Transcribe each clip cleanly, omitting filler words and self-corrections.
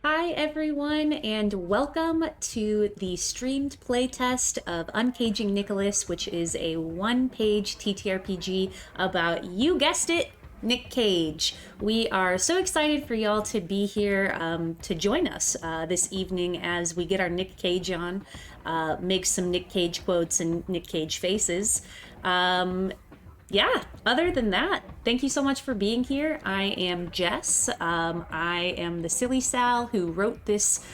Hi, everyone, and welcome to the streamed playtest of Uncaging Nicolas, which is a one-page TTRPG about, you guessed it, Nic Cage. We are so excited for y'all to be here to join us this evening as we get our Nic Cage on, make some Nic Cage quotes and Nic Cage faces. Yeah, other than that, thank you so much for being here. I am Jess. I am the silly Sal who wrote this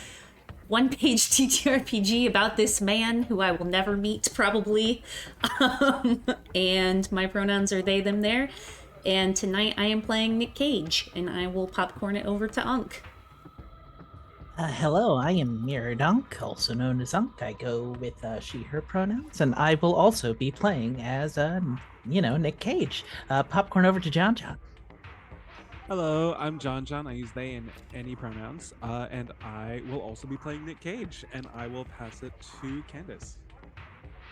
one page TTRPG about this man who I will never meet, probably. And my pronouns are they, them, there. And tonight I am playing Nic Cage, and I will popcorn it over to Unk. Hello, I am Mirror Dunk, also known as Unk. I go with she, her pronouns, and I will also be playing as, Nic Cage. Popcorn over to John John. Hello, I'm John John. I use they and any pronouns. And I will also be playing Nick Cage, and I will pass it to Candace.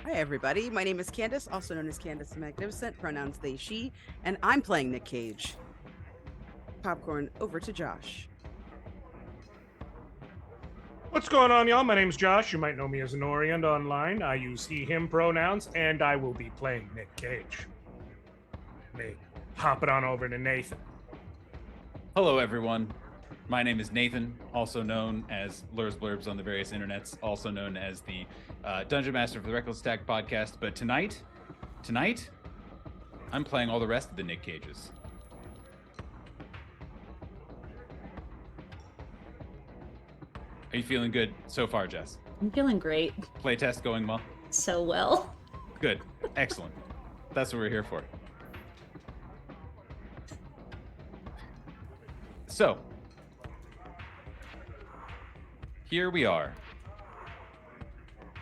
Hi, everybody. My name is Candace, also known as Candace the Magnificent, pronouns they, she, and I'm playing Nic Cage. Popcorn over to Josh. What's going on, y'all? My name's Josh. You might know me as an Orient online. I use he, him pronouns, and I will be playing Nic Cage. Me. Hop it on over to Nathan. Hello, everyone. My name is Nathan, also known as Lurs Blurbs on the various internets, also known as the Dungeon Master for the Reckless Attack podcast. But tonight, I'm playing all the rest of the Nic Cages. Are you feeling good so far, Jess? I'm feeling great. Playtest going well? So well. Good. Excellent. That's what we're here for. So, here we are,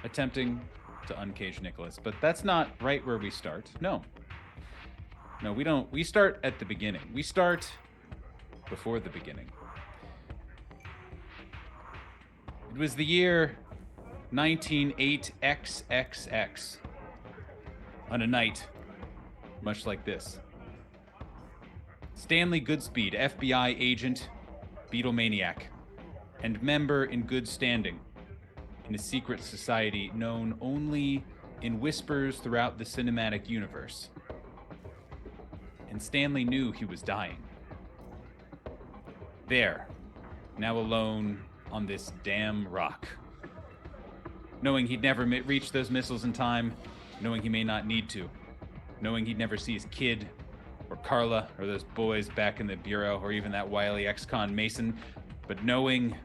attempting to uncage Nicolas, but that's not right where we start. No, we don't. We start at the beginning. We start before the beginning. It was the year 1908XXX, on a night much like this. Stanley Goodspeed, FBI agent, Beatlemaniac, and member in good standing in a secret society known only in whispers throughout the cinematic universe. And Stanley knew he was dying. There, now alone on this damn rock. Knowing he'd never reach those missiles in time, knowing he may not need to, knowing he'd never see his kid, or Carla, or those boys back in the bureau, or even that wily ex-con Mason, but knowing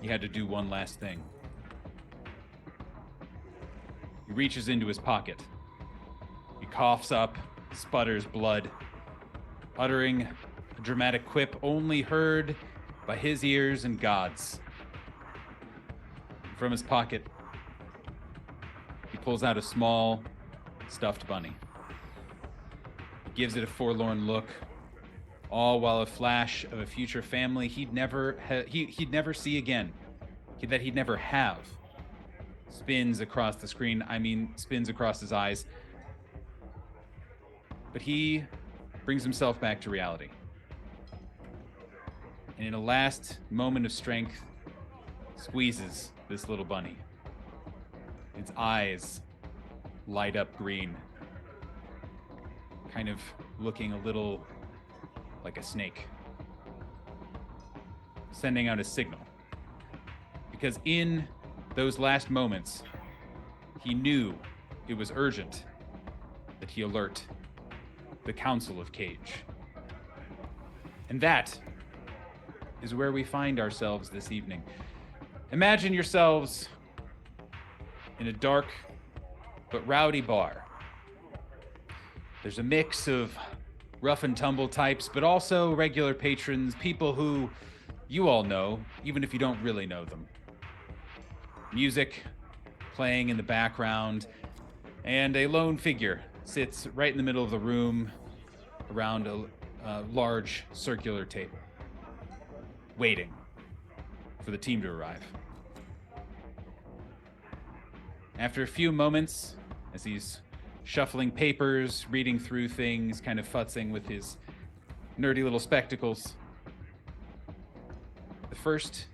he had to do one last thing. He reaches into his pocket. He coughs up, sputters blood, uttering a dramatic quip only heard by his ears and God's. From his pocket, he pulls out a small, stuffed bunny. Gives it a forlorn look, all while a flash of a future family he'd never see again, that he'd never have, spins across the screen. Spins across his eyes. But he brings himself back to reality. And in a last moment of strength, squeezes this little bunny. Its eyes light up green, kind of looking a little like a snake, sending out a signal. Because in those last moments, he knew it was urgent that he alert the Council of Cage. And that is where we find ourselves this evening. Imagine yourselves in a dark but rowdy bar. There's a mix of rough and tumble types, but also regular patrons, people who you all know, even if you don't really know them. Music playing in the background, and a lone figure sits right in the middle of the room around a large circular table, waiting for the team to arrive. After a few moments, as he's shuffling papers, reading through things, kind of futzing with his nerdy little spectacles, the first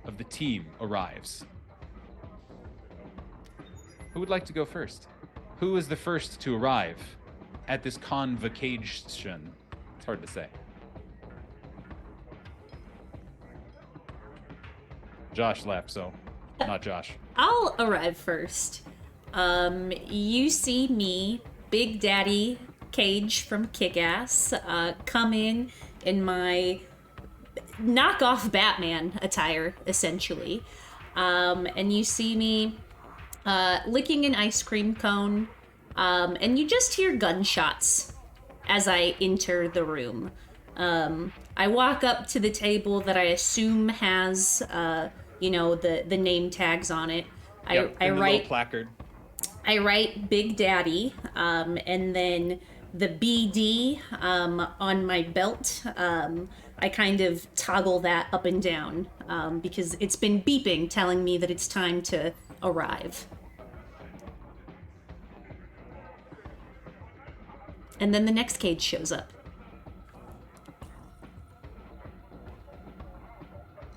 of the team arrives. Who would like to go first? Who is the first to arrive at this convocation? It's hard to say. Josh left, so not Josh. I'll arrive first. You see me, Big Daddy Cage from Kick-Ass, come in my knockoff Batman attire, essentially. And you see me licking an ice cream cone, and you just hear gunshots as I enter the room. I walk up to the table that I assume has, the name tags on it. Yep, I and the write little placard. I write Big Daddy, and then the BD on my belt. I kind of toggle that up and down because it's been beeping, telling me that it's time to arrive. And then the next cage shows up.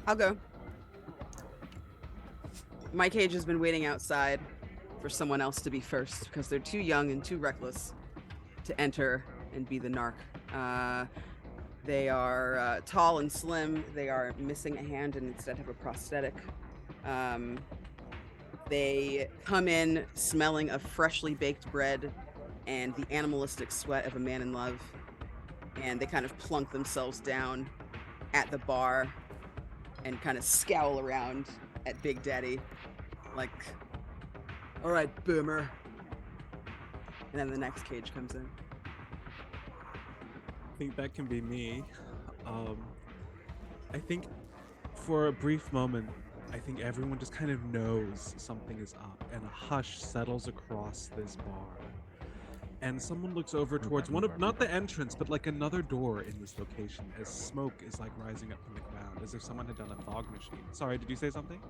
I'll go. My cage has been waiting outside for someone else to be first because they're too young and too reckless to enter and be the narc. They are tall and slim. They are missing a hand and instead have a prosthetic. They come in smelling of freshly baked bread and the animalistic sweat of a man in love. And they kind of plunk themselves down at the bar and kind of scowl around at Big Daddy. Like, all right, boomer. And then the next cage comes in. I think that can be me. I think for a brief moment, I think everyone just kind of knows something is up, and a hush settles across this bar. And someone looks over towards one of, not the entrance, but like another door in this location, as smoke is like rising up from the ground, as if someone had done a fog machine. Sorry, did you say something?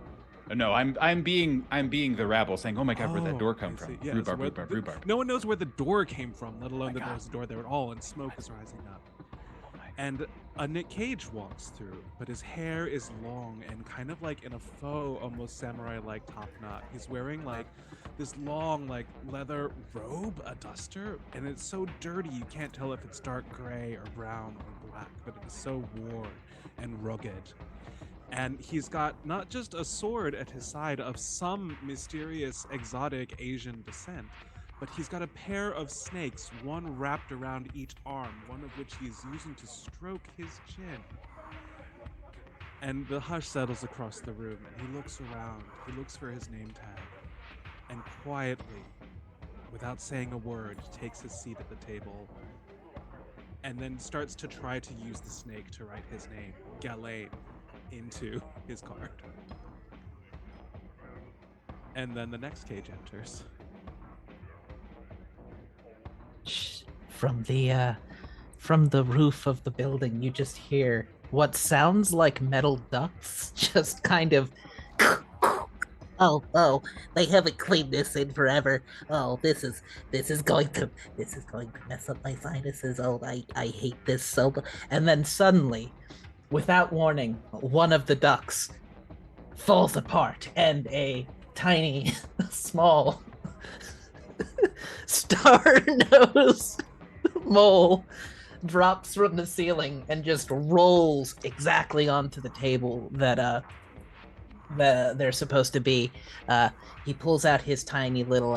No, I'm being the rabble, saying, "Oh my God, where'd that door come I from?" see. Yes, Rhubarb, where rhubarb, the- rhubarb. No one knows where the door came from, let alone my that God. there's a door there at all, and smoke is rising up. And a Nic Cage walks through, but his hair is long and kind of like in a faux, almost samurai-like top knot. He's wearing like this long, like leather robe, a duster, and it's so dirty you can't tell if it's dark gray or brown or black, but it is so worn and rugged. And he's got not just a sword at his side of some mysterious exotic Asian descent, but he's got a pair of snakes, one wrapped around each arm, one of which he's using to stroke his chin. And the hush settles across the room, and he looks around, he looks for his name tag, and quietly, without saying a word, takes his seat at the table, and then starts to try to use the snake to write his name, Ghislaine, into his card. And then the next cage enters. From the roof of the building, you just hear what sounds like metal ducts just kind of oh, they haven't cleaned this in forever. Oh, this is going to mess up my sinuses. Oh, I hate this so much. And then suddenly, without warning, one of the ducts falls apart and a tiny small star-nosed mole drops from the ceiling and just rolls exactly onto the table that they're supposed to be. He pulls out his tiny little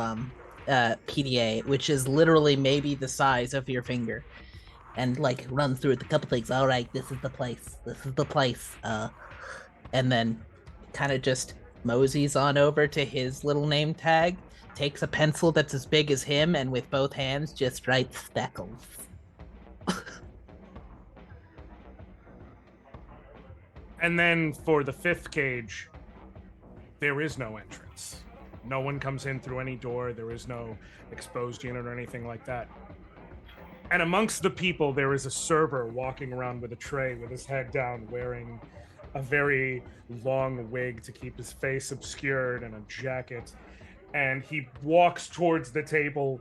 PDA, which is literally maybe the size of your finger, and like runs through it a couple things. All right, this is the place. And then kind of just moseys on over to his little name tag, takes a pencil that's as big as him, and with both hands just writes Speckles. And then for the fifth cage, there is no entrance. No one comes in through any door. There is no exposed unit or anything like that. And amongst the people, there is a server walking around with a tray with his head down, wearing a very long wig to keep his face obscured and a jacket. And he walks towards the table,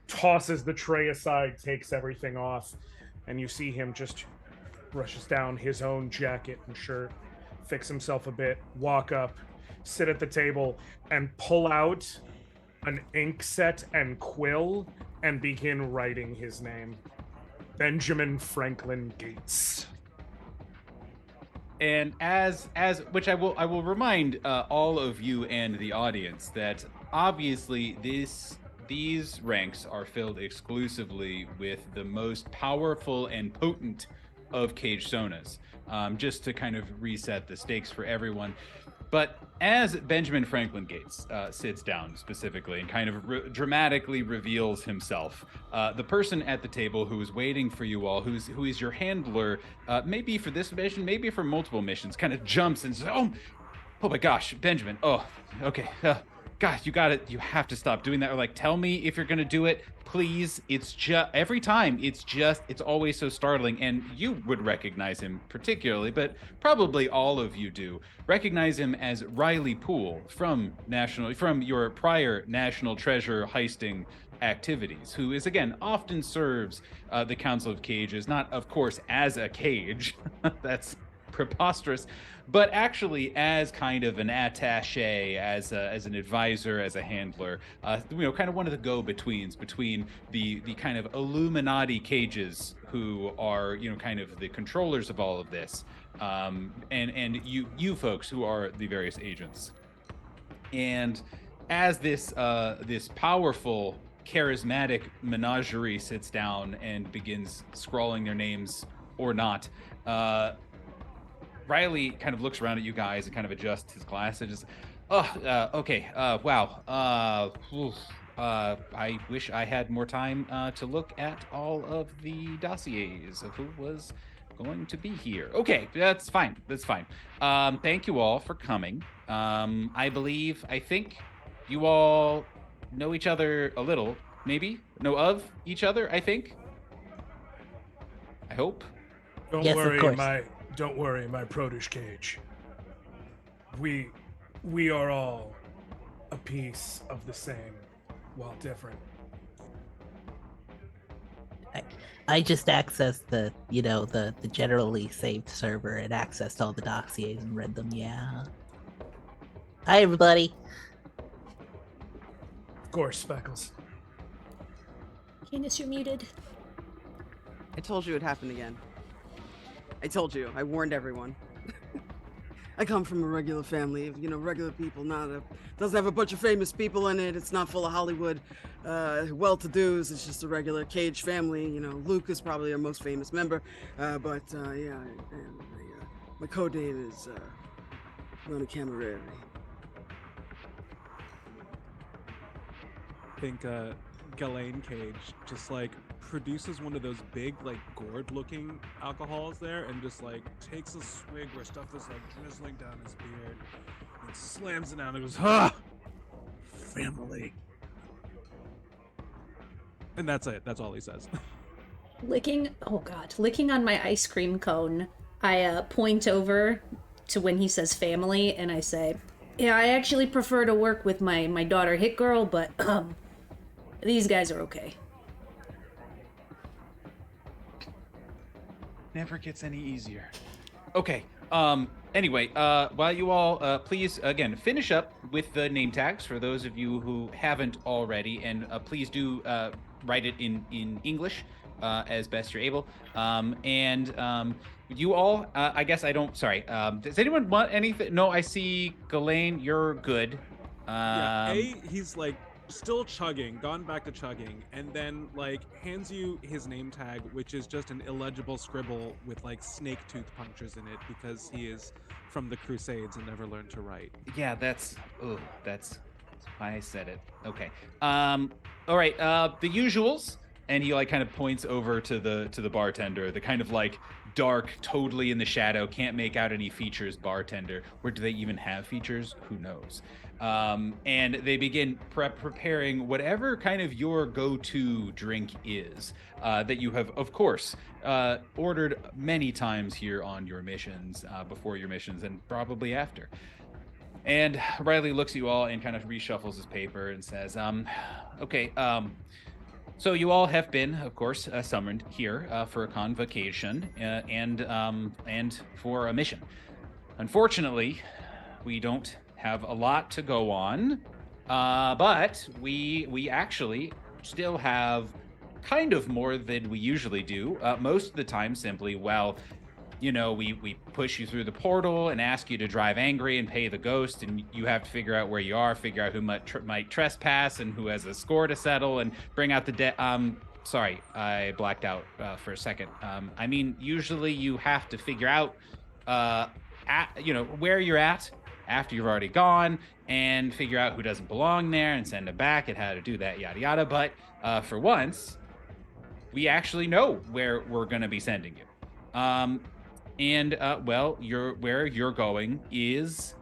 tosses the tray aside, takes everything off, and you see him just brushes down his own jacket and shirt, fix himself a bit, walk up, sit at the table, and pull out an ink set and quill and begin writing his name. Benjamin Franklin Gates. And as which I will remind all of you and the audience that obviously these ranks are filled exclusively with the most powerful and potent of Cage Sonas, just to kind of reset the stakes for everyone. But as Benjamin Franklin Gates sits down specifically and kind of dramatically reveals himself, the person at the table who is waiting for you all, who is your handler, maybe for this mission, maybe for multiple missions, kind of jumps and says, oh my gosh, Benjamin, oh, okay, God, you got it. You have to stop doing that. Or like, tell me if you're going to do it, please. It's just every time. It's always so startling. And you would recognize him particularly, but probably all of you do recognize him as Riley Poole from your prior National Treasure heisting activities, who is again often serves the Council of Cages, not of course as a cage. That's preposterous, but actually as kind of an attaché, as an advisor, as a handler, kind of one of the go-betweens between the kind of Illuminati cages who are, kind of the controllers of all of this, and you folks who are the various agents. And as this powerful, charismatic menagerie sits down and begins scrawling their names or not, Riley kind of looks around at you guys and kind of adjusts his glasses. Okay. Wow. I wish I had more time to look at all of the dossiers of who was going to be here. Okay, that's fine. Thank you all for coming. I think you all know each other a little, maybe? Know of each other, I think? I hope. Don't worry, my protege Cage. We are all a piece of the same, while different. I just accessed the generally saved server and accessed all the dossiers and read them. Yeah. Hi, everybody. Of course, Speckles. Canis, you're muted. I told you it happened again. I told you. I warned everyone. I come from a regular family of, regular people. Doesn't have a bunch of famous people in it. It's not full of Hollywood well-to-dos. It's just a regular Cage family. Luke is probably our most famous member. My code name is Rona Camareri. I think Ghislaine Cage just produces one of those big gourd-looking alcohols there and just takes a swig where stuff is drizzling down his beard and slams it down and goes, family. And that's it. That's all he says. Licking on my ice cream cone, I point over to when he says family and I say, yeah, I actually prefer to work with my daughter Hit Girl, but these guys are okay. Never gets any easier. Okay. Anyway, while you all please again finish up with the name tags for those of you who haven't already, and please do write it in English as best you're able. You all, I guess I don't. Sorry. Does anyone want anything? No, I see Ghislaine. You're good. He's still chugging, gone back to chugging, and then hands you his name tag, which is just an illegible scribble with snake tooth punctures in it because he is from the Crusades and never learned to write. Yeah, that's why I said it. Okay. All right. The usuals, and he kind of points over to the bartender, the kind of dark, totally in the shadow, can't make out any features bartender. Or do they even have features? Who knows? And they begin preparing whatever kind of your go-to drink is that you have, of course, ordered many times here on your missions, before your missions, and probably after. And Riley looks at you all and kind of reshuffles his paper and says, okay, so you all have been, of course, summoned here for a convocation and for a mission. unfortunately, we don't have a lot to go on, but we actually still have kind of more than we usually do. Most of the time, simply, well, you know, we push you through the portal and ask you to drive angry and pay the ghost, and you have to figure out where you are, figure out who might trespass and who has a score to settle, and bring out the dead. Sorry, I blacked out for a second. I mean, usually you have to figure out, where you're at after you've already gone, and figure out who doesn't belong there, and send them back, and how to do that, yada yada. But for once, we actually know where we're going to be sending you. Well, where you're going is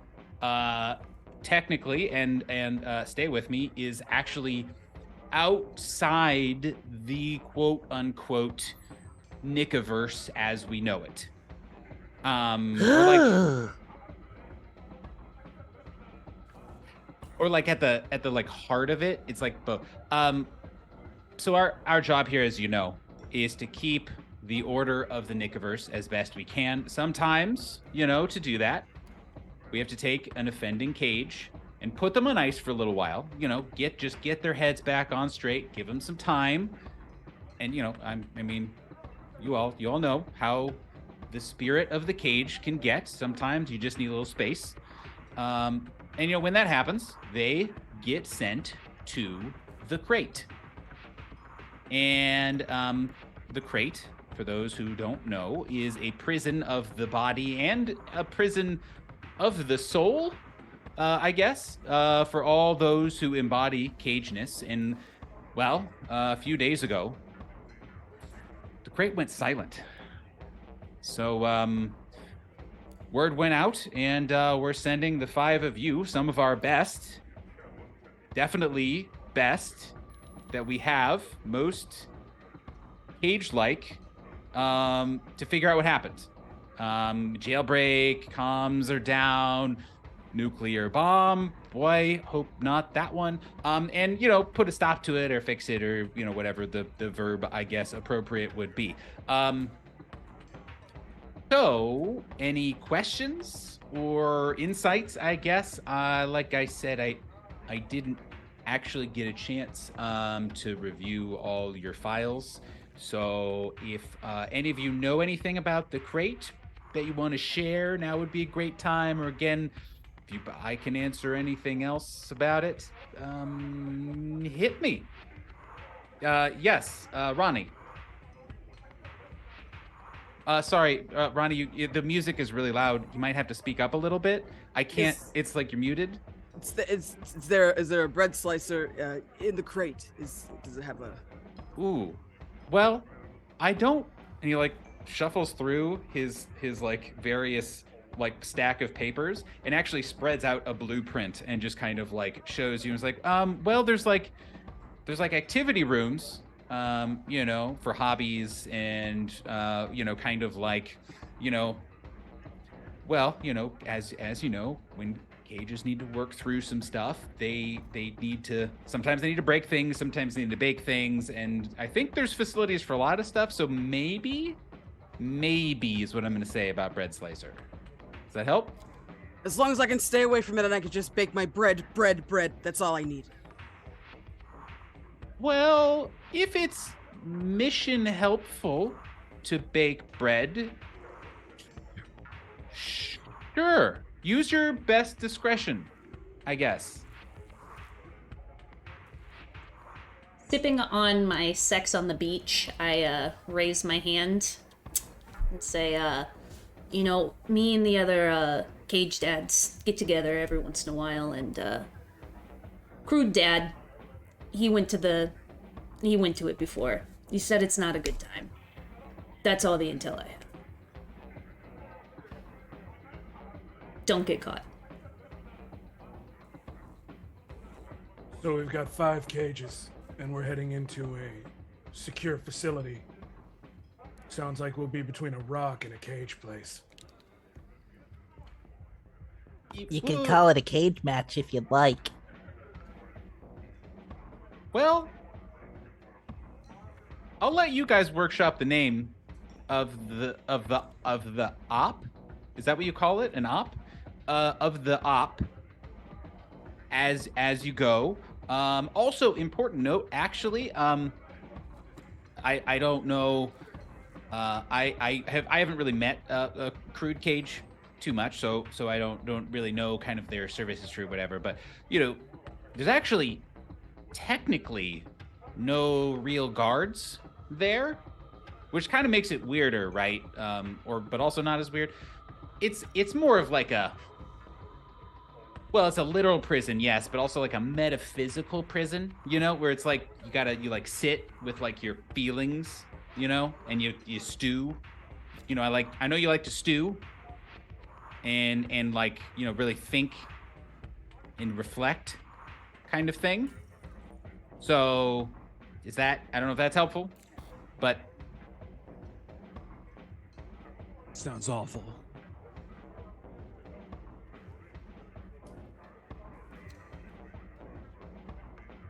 technically, and stay with me, is actually outside the quote unquote Nicoverse as we know it. Or like at the like heart of it. It's like both. So our job here, as you know, is to keep the order of the Nicoverse as best we can. Sometimes, to do that, we have to take an offending cage and put them on ice for a little while. Get their heads back on straight, give them some time. And you all know how the spirit of the cage can get. Sometimes you just need a little space. And when that happens, they get sent to the crate. And the crate, for those who don't know, is a prison of the body and a prison of the soul, I guess, for all those who embody cageness. And, well, a few days ago, the crate went silent. So, word went out, and we're sending the 5 of you, some of our best, definitely best, that we have, most cage-like, to figure out what happened. Jailbreak, comms are down, nuclear bomb, boy, hope not that one. And, put a stop to it or fix it or, whatever the verb, I guess, appropriate would be. So, any questions or insights, I guess? Like I said, I didn't actually get a chance to review all your files. So if any of you know anything about the crate that you want to share, now would be a great time. Or again, if I can answer anything else about it, hit me. Yes, Ronnie. Sorry, Ronnie, the music is really loud. You might have to speak up a little bit. I can't. It's like you're muted. Is there a bread slicer in the crate? Does it have a? Ooh, well, I don't. And he shuffles through his various stack of papers and actually spreads out a blueprint and just kind of shows you. It's well, there's activity rooms, for hobbies and kind of well, as you know, when cages need to work through some stuff, sometimes they need to break things, sometimes they need to bake things, and I think there's facilities for a lot of stuff. So maybe is what I'm going to say about bread slicer. Does that help? As long as I can stay away from it and I can just bake my bread, that's all I need. Well, if it's mission helpful to bake bread, sure. Use your best discretion, I guess. Sipping on my sex on the beach, I raise my hand and say, me and the other cage dads get together every once in a while, and Crude Dad, he went to it before. He said it's not a good time. That's all the intel I have. Don't get caught. So we've got 5 cages, and we're heading into a secure facility. Sounds like we'll be between a rock and a cage place. You can call it a cage match if you'd like. Well, I'll let you guys workshop the name of the op. Is that what you call it? An op? Of the op as you go. Also important note, actually, I don't know. I haven't really met Crude Cage too much, so I don't really know kind of their service history or whatever. But there's actually technically no real guards there, which kind of makes it weirder, right? But also not as weird. It's more of like it's a literal prison, yes, but also like a metaphysical prison, where it's like you like sit with like your feelings, and you stew. I know you like to stew and like, really think and reflect kind of thing. So I don't know if that's helpful, but Sounds awful.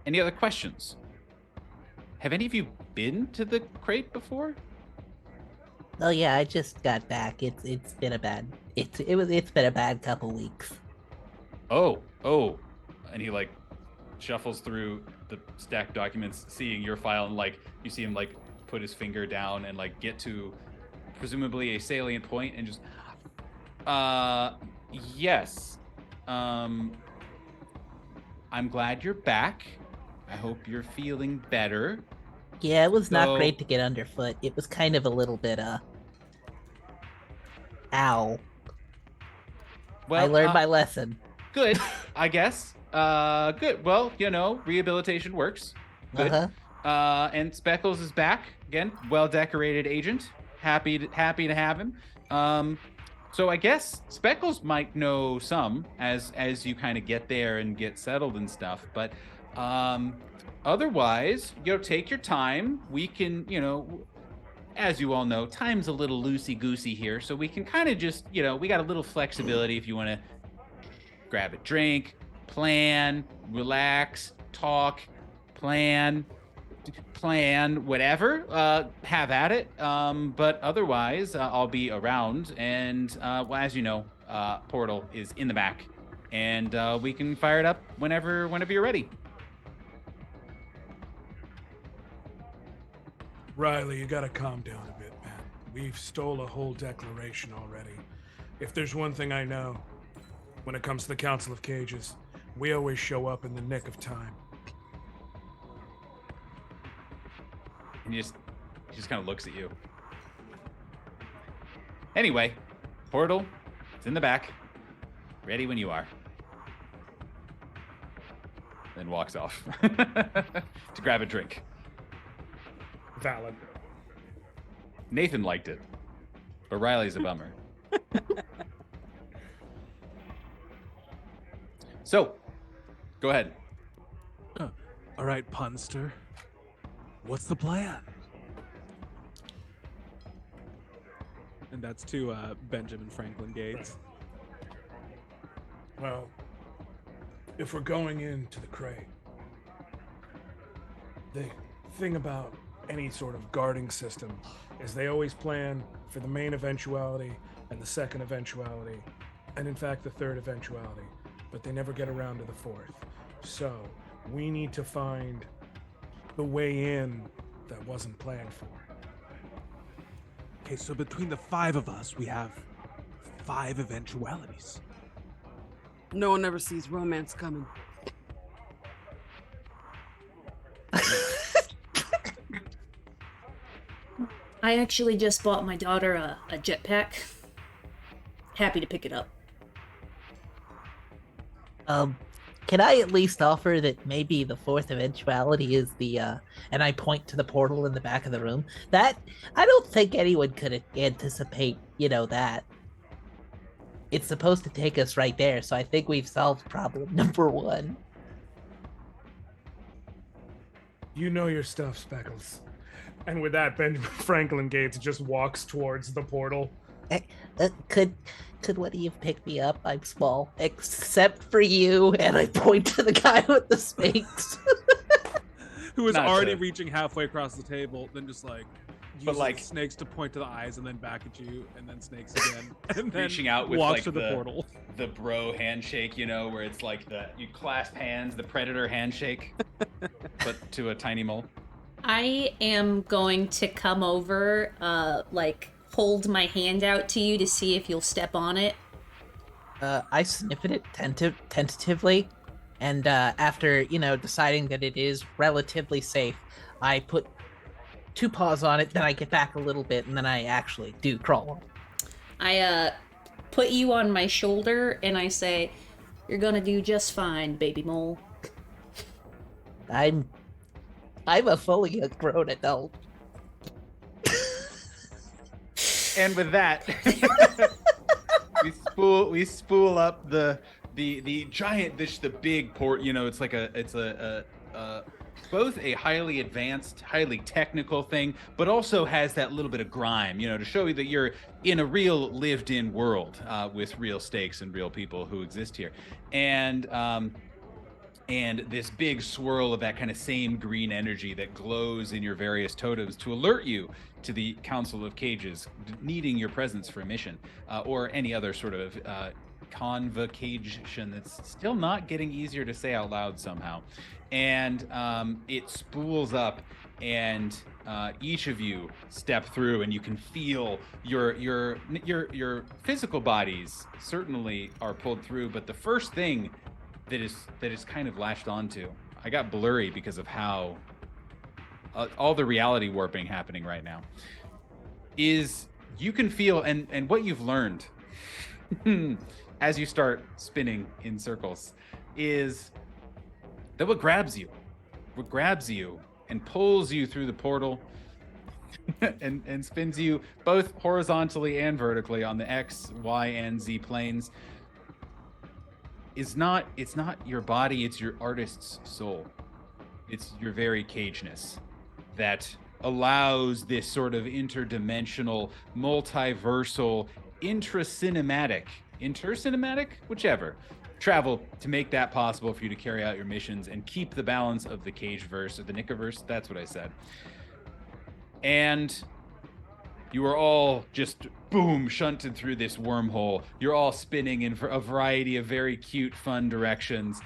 any other questions? Have any of you been to the crate before? Oh yeah, I just got back. It's been a bad couple weeks. Oh, and he like shuffles through the stacked documents, seeing your file, and like you see him like put his finger down and like get to presumably a salient point and just yes. I'm glad you're back. I hope you're feeling better. Yeah, it was not So- great to get underfoot. It was kind of a little bit ow. Well, I learned my lesson. good, I guess. Good. Well, rehabilitation works. Good. Uh-huh. And Speckles is back again. Well-decorated agent. Happy to have him. So I guess Speckles might know some as you kind of get there and get settled and stuff. But otherwise, take your time. We can, as you all know, time's a little loosey-goosey here, so we can kind of just, we got a little flexibility if you want to grab a drink, plan, relax, talk, plan, whatever, have at it. But otherwise, I'll be around, and as you know, Portal is in the back, and we can fire it up whenever you're ready. Riley, you gotta calm down a bit, man. We've stole a whole declaration already. If there's one thing I know, when it comes to the Council of Cages, we always show up in the nick of time. And he just kind of looks at you. Anyway, Portal, it's in the back. Ready when you are. Then walks off to grab a drink. Valid. Nathan liked it, but Riley's a bummer. So, go ahead. All right, Punster. What's the plan? And that's to Benjamin Franklin Gates. Well, if we're going into the crate, the thing about any sort of guarding system is they always plan for the main eventuality and the second eventuality, and in fact the third eventuality, but they never get around to the fourth. So we need to find the way in that wasn't planned for. Okay, so between the 5 of us, we have 5 eventualities. No one ever sees romance coming. I actually just bought my daughter a jetpack. Happy to pick it up. Can I at least offer that maybe the fourth eventuality is the and I point to the portal in the back of the room? That I don't think anyone could anticipate, that. It's supposed to take us right there, so I think we've solved problem number 1. You know your stuff, Speckles. And with that, Benjamin Franklin Gates just walks towards the portal. Could one of you pick me up? I'm small, except for you, and I point to the guy with the sphinx. Who is Not already sure. reaching halfway across the table, then just like, uses like- snakes to point to the eyes and then back at you, and then snakes again, and then Reaching out with walks like to the portal. the bro handshake, you know, where it's like you clasp hands, the predator handshake, but to a tiny mole. I am going to come over, hold my hand out to you to see if you'll step on it. I sniff at it tentatively, and after deciding that it is relatively safe, I put 2 paws on it. Then I get back a little bit, and then I actually do crawl. I put you on my shoulder and I say, "You're gonna do just fine, baby mole." I'm a fully grown adult. And with that, we spool up the giant the big port. You know, it's like it's a both a highly advanced, highly technical thing, but also has that little bit of grime, you know, to show you that you're in a real lived-in world with real stakes and real people who exist here, and this big swirl of that kind of same green energy that glows in your various totems to alert you to the Council of Cages needing your presence for a mission, or any other sort of convocation that's still not getting easier to say out loud somehow. And it spools up, and each of you step through, and you can feel your physical bodies certainly are pulled through, but the first thing that is kind of latched onto, I got blurry because of how all the reality warping happening right now, is you can feel, and what you've learned as you start spinning in circles is that what grabs you and pulls you through the portal and spins you both horizontally and vertically on the X, Y, and Z planes it's not your body, it's your artist's soul. It's your very cageness that allows this sort of interdimensional, multiversal, intercinematic, whichever, travel to make that possible for you to carry out your missions and keep the balance of the Cageverse, or the Nicoverse. That's what I said. And you are all just, boom, shunted through this wormhole. You're all spinning in a variety of very cute, fun directions.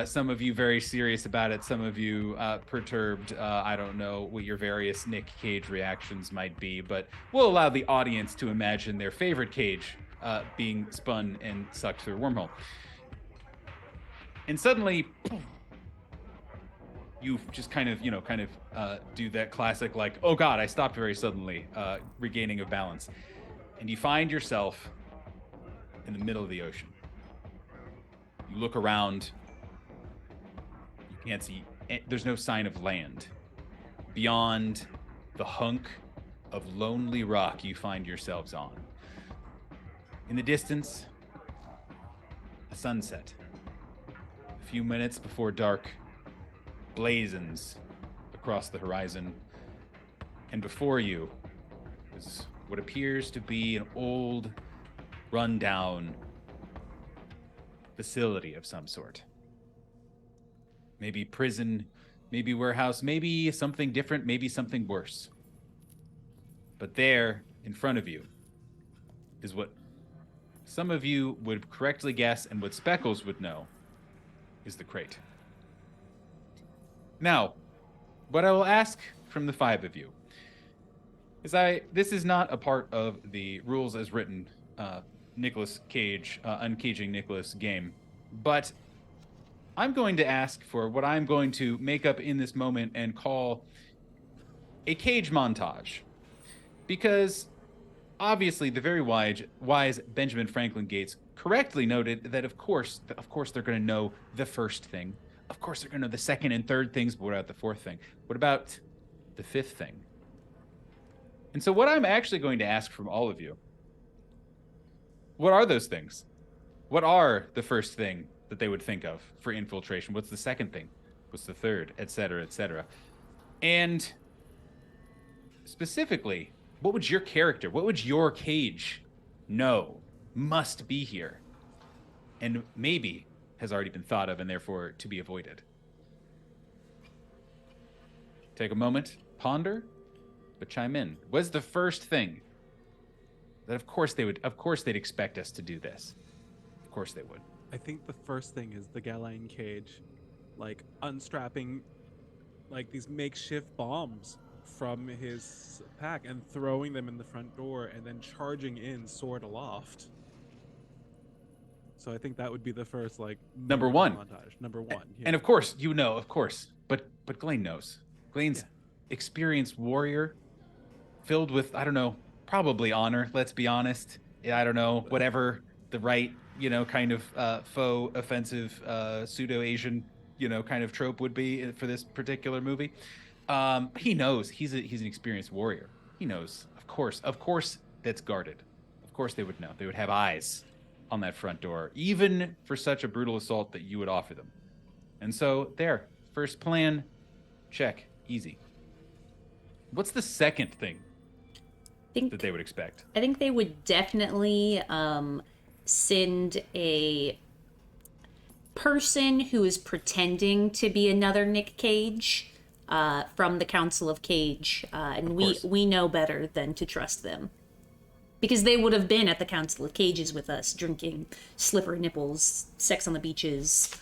Some of you very serious about it. Some of you perturbed. I don't know what your various Nic Cage reactions might be, but we'll allow the audience to imagine their favorite cage being spun and sucked through a wormhole. And suddenly, you just kind of do that classic, like, oh God, I stopped very suddenly, regaining of balance. And you find yourself in the middle of the ocean. You look around, you can't see, there's no sign of land. Beyond the hunk of lonely rock you find yourselves on. In the distance, a sunset. A few minutes before dark, blazons across the horizon, and before you is what appears to be an old, run-down facility of some sort. Maybe prison, maybe warehouse, maybe something different, maybe something worse. But there, in front of you, is what some of you would correctly guess, and what Speckles would know, is the crate. Now, what I will ask from the five of you is this is not a part of the rules as written Nicolas Cage, Uncaging Nicolas game, but I'm going to ask for what I'm going to make up in this moment and call a cage montage. Because obviously the very wise Benjamin Franklin Gates correctly noted that of course they're going to know the first thing. Of course they're going to know the second and third things, but what about the fourth thing? What about the fifth thing? And so what I'm actually going to ask from all of you, what are those things? What are the first thing that they would think of for infiltration? What's the second thing? What's the third? Et cetera, et cetera. And specifically, what would your character, what would your cage know must be here? And maybe has already been thought of and therefore to be avoided. Take a moment, ponder, but chime in. What's the first thing that of course they'd expect us to do this? Of course they would. I think the first thing is the Ghislaine Cage, like unstrapping like these makeshift bombs from his pack and throwing them in the front door and then charging in sword aloft. So I think that would be the first like Number one. montage. Number one. Yeah. And of course, but Glenn knows. Glenn's experienced warrior filled with, I don't know, probably honor, let's be honest. Yeah, I don't know, whatever the right, kind of faux offensive pseudo-Asian, kind of trope would be for this particular movie. He knows he's an experienced warrior. He knows, of course that's guarded. Of course they would know. They would have eyes on that front door, even for such a brutal assault that you would offer them. And so there, first plan, check, easy. What's the second thing that they would expect? I think they would definitely send a person who is pretending to be another Nic Cage from the Council of Cage, and we know better than to trust them. Because they would have been at the Council of Cages with us, drinking slippery nipples, sex on the beaches,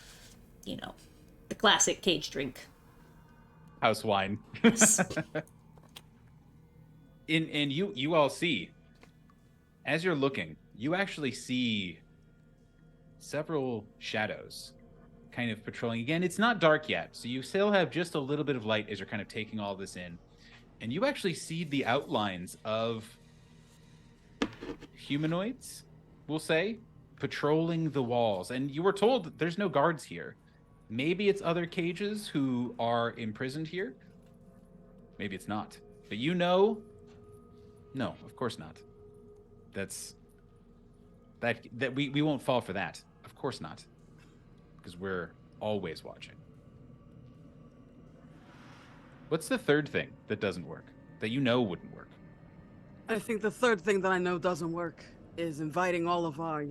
the classic Cage drink. House wine. And you all see, as you're looking, you actually see several shadows kind of patrolling. Again, it's not dark yet, so you still have just a little bit of light as you're kind of taking all this in. And you actually see the outlines of humanoids, we'll say, patrolling the walls. And you were told that there's no guards here. Maybe it's other cages who are imprisoned here. Maybe it's not. But no, of course not. That we won't fall for that. Of course not. Because we're always watching. What's the third thing that doesn't work? That wouldn't work? I think the third thing that I know doesn't work is inviting all of our,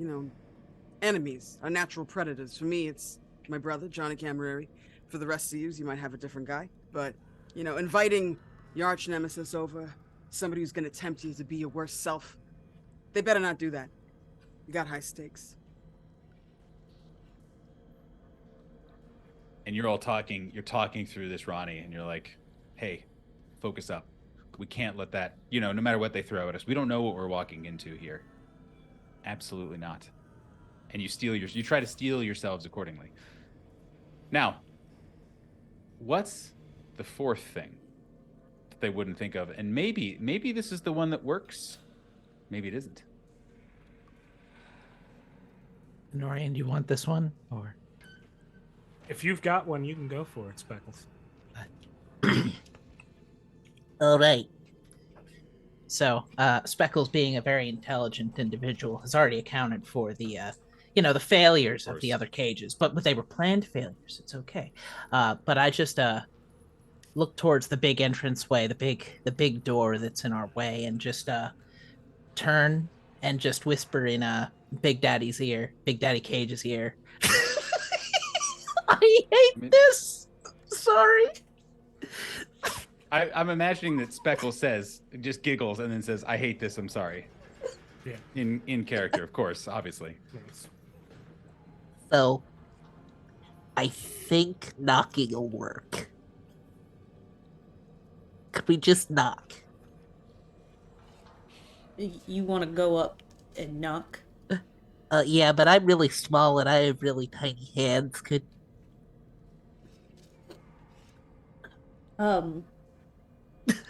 enemies, our natural predators. For me, it's my brother, Johnny Camerari. For the rest of you might have a different guy. But, inviting your arch nemesis over, somebody who's going to tempt you to be your worst self, they better not do that. You got high stakes. And you're talking through this, Ronnie, and you're like, hey, focus up. We can't let that, no matter what they throw at us, we don't know what we're walking into here. Absolutely not. And you try to steel yourselves accordingly. Now, what's the fourth thing that they wouldn't think of? And maybe this is the one that works. Maybe it isn't. Norian, do you want this one? Or If you've got one, you can go for it, Speckles. all right. So, Speckles, being a very intelligent individual, has already accounted for the, the failures of the other cages. But they were planned failures. It's okay. But I just look towards the big entranceway, the big door that's in our way, and just turn and just whisper in Big Daddy Cage's ear. I hate this. Sorry. I'm imagining that Speckles just giggles and then says, I hate this, I'm sorry. Yeah. In character, of course, obviously. Nice. So, I think knocking will work. Could we just knock? You want to go up and knock? Yeah, but I'm really small and I have really tiny hands.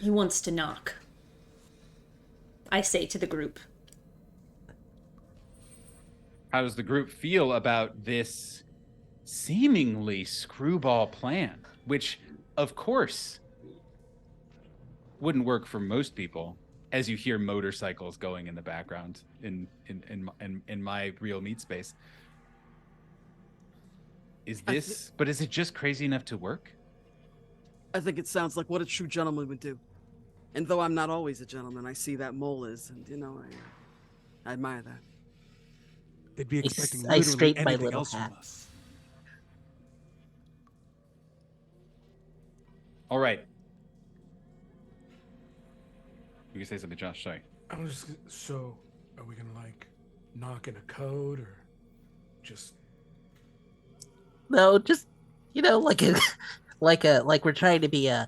He wants to knock. I say to the group. How does the group feel about this seemingly screwball plan? Which, of course, wouldn't work for most people, as you hear motorcycles going in the background in my real meat space. Is it just crazy enough to work? I think it sounds like what a true gentleman would do. And though I'm not always a gentleman, I see that Mole is, and I admire that. They'd be expecting I literally straighten my anything little else hat. from us. All right. You can say something, Josh. Sorry. I was so. Are we gonna like knock in a code or just? No, just like a like we're trying to be a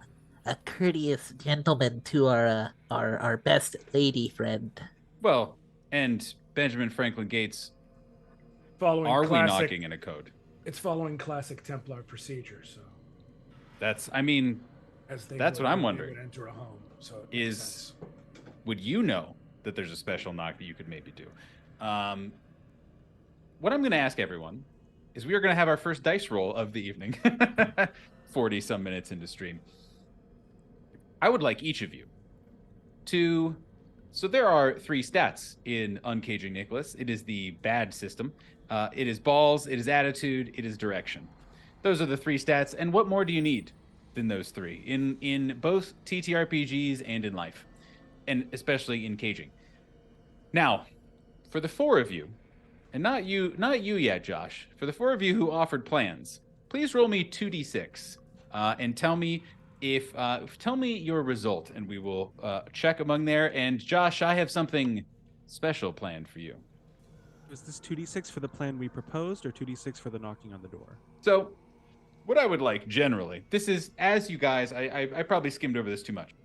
courteous gentleman to our best lady friend. Well, and Benjamin Franklin Gates, Following are we classic, knocking in a code? It's following classic Templar procedure, so I mean, as they that's would, what I'm they wondering. would enter a home. So it makes sense. Would you know that there's a special knock that you could maybe do? What I'm going to ask everyone is we are going to have our first dice roll of the evening, 40 some minutes into stream. I would like each of you to. So there are 3 stats in Uncaging Nicolas. It is the bad system. It is balls. It is attitude. It is direction. Those are the 3 stats. And what more do you need than those 3 in both TTRPGs and in life, and especially in caging? Now, for the 4 of you, and not you yet, Josh. For the 4 of you who offered plans, please roll me 2d6 and tell me tell me your result, and we will check among there. And Josh, I have something special planned for you. Is this 2d6 for the plan we proposed, or 2d6 for the knocking on the door? So, what I would like generally, this is as you guys, I probably skimmed over this too much.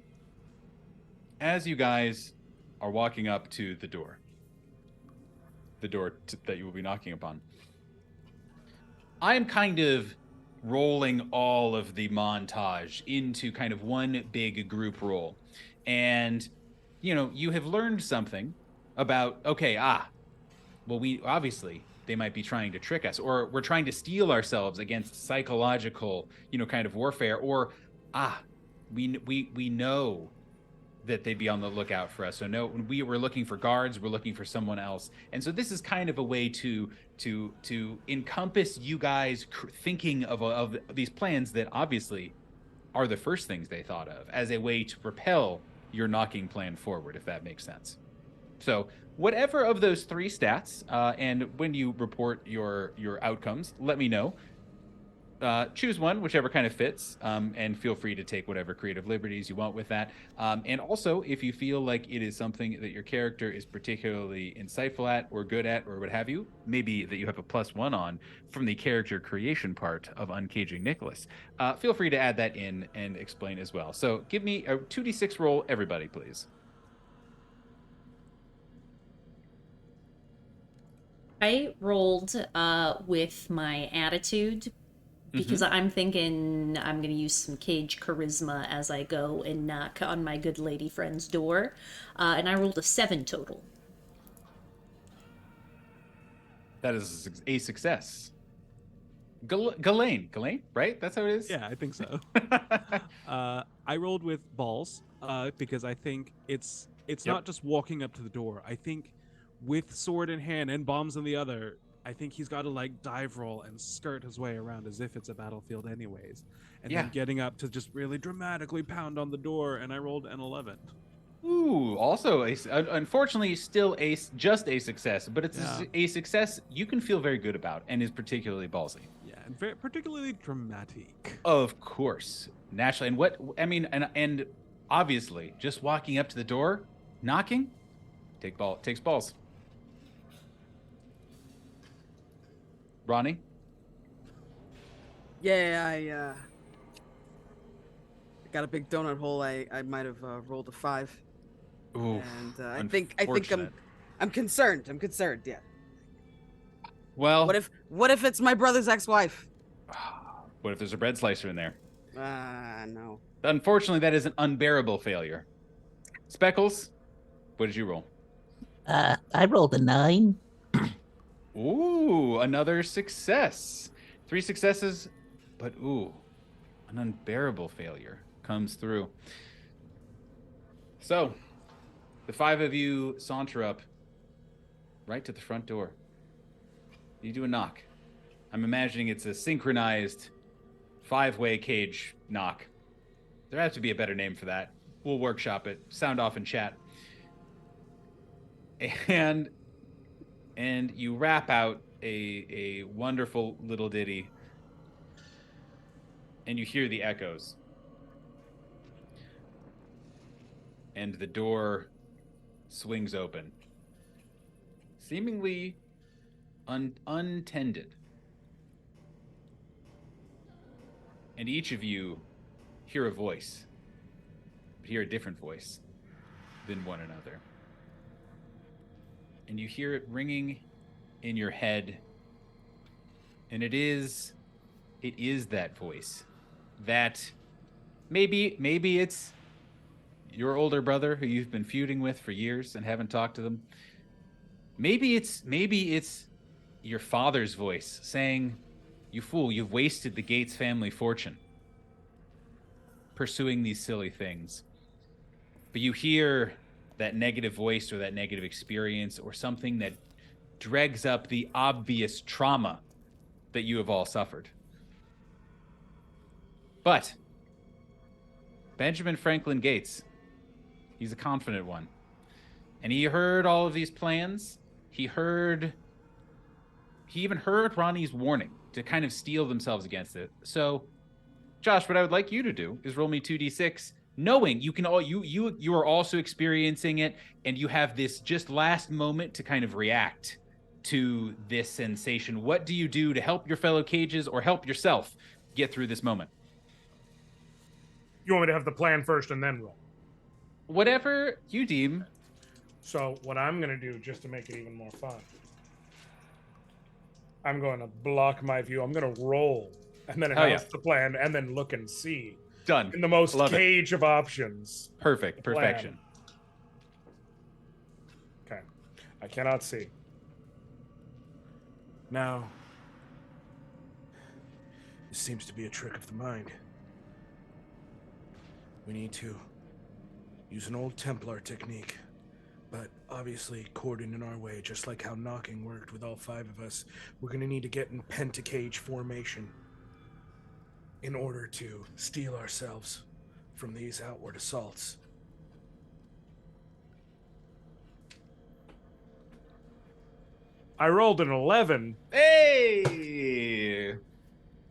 As you guys are walking up to the door that you will be knocking upon, I am kind of rolling all of the montage into kind of one big group roll. And, you have learned something about, well, we obviously they might be trying to trick us, or we're trying to steel ourselves against psychological, kind of warfare, or, we know that they'd be on the lookout for us. So no, when we were looking for guards, we're looking for someone else. And so this is kind of a way to encompass you guys thinking of these plans that obviously are the first things they thought of as a way to propel your knocking plan forward, if that makes sense. So whatever of those 3 stats, and when you report your outcomes, let me know. Choose one, whichever kind of fits, and feel free to take whatever creative liberties you want with that. And also, if you feel like it is something that your character is particularly insightful at or good at or what have you, maybe that you have a +1 on from the character creation part of Uncaging Nicolas, feel free to add that in and explain as well. So give me a 2d6 roll, everybody, please. I rolled with my attitude because I'm thinking I'm going to use some Cage charisma as I go and knock on my good lady friend's door. And I rolled a 7 total. That is a success. Ghislaine, right? That's how it is? Yeah, I think so. I rolled with balls because I think it's not just walking up to the door. I think with sword in hand and bombs in the other, I think he's got to like dive roll and skirt his way around as if it's a battlefield anyways. And then getting up to just really dramatically pound on the door, and I rolled an 11. Ooh, also unfortunately still just a success, but it's a success you can feel very good about and is particularly ballsy. Yeah, and very particularly dramatic. Of course, naturally. And and obviously, just walking up to the door, knocking, takes balls. Ronnie? Yeah, I got a big donut hole. I might have rolled a 5. Ooh, and I think I'm concerned. I'm concerned. Yeah. Well, what if it's my brother's ex-wife? What if there's a bread slicer in there? No. Unfortunately, that is an unbearable failure. Speckles, what did you roll? I rolled a 9. Ooh, another success. 3 successes, but an unbearable failure comes through. So, the 5 of you saunter up right to the front door. You do a knock. I'm imagining it's a synchronized 5-way cage knock. There has to be a better name for that. We'll workshop it. Sound off in chat. And you rap out a wonderful little ditty, and you hear the echoes. and the door swings open, seemingly untended. And each of you hear a voice, but hear a different voice than one another. And you hear it ringing in your head, and it is that voice that maybe it's your older brother who you've been feuding with for years and haven't talked to them. Maybe it's your father's voice saying, "You fool, you've wasted the Gates family fortune pursuing these silly things." But you hear that negative voice or that negative experience or something that dregs up the obvious trauma that you have all suffered. But Benjamin Franklin Gates, he's a confident one. And he heard all of these plans. He even heard Ronnie's warning to kind of steel themselves against it. So, Josh, what I would like you to do is roll me 2d6, knowing you are also experiencing it, and you have this just last moment to kind of react to this sensation. What do you do to help your fellow cages or help yourself get through this moment? You want me to have the plan first and then roll? Whatever you deem. So what I'm going to do, just to make it even more fun, I'm going to block my view. I'm going to roll and then announce the plan and then look and see. Done. In the most Love cage of options. Perfect. Perfection. Okay. I cannot see. Now, this seems to be a trick of the mind. We need to use an old Templar technique, but obviously cordon in our way, just like how knocking worked with all 5 of us. We're going to need to get in pentacage formation in order to steal ourselves from these outward assaults. I rolled an 11. Hey!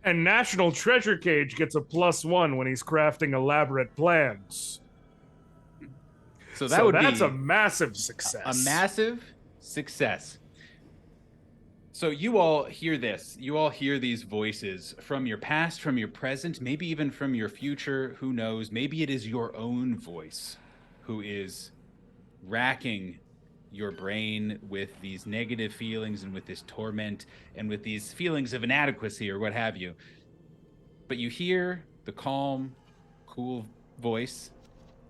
And National Treasure Cage gets a +1 when he's crafting elaborate plans. So that's a massive success. A massive success. So you all hear this. You all hear these voices from your past, from your present, maybe even from your future. Who knows? Maybe it is your own voice who is racking your brain with these negative feelings and with this torment and with these feelings of inadequacy or what have you. But you hear the calm, cool voice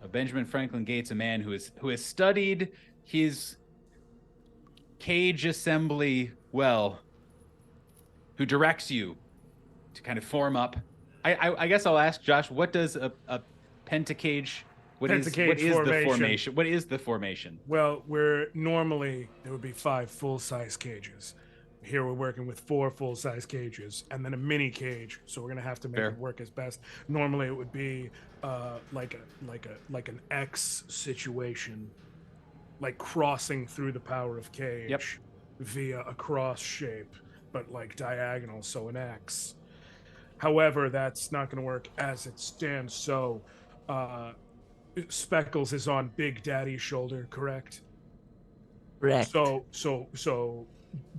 of Benjamin Franklin Gates, a man who has studied his cage assembly well, who directs you to kind of form up. I guess I'll ask Josh, what does a pentacage? What is the formation? What is the formation? Well, there would be 5 full-size cages. Here we're working with 4 full-size cages and then a mini cage. So we're gonna have to make it work as best. Normally, it would be like an X situation, like crossing through the power of cage via a cross shape, but like diagonal, so an X. However, that's not going to work as it stands. So, Speckles is on Big Daddy's shoulder, correct? Correct. So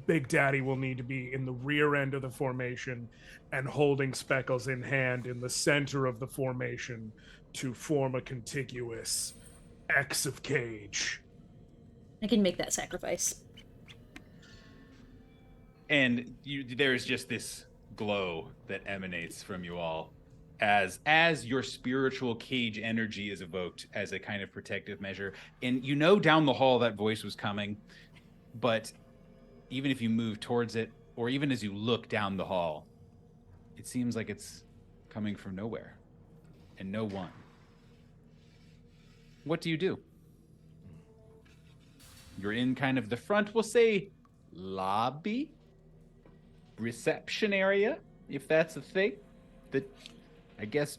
Big Daddy will need to be in the rear end of the formation and holding Speckles in hand in the center of the formation to form a contiguous X of cage. I can make that sacrifice. And there's just this glow that emanates from you all as your spiritual cage energy is evoked as a kind of protective measure. And you know down the hall that voice was coming, but even if you move towards it, or even as you look down the hall, it seems like it's coming from nowhere and no one. What do you do? You're in kind of the front, we'll say, lobby, reception area, if that's a thing that I guess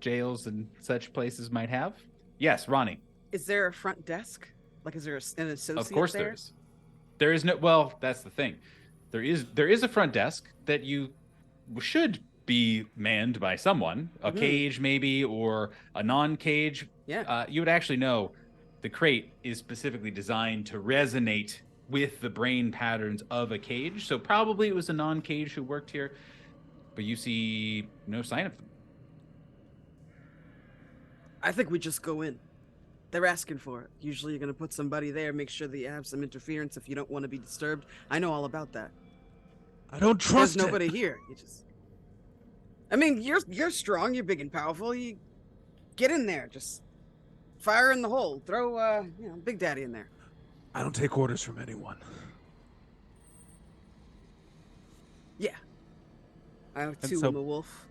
jails and such places might have. Yes, Ronnie. Is there a front desk? Like, is there an associate? Of course there? there is. There is no. Well, that's the thing. There is a front desk that you should be manned by someone, a cage maybe, or a non-cage. Yeah. you would actually know the crate is specifically designed to resonate with the brain patterns of a cage. So probably it was a non-cage who worked here, but you see no sign of them. I think we just go in. They're asking for it. Usually you're gonna put somebody there, make sure that you have some interference if you don't want to be disturbed. I know all about that. I don't trust There's nobody here. You just I mean, you're strong, you're big and powerful. You get in there, just fire in the hole. Throw Big Daddy in there. I don't take orders from anyone. Yeah. I too so- am a wolf.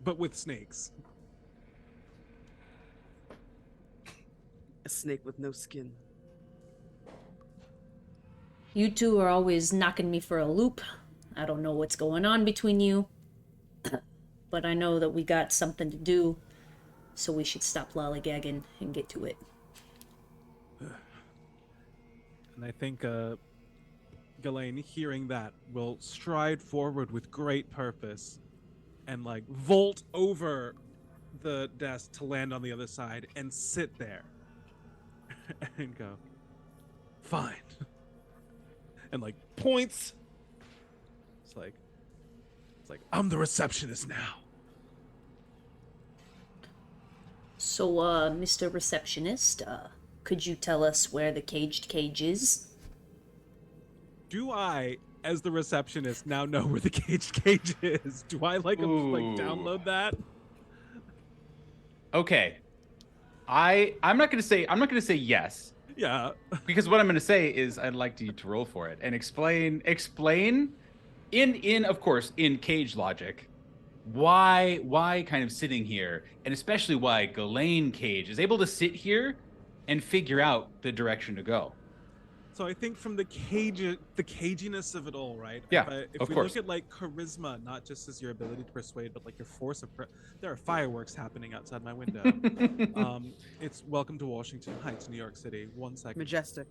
But with snakes. A snake with no skin. You two are always knocking me for a loop. I don't know what's going on between you. But I know that we got something to do, so we should stop lollygagging and get to it. And I think Ghislaine, hearing that, will stride forward with great purpose and like vault over the desk to land on the other side and sit there and go, fine. And like points. It's like I'm the receptionist now. So, Mr. Receptionist, could you tell us where the caged cage is? Do I, as the receptionist, now know where the caged cage is? Do I like Ooh. download that? Okay. I'm not gonna say yes, Yeah. because what I'm gonna say is I'd like you to roll for it and explain in of course in cage logic why kind of sitting here, and especially why Ghislaine Cage is able to sit here and figure out the direction to go. So I think from the caginess of it all, right? Yeah, If of we course. look at like charisma, not just as your ability to persuade, but like your force of there are fireworks happening outside my window. It's welcome to Washington Heights, New York City. 1 second. Majestic.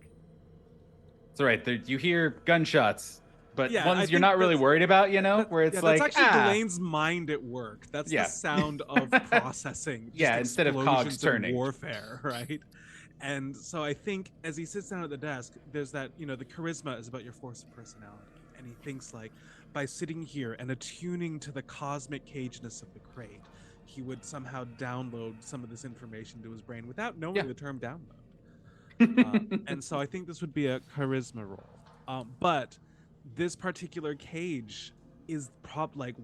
It's all right. You hear gunshots, but Yeah, I ones you're think not really that's- worried about, where it's Yeah, like, that's actually Ghislaine's mind at work. That's Yeah. the sound of processing. just Yeah, instead of cogs explosions of turning. warfare, right? And so I think as he sits down at the desk, there's that, the charisma is about your force of personality. And he thinks like, by sitting here and attuning to the cosmic cageness of the crate, he would somehow download some of this information to his brain without knowing Yeah. the term download. And so I think this would be a charisma roll. But this particular cage is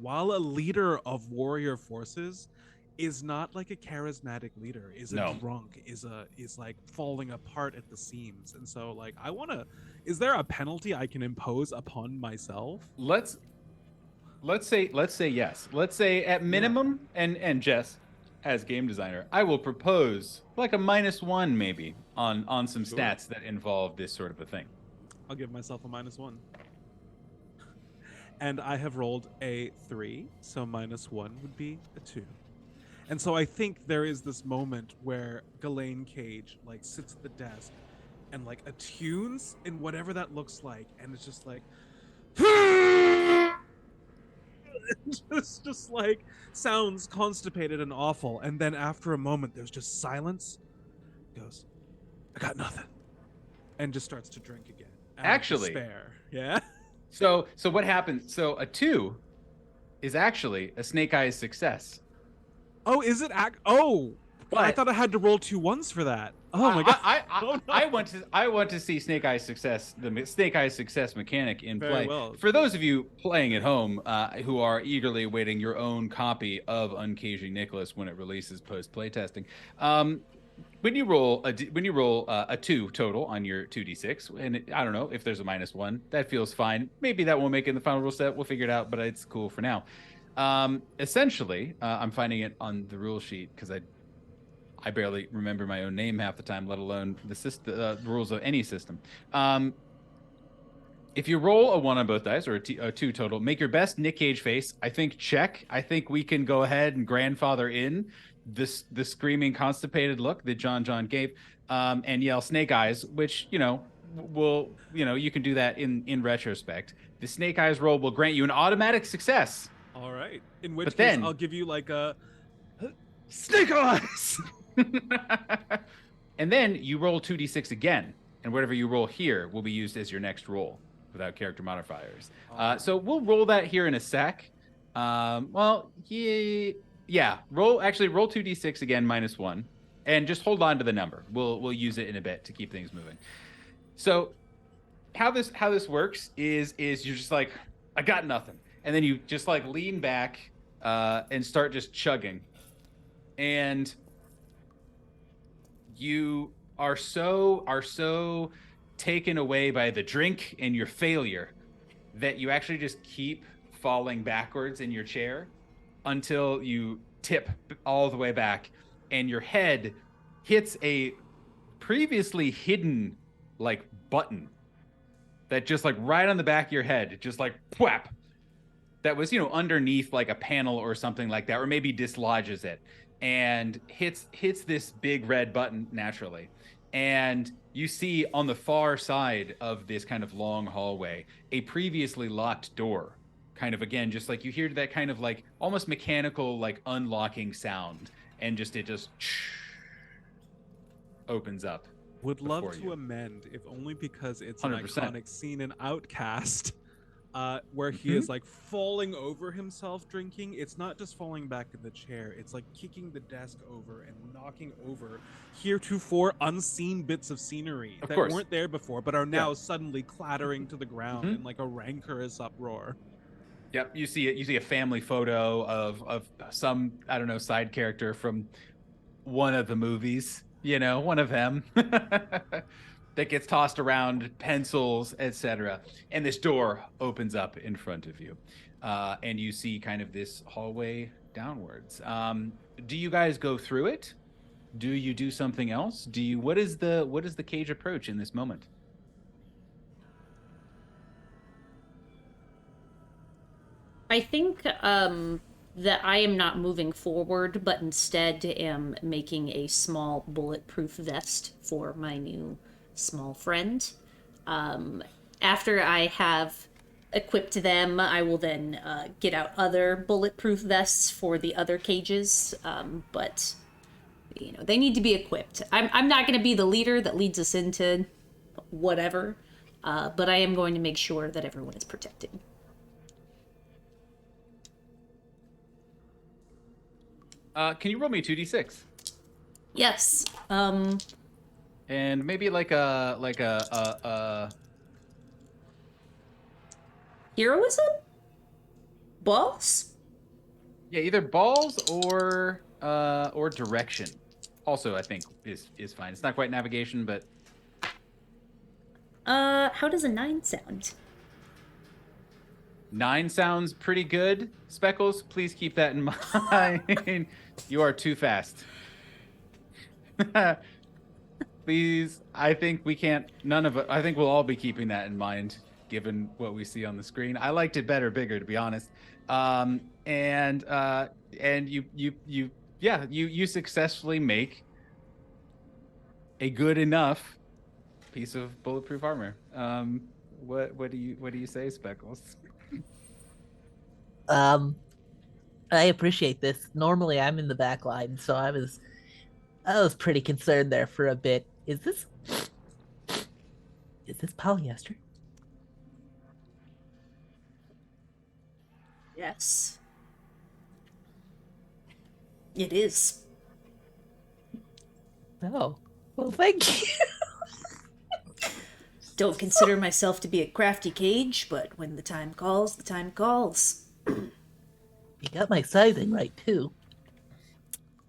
while a leader of warrior forces, is not like a charismatic leader, is a No. drunk, is like falling apart at the seams. And so like is there a penalty I can impose upon myself? let's say yes. Let's say at minimum, and Jess, as game designer, I will propose like a -1 maybe on some Sure. stats that involve this sort of a thing. I'll give myself a -1. And I have rolled a 3, so -1 would be a 2. And so I think there is this moment where Ghislaine Cage like sits at the desk and like attunes in whatever that looks like, and it's just like it's just like sounds constipated and awful, and then after a moment there's just silence. Goes, I got nothing, and just starts to drink again. out of Actually. despair. Yeah. So what happens? So a 2 is actually a Snake Eyes success. Oh, is it? I But- thought I had to roll 2 1s for that. Oh my god. Oh, no. I want to see Snake Eyes success, the Snake Eyes success mechanic in Very play. well. For those of you playing at home who are eagerly awaiting your own copy of Uncaging Nicolas when it releases post playtesting, when you roll a 2 total on your 2d6, and I don't know if there's a -1, that feels fine. Maybe that won't make it in the final rule set. We'll figure it out, but it's cool for now. Essentially, I'm finding it on the rule sheet because I barely remember my own name half the time, let alone the rules of any system. If you roll a 1 on both dice or a 2 total, make your best Nic Cage face. I think check. I think we can go ahead and grandfather in the screaming constipated look that John gave, and yell Snake Eyes, which you can do that in retrospect. The Snake Eyes roll will grant you an automatic success. All right. In which But case, then- I'll give you like a Snake eyes! And then you roll 2d6 again, and whatever you roll here will be used as your next roll without character modifiers. So we'll roll that here in a sec. Roll 2d6 again -1, and just hold on to the number. We'll use it in a bit to keep things moving. So how this works is you're just like, I got nothing, and then you just like lean back and start just chugging, and you are so taken away by the drink and your failure that you actually just keep falling backwards in your chair until you tip all the way back and your head hits a previously hidden like button that just like right on the back of your head, just like whap, that was, underneath like a panel or something like that, or maybe dislodges it and hits this big red button naturally. And you see on the far side of this kind of long hallway a previously locked door, kind of, again, just like you hear that kind of like almost mechanical like unlocking sound, and it just opens up. Would love to you. amend, if only because it's an 100%. iconic scene in Outcast, where he is like falling over himself drinking. It's not just falling back in the chair, it's like kicking the desk over and knocking over heretofore unseen bits of scenery Of that course. weren't there before but are now suddenly clattering to the ground in like a rancorous uproar. Yep, you see a family photo of some, I don't know, side character from one of the movies, one of them that gets tossed around, pencils, etc. And this door opens up in front of you, and you see kind of this hallway downwards. Do you guys go through it? Do you do something else? What is the Cage approach in this moment? I think that I am not moving forward, but instead am making a small bulletproof vest for my new small friend. After I have equipped them, I will then get out other bulletproof vests for the other cages, but they need to be equipped. I'm not going to be the leader that leads us into whatever, but I am going to make sure that everyone is protected. Can you roll me 2d6? Yes. And maybe like a Heroism? Balls? yeah, either balls or direction. Also, I think is fine. It's not quite navigation, but How does a 9 sound? 9 sounds pretty good. Speckles, please keep that in mind. You are too fast. Please, I think we can't. None of it. I think we'll all be keeping that in mind, given what we see on the screen. I liked it better, bigger, to be honest. And you successfully make a good enough piece of bulletproof armor. What do you say, Speckles? I appreciate this. Normally I'm in the back line, so I was pretty concerned there for a bit. Is this polyester? Yes. It is. Oh. Well, thank you. Don't consider myself to be a crafty cage, but when the time calls, the time calls. You got my sizing right too.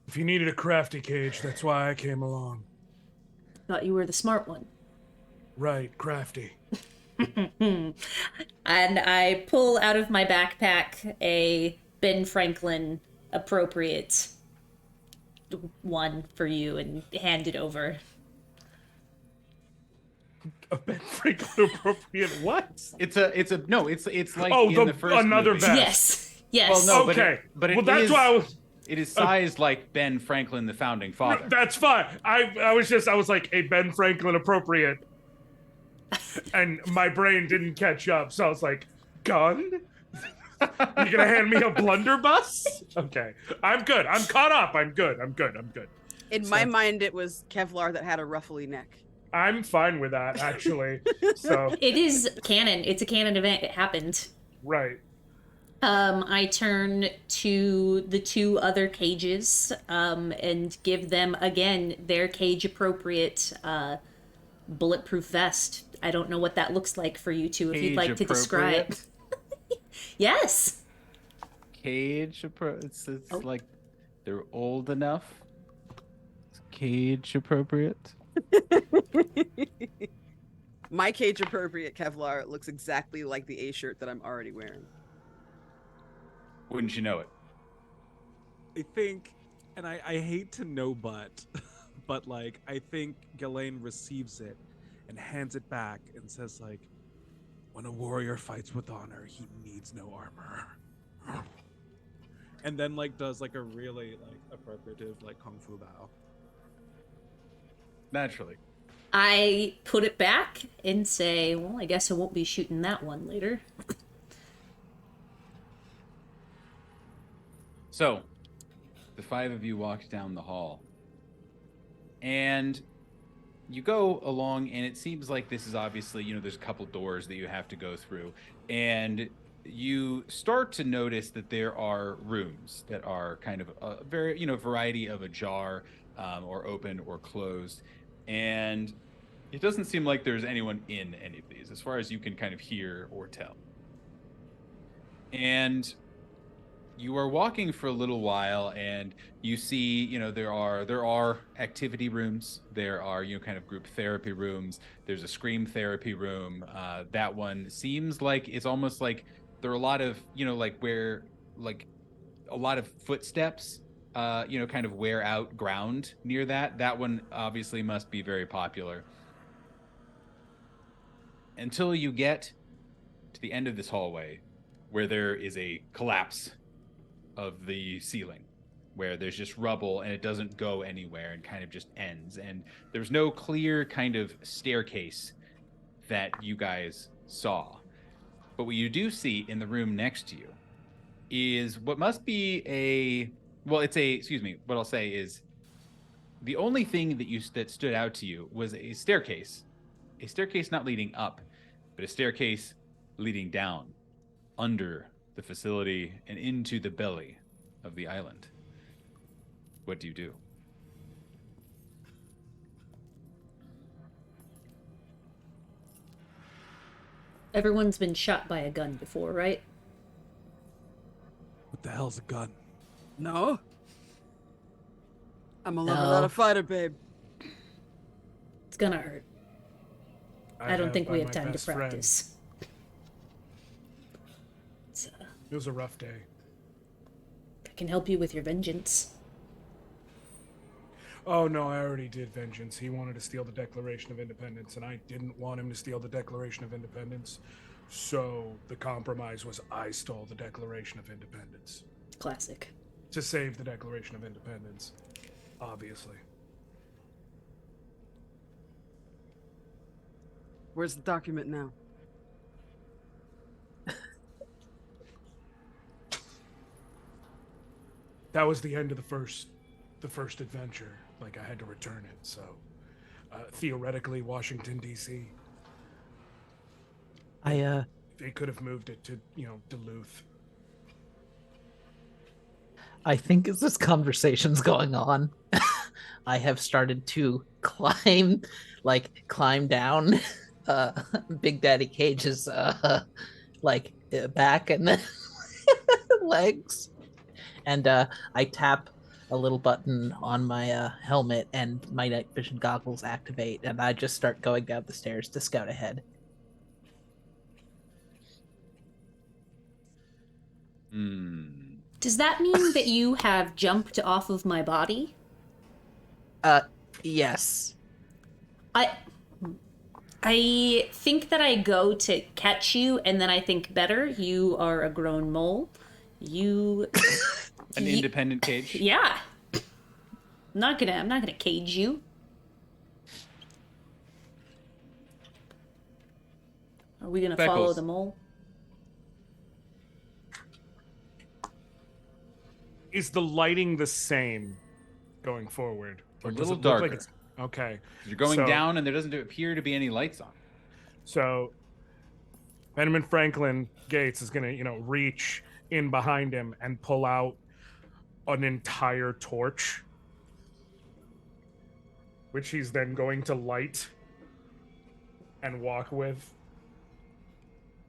If you needed a crafty cage, that's why I came along. Thought you were the smart one. Right, crafty. And I pull out of my backpack a Ben Franklin appropriate one for you and hand it over. A Ben Franklin appropriate what? It's like Oh, in the first another movie. vest. Yes. Yes. Well, no, Okay. but Well, that's why I was. It is sized like Ben Franklin, the founding father. That's fine. I was like a Ben Franklin appropriate, and my brain didn't catch up, so I was like, gun. You gonna hand me a blunderbuss? Okay, I'm good. I'm caught up. I'm good. In my mind, it was Kevlar that had a ruffly neck. I'm fine with that, actually. So, It is canon. It's a canon event. It happened. right. I turn to the two other cages and give them, again, their cage appropriate bulletproof vest. I don't know what that looks like for you two, if you'd like to describe. Yes. It's like they're old enough. It's cage appropriate. My cage appropriate Kevlar looks exactly like the A shirt that I'm already wearing. Wouldn't you know it? I think, and I hate to know but like, I think Ghislaine receives it and hands it back and says like, when a warrior fights with honor, he needs no armor. And then like does like a really like appropriative like kung fu bow. Naturally. I put it back and say, well, I guess I won't be shooting that one later. So, the five of you walk down the hall. And you go along, and it seems like this is obviously, there's a couple doors that you have to go through. And you start to notice that there are rooms that are kind of a very, variety of ajar or open or closed. And it doesn't seem like there's anyone in any of these, as far as you can kind of hear or tell. And you are walking for a little while, and you see, there are activity rooms. There are, kind of group therapy rooms. There's a scream therapy room. That one seems like it's almost like there are a lot of, like where, like a lot of footsteps, kind of wear out ground near that. That one obviously must be very popular. Until you get to the end of this hallway, where there is a collapse of the ceiling, where there's just rubble and it doesn't go anywhere and kind of just ends. And there's no clear kind of staircase that you guys saw. But what you do see in the room next to you is what must be what I'll say is the only thing that stood out to you was a staircase not leading up, but a staircase leading down under the facility and into the belly of the island. What do you do? Everyone's been shot by a gun before, right? What the hell's a gun? No. I'm a lover, not a fighter, babe. It's gonna hurt. I don't think we have time to friend. practice. It was a rough day. I can help you with your vengeance. Oh no, I already did vengeance. He wanted to steal the Declaration of Independence, and I didn't want him to steal the Declaration of Independence. So the compromise was I stole the Declaration of Independence. Classic. To save the Declaration of Independence, obviously. Where's the document now? That was the end of the first adventure. Like, I had to return it, so theoretically Washington D.C. They could have moved it to, Duluth. I think as this conversation's going on, I have started to climb down Big Daddy Cage's back and then legs. And I tap a little button on my helmet, and my night vision goggles activate, and I just start going down the stairs to scout ahead. Does that mean that you have jumped off of my body? Yes. I think that I go to catch you, and then I think better. You are a grown mole. An independent cage? Yeah. I'm not gonna cage you. Are we gonna follow Speckles. the mole? Is the lighting the same going forward? A Or does little it look like darker. it's okay? You're going So- down, and there doesn't appear to be any lights on. So Benjamin Franklin Gates is gonna, reach in behind him and pull out an entire torch, which he's then going to light and walk with.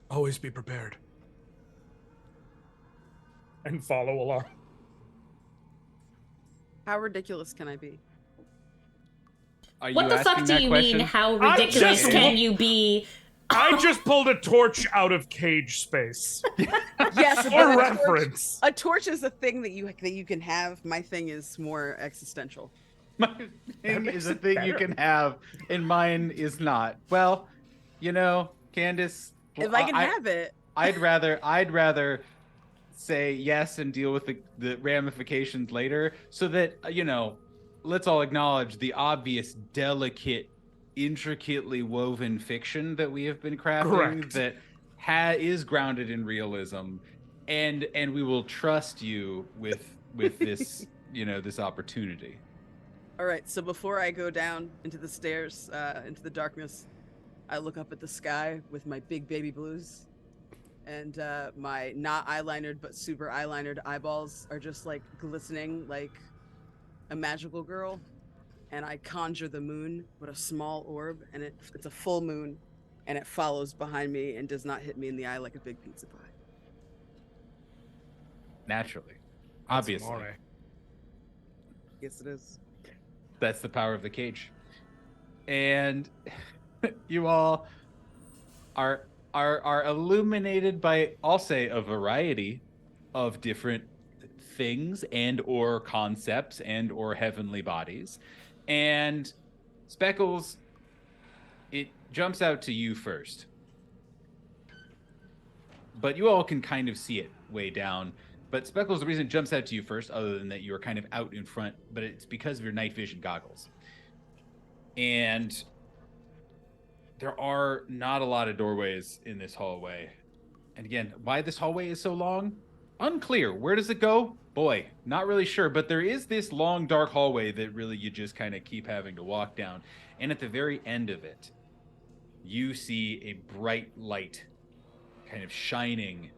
Always be prepared. And follow along. How ridiculous can I be? Are What you the fuck asking do that you question? mean? How I'm ridiculous just- can you be? I just pulled a torch out of Cage space. Yes, For but reference. a torch is a thing that you can have. My thing is more existential. My thing makes is a it thing you better. can have, and mine is not. Well, Candace. If I can have it, I'd rather say yes and deal with the ramifications later, so that let's all acknowledge the obvious, delicate, intricately woven fiction that we have been crafting Correct. that is grounded in realism, and we will trust you with this this opportunity. all right. So before I go down into the stairs, into the darkness, I look up at the sky with my big baby blues, and my not eyelinered but super eyelinered eyeballs are just like glistening like a magical girl. And I conjure the moon with a small orb, and it's a full moon, and it follows behind me and does not hit me in the eye like a big pizza pie. Naturally, That's obviously. amore. Yes, it is. That's the power of the cage. And you all are illuminated by, I'll say, a variety of different things and or concepts and or heavenly bodies. And Speckles, it jumps out to you first. But you all can kind of see it way down. But Speckles, the reason it jumps out to you first, other than that you are kind of out in front, but it's because of your night vision goggles. And there are not a lot of doorways in this hallway. And again, why this hallway is so long? Unclear. Where does it go? Boy, not really sure. But there is this long, dark hallway that really you just kind of keep having to walk down. And at the very end of it, you see a bright light kind of shining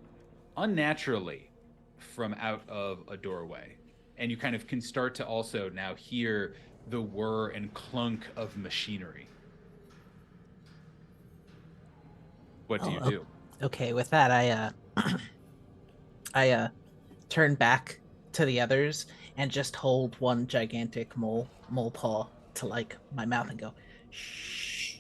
unnaturally from out of a doorway. And you kind of can start to also now hear the whir and clunk of machinery. What do you do? Okay, with that, I turn back to the others and just hold one gigantic mole paw to like my mouth and go, shh.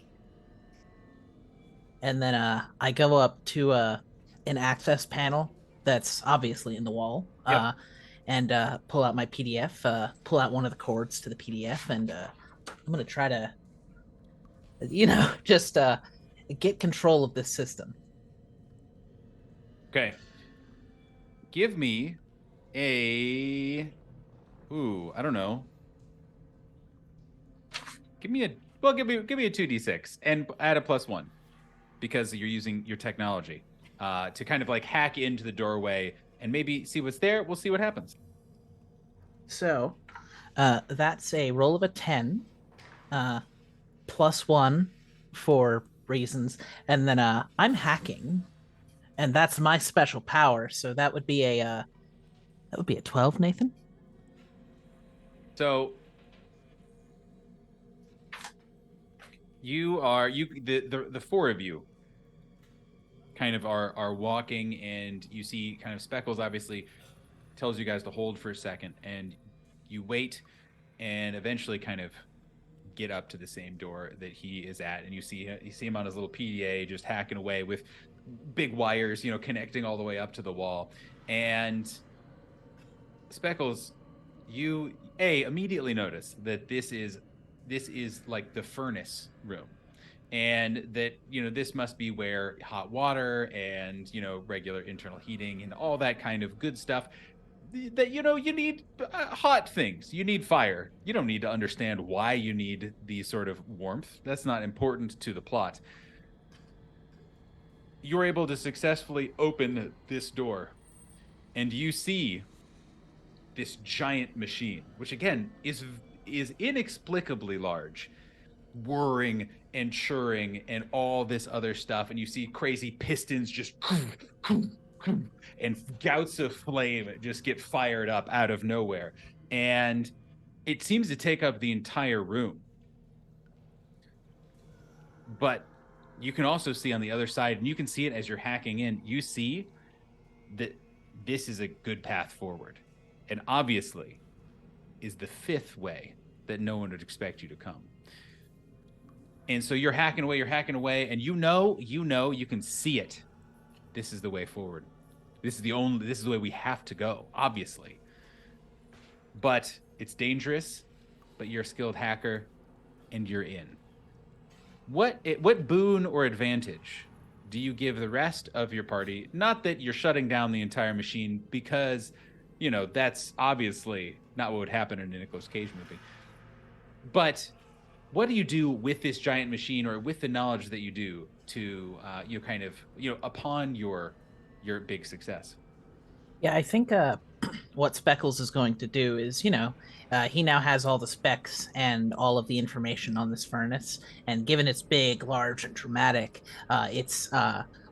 And then I go up to an access panel that's obviously in the wall. Yep. And pull out my PDF, pull out one of the cords to the PDF, and I'm gonna try to, just get control of this system. Okay. Give me I don't know. Give me a 2d6 and add a +1 because you're using your technology to kind of like hack into the doorway and maybe see what's there. We'll see what happens. So, that's a roll of a 10, +1 for reasons, and then I'm hacking, and that's my special power. So that would be a 12, Nathan. So the four of you kind of are walking, and you see kind of Speckles obviously tells you guys to hold for a second, and you wait and eventually kind of get up to the same door that he is at, and you see him on his little PDA just hacking away with big wires, connecting all the way up to the wall. And Speckles, you immediately notice that this is like the furnace room, and that this must be where hot water and regular internal heating and all that kind of good stuff that you need hot things. You need fire. You don't need to understand why you need the sort of warmth. That's not important to the plot. You're able to successfully open this door, and you see this giant machine, which again is inexplicably large, whirring and churring and all this other stuff, and you see crazy pistons just and gouts of flame just get fired up out of nowhere, and it seems to take up the entire room. But you can also see on the other side, and you can see it as you're hacking in, you see that this is a good path forward, and obviously is the fifth way that no one would expect you to come. And so you're hacking away, and you know, you can see it. This is the way forward. This is the way we have to go, obviously. But it's dangerous, but you're a skilled hacker, and you're in. What boon or advantage do you give the rest of your party? Not that you're shutting down the entire machine, because, you know, that's obviously not what would happen in a Nicolas Cage movie. But what do you do with this giant machine, or with the knowledge that you do, to upon your big success? Yeah, I think what Speckles is going to do is, he now has all the specs and all of the information on this furnace, and given it's big, large, and dramatic, it's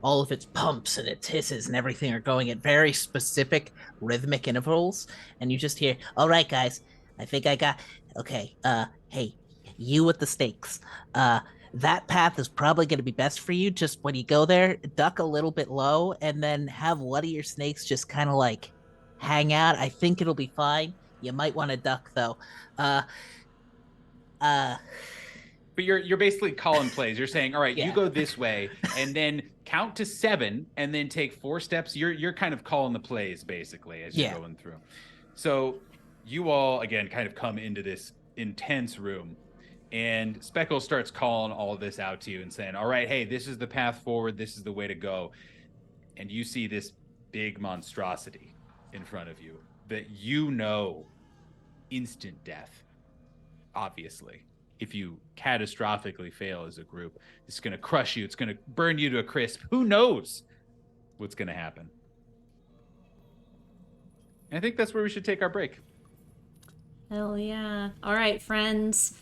all of its pumps and its hisses and everything are going at very specific rhythmic intervals, and you just hear, "All right, guys, I think I got okay. Hey, you with the stakes. That path is probably going to be best for you. Just when you go there, duck a little bit low, and then have one of your snakes just kind of like hang out. I think it'll be fine. You might want to duck though." But you're basically calling plays. You're saying, all right, Yeah. you go this way, and then count to 7, and then take 4 steps. You're kind of calling the plays basically as you're going through. So you all again kind of come into this intense room, and Speckle starts calling all of this out to you and saying, all right, hey, this is the path forward. This is the way to go. And you see this big monstrosity in front of you that instant death, obviously. If you catastrophically fail as a group, it's going to crush you. It's going to burn you to a crisp. Who knows what's going to happen? And I think that's where we should take our break. Hell yeah. All right, friends.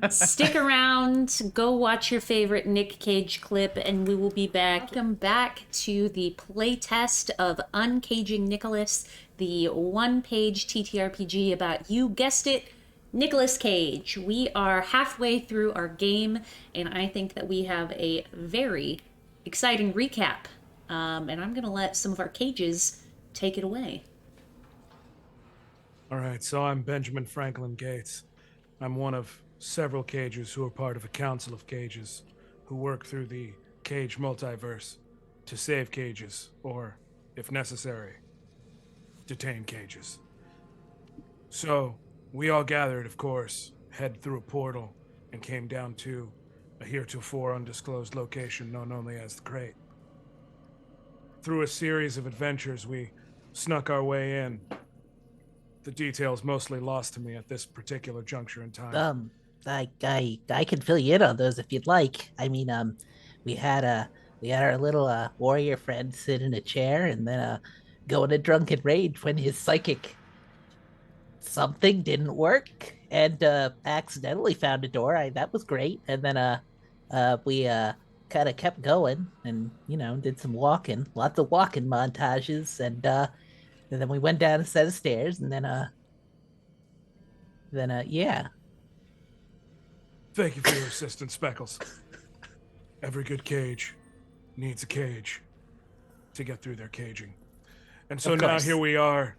Stick around. Go watch your favorite Nic Cage clip, and we will be back. Welcome back to the playtest of Uncaging Nicolas, the one-page TTRPG about, you guessed it, Nicolas Cage. We are halfway through our game, and I think that we have a very exciting recap. And I'm going to let some of our cages take it away. All right, so I'm Benjamin Franklin Gates. I'm one of several cages who are part of a council of cages who work through the Cage multiverse to save cages, or, if necessary, detain cages. So, we all gathered, of course, head through a portal, and came down to a heretofore undisclosed location known only as the Crate. Through a series of adventures, we snuck our way in. The details mostly lost to me at this particular juncture in time. I can fill you in on those if you'd like. I mean, we had our little warrior friend sit in a chair and then go in a drunken rage when his psychic something didn't work, and accidentally found a door. That was great. And then we kind of kept going, and did some walking, lots of walking montages, and then we went down a set of stairs, and then yeah. Thank you for your assistance, Speckles. Every good cage needs a cage to get through their caging. And so now here we are,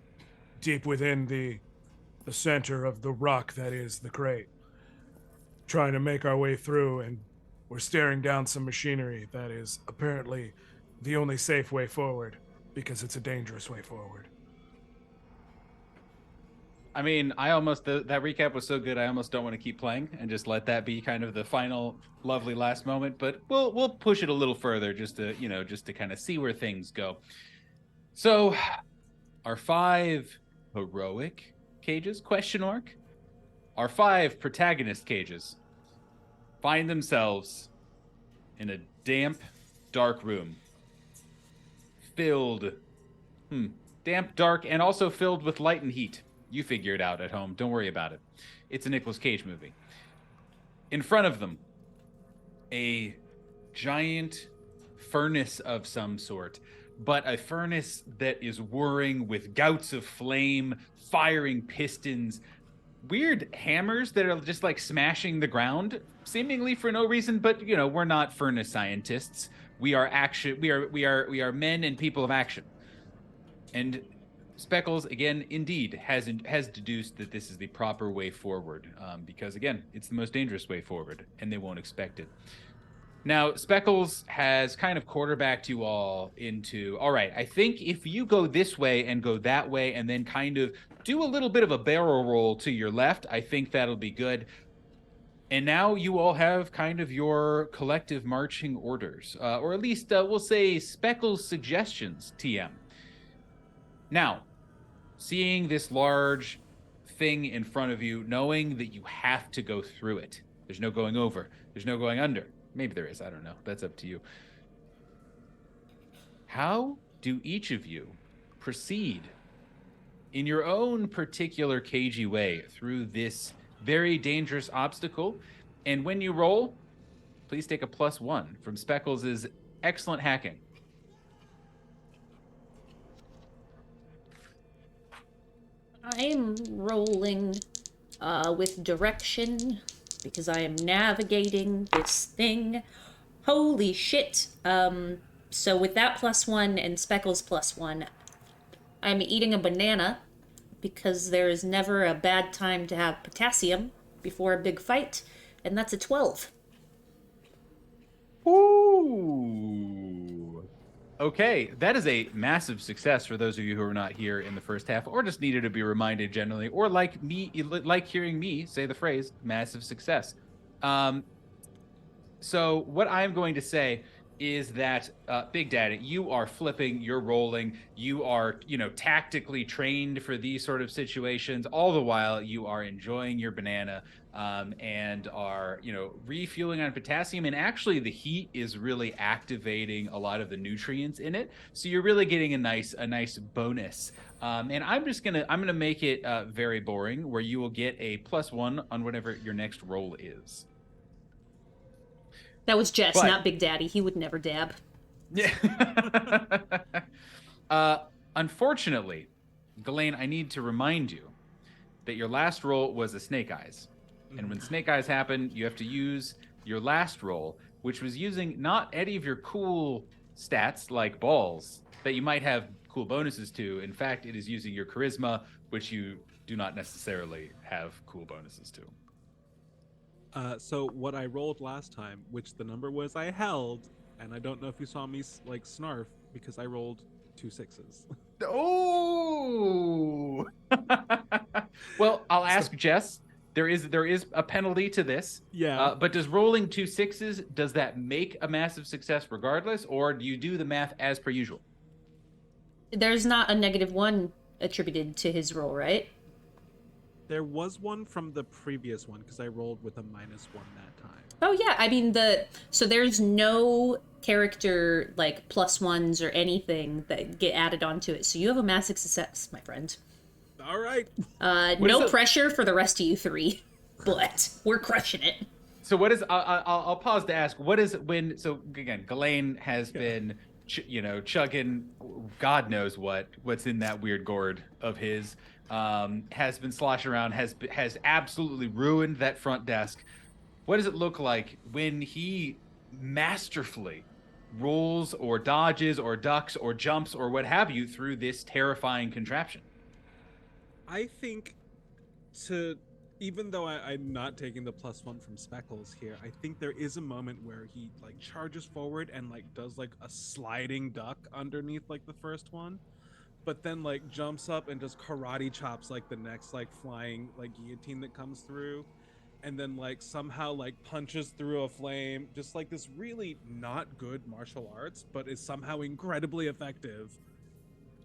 deep within the center of the rock that is the Crate, trying to make our way through, and we're staring down some machinery that is apparently the only safe way forward, because it's a dangerous way forward. I mean, that recap was so good, I almost don't want to keep playing and just let that be kind of the final lovely last moment, but we'll push it a little further just to kind of see where things go. So, our 5 heroic cages, ? Our 5 protagonist cages find themselves in a damp, dark room filled, damp, dark, and also filled with light and heat. You figure it out at home. Don't worry about it. It's a Nicolas Cage movie. In front of them, a giant furnace of some sort, but a furnace that is whirring with gouts of flame, firing pistons, weird hammers that are just like smashing the ground, seemingly for no reason. But we're not furnace scientists. We are action. We are men and people of action. And Speckles, again, indeed, has deduced that this is the proper way forward, because, again, it's the most dangerous way forward, and they won't expect it. Now, Speckles has kind of quarterbacked you all into, all right, I think if you go this way and go that way and then kind of do a little bit of a barrel roll to your left, I think that'll be good. And now you all have kind of your collective marching orders, or at least we'll say Speckles' suggestions, TM. Now, seeing this large thing in front of you, knowing that you have to go through it. There's no going over. There's no going under. Maybe there is. I don't know. That's up to you. How do each of you proceed in your own particular cagey way through this very dangerous obstacle? And when you roll, please take a +1 from Speckles' excellent hacking. I'm rolling with direction because I am navigating this thing. Holy shit. So with that +1 and Speckles +1, I'm eating a banana because there is never a bad time to have potassium before a big fight, and that's a 12. Ooh. Okay, that is a massive success for those of you who are not here in the first half, or just needed to be reminded generally, or like me, like hearing me say the phrase "massive success." So what I'm going to say is that Big Daddy, you are flipping, you're rolling, you are, tactically trained for these sort of situations. All the while, you are enjoying your banana and are, refueling on potassium. And actually, the heat is really activating a lot of the nutrients in it. So you're really getting a nice bonus. And I'm gonna make it very boring, where you will get a +1 on whatever your next roll is. That was Jess, not Big Daddy. He would never dab. Yeah. Unfortunately, Ghislaine, I need to remind you that your last roll was a snake eyes. And when snake eyes happen, you have to use your last roll, which was using not any of your cool stats like balls that you might have cool bonuses to. In fact, it is using your charisma, which you do not necessarily have cool bonuses to. So what I rolled last time, which the number was I held, and I don't know if you saw me like snarf because I rolled 2 6s. Oh. Well, I'll ask Jess. There is a penalty to this. Yeah. But does rolling 2 6s, does that make a massive success regardless, or do you do the math as per usual? There's not a -1 attributed to his roll, right? There was one from the previous one because I rolled with a -1 that time. Oh yeah, I mean so there's no character like +1s or anything that get added onto it. So you have a massive success, my friend. All right. No pressure for the rest of you three, but we're crushing it. So what is? I'll pause to ask. What is when? So again, Ghislaine has been, chugging, God knows what's in that weird gourd of his. Has been sloshing around, has absolutely ruined that front desk. What does it look like when he masterfully rolls or dodges or ducks or jumps or what have you through this terrifying contraption? I think even though I'm not taking the +1 from Speckles here, I think there is a moment where he like charges forward and like does like a sliding duck underneath like the first one, but then like jumps up and just karate chops like the next like flying like guillotine that comes through, and then like somehow like punches through a flame, just like this really not good martial arts, but is somehow incredibly effective.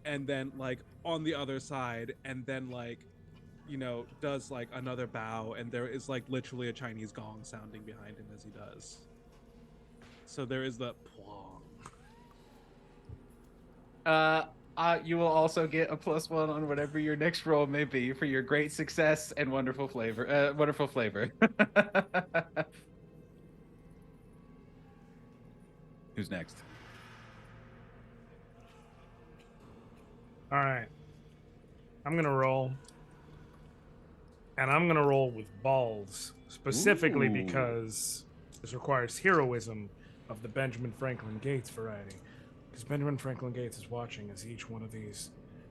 And then like on the other side, and then like does like another bow, and there is like literally a Chinese gong sounding behind him as he does. So there is the plong. you will also get a +1 on whatever your next roll may be for your great success and wonderful flavor. Wonderful flavor. Who's next? All right. I'm going to roll. And I'm going to roll with balls, specifically Ooh. because this requires heroism of the Benjamin Franklin Gates variety. Because Benjamin Franklin Gates is watching as each one of these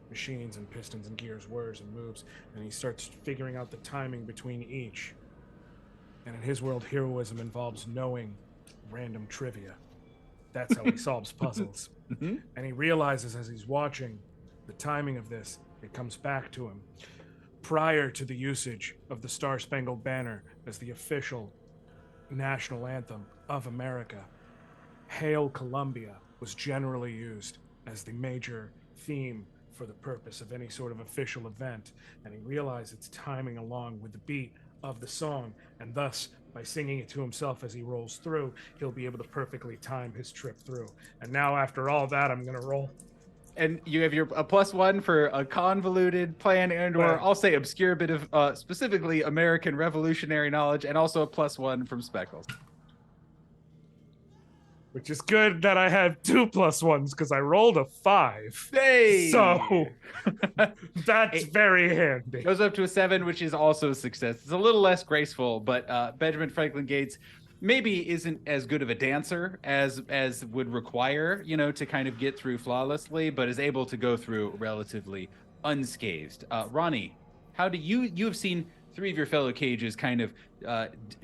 machines and pistons and gears whirs and moves, and he starts figuring out the timing between each. And in his world, heroism involves knowing random trivia. That's how he solves puzzles. Mm-hmm. And he realizes as he's watching the timing of this, it comes back to him. Prior to the usage of the Star-Spangled Banner as the official national anthem of America, Hail Columbia was generally used as the major theme for the purpose of any sort of official event, and he realized its timing along with the beat of the song, and thus, by singing it to himself as he rolls through, he'll be able to perfectly time his trip through. And now, after all that, I'm gonna roll. And you have a +1 for a convoluted plan and or Right. I'll say obscure bit of specifically American revolutionary knowledge, and also a +1 from Speckles. Which is good that I have 2 +1s because I rolled a 5. Hey! So that's It very handy. goes up to a 7, which is also a success. It's a little less graceful, but Benjamin Franklin Gates maybe isn't as good of a dancer as would require, to kind of get through flawlessly, but is able to go through relatively unscathed. Ronnie, how do you have seen 3 of your fellow cages kind of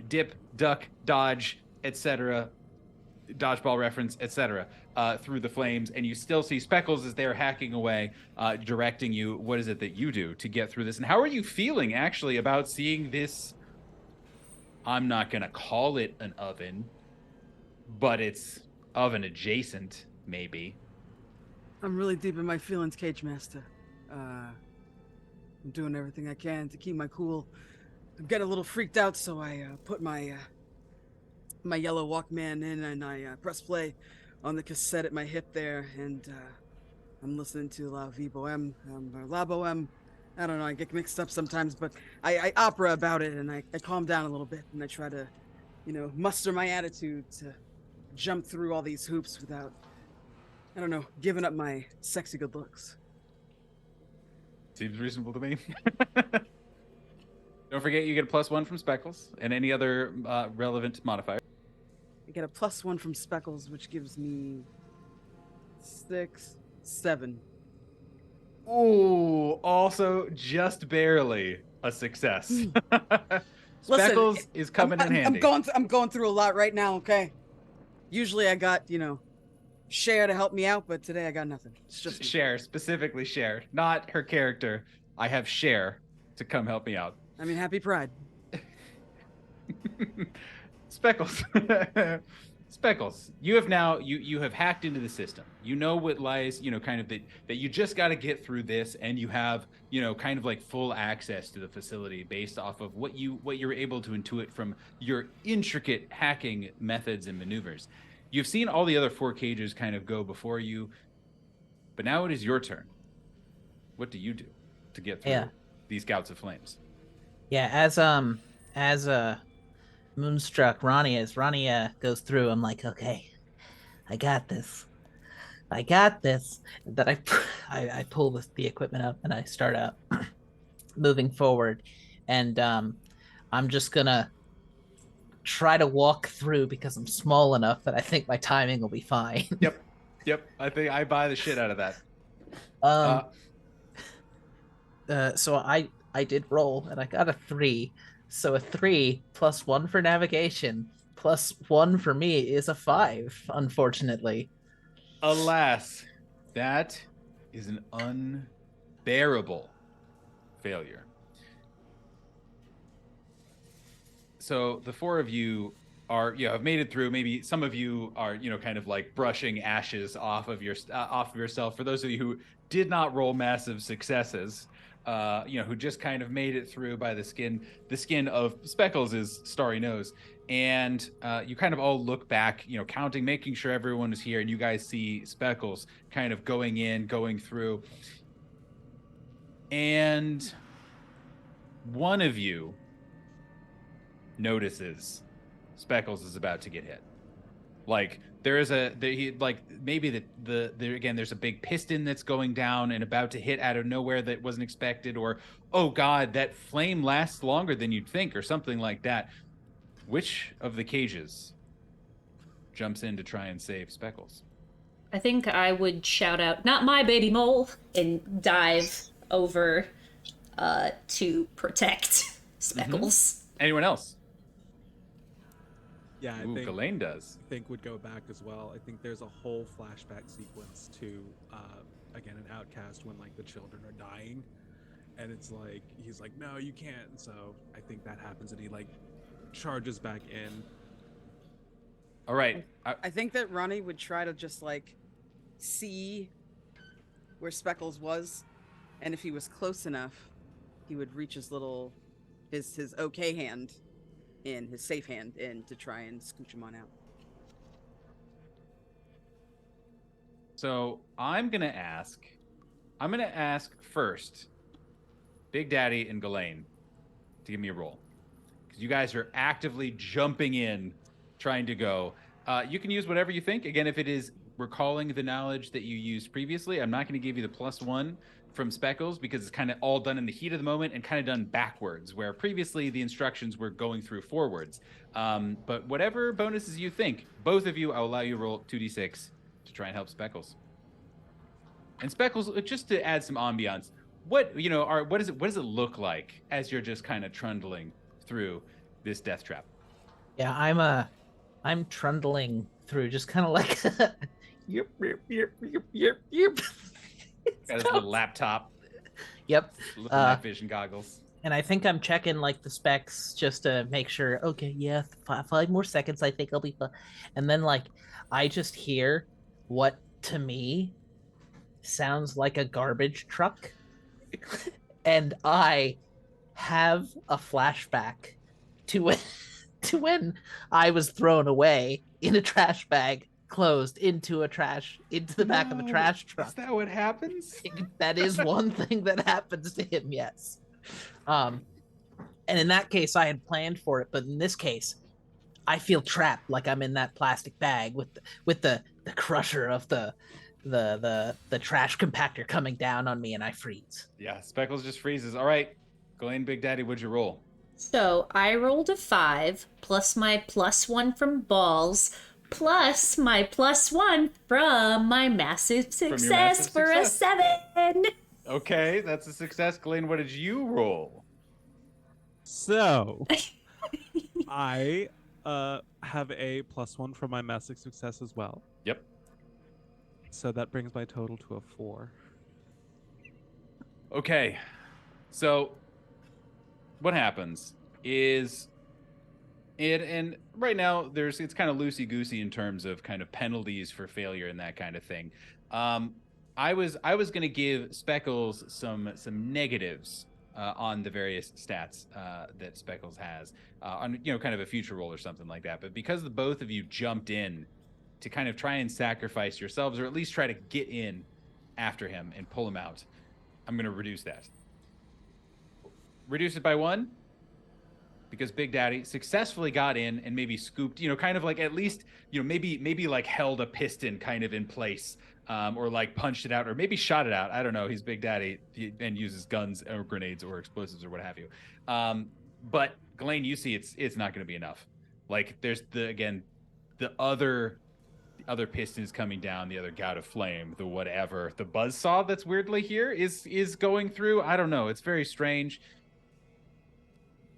dip, duck, dodge, etc., dodgeball reference, etc., through the flames, and you still see Speckles as they're hacking away, directing you. What is it that you do to get through this? And how are you feeling, actually, about seeing this? I'm not going to call it an oven, but it's oven adjacent, maybe. I'm really deep in my feelings, Cage Master. I'm doing everything I can to keep my cool. I'm getting a little freaked out, so I put my my yellow Walkman in, and I press play on the cassette at my hip there, and I'm listening to La Vie Boheme, or La Boheme. I don't know, I get mixed up sometimes, but I opera about it, and I calm down a little bit, and I try to, muster my attitude to jump through all these hoops without, I don't know, giving up my sexy good looks. Seems reasonable to me. Don't forget you get a +1 from Speckles and any other relevant modifier. I get a +1 from Speckles, which gives me 6, 7. Ooh, also just barely a success. Speckles Listen, is coming in handy. I'm going through a lot right now, okay? Usually I got, Cher to help me out, but today I got nothing. It's just Cher, specifically Cher, not her character. I have Cher to come help me out. I mean, happy Pride. Speckles. Speckles, you have now you have hacked into the system. You know what lies, kind of that you just got to get through this, and you have, kind of like full access to the facility based off of what you're able to intuit from your intricate hacking methods and maneuvers. You've seen all the other 4 cages kind of go before you, but now it is your turn. What do you do to get through these gouts of flames? Yeah, as Moonstruck Ronnie, as Ronnie goes through, I'm like, okay, I got this. And then I pull the equipment up and I start moving forward, and I'm just gonna try to walk through because I'm small enough that I think my timing will be fine. Yep. I think I buy the shit out of that. So I did roll and I got a 3. So a 3 +1 for navigation +1 for me is a 5, unfortunately. Alas, that is an unbearable failure. So the 4 of you are, have made it through. Maybe some of you are, kind of like brushing ashes off of yourself. For those of you who did not roll massive successes, who just kind of made it through by the skin of Speckles' starry nose. and you kind of all look back, counting, making sure everyone is here, and you guys see Speckles kind of going through, and one of you notices Speckles is about to get hit. Like there's maybe there's a big piston that's going down and about to hit out of nowhere that wasn't expected, or oh god, that flame lasts longer than you'd think, or something like that. Which of the cages jumps in to try and save Speckles? I think I would shout out, "Not my baby mole," and dive over to protect Speckles. Anyone else? Yeah, I Ooh, think Ghislaine does. would go back as well. I think there's a whole flashback sequence to again an outcast when like the children are dying, and it's like he's like, no, you can't. And so I think that happens, and he like charges back in. All right. I think that Ronnie would try to just like see where Speckles was, and if he was close enough, he would reach his little his okay hand in, his safe hand in, to try and scooch him on out. So I'm gonna ask first Big Daddy and Ghislaine to give me a roll, because you guys are actively jumping in, trying to go. You can use whatever you think. Again, if it is recalling the knowledge that you used previously, I'm not going to give you the +1 from Speckles, because it's kind of all done in the heat of the moment and kind of done backwards, where previously the instructions were going through forwards. But whatever bonuses you think, both of you, I'll allow you to roll 2d6 to try and help Speckles. And Speckles, just to add some ambiance, what does it look like as you're just kind of trundling through this death trap? Yeah, I'm trundling through, just kind of like yep. Got his little laptop, Yep. little night vision goggles. And I think I'm checking like the specs just to make sure. Okay, yeah, 5 more seconds. I think I'll be fine. And then like I just hear what to me sounds like a garbage truck, and I have a flashback to when I was thrown away in a trash bag, closed into the back of a trash truck. Is that what happens? That is one thing that happens to him, yes. And in that case, I had planned for it, but in this case, I feel trapped, like I'm in that plastic bag with the crusher of the trash compactor coming down on me, and I freeze. Yeah, Speckles just freezes. All right, Ghislaine, Big Daddy, what'd you roll? So I rolled a 5, plus my +1 from balls, plus my +1 from my massive success for a 7. Okay, that's a success. Ghislaine, what did you roll? So I have a +1 from my massive success as well. Yep. So that brings my total to a 4. Okay, so what happens is and right now it's kind of loosey-goosey in terms of kind of penalties for failure and that kind of thing. I was going to give Speckles some negatives on the various stats that Speckles has on kind of a future roll or something like that, but because the both of you jumped in to kind of try and sacrifice yourselves, or at least try to get in after him and pull him out, I'm going to reduce that. Reduce it by 1, because Big Daddy successfully got in and maybe scooped, kind of like at least, maybe like held a piston kind of in place, or like punched it out, or maybe shot it out. I don't know. He's Big Daddy and uses guns or grenades or explosives or what have you. But Ghislaine, you see it's not going to be enough. Like there's the other piston is coming down, the other gout of flame, the whatever, the buzzsaw that's weirdly here is going through. I don't know. It's very strange.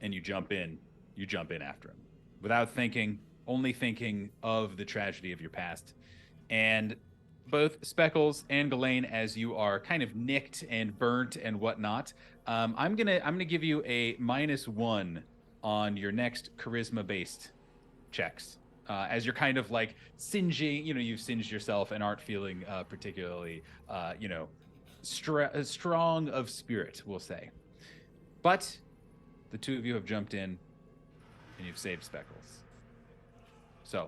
And you jump in after him without thinking, only thinking of the tragedy of your past. And both Speckles and Ghislaine, as you are kind of nicked and burnt and whatnot, I'm gonna give you a -1 on your next charisma-based checks. As you're kind of like singeing, you've singed yourself and aren't feeling particularly, strong of spirit, we'll say. But the two of you have jumped in and you've saved Speckles. So,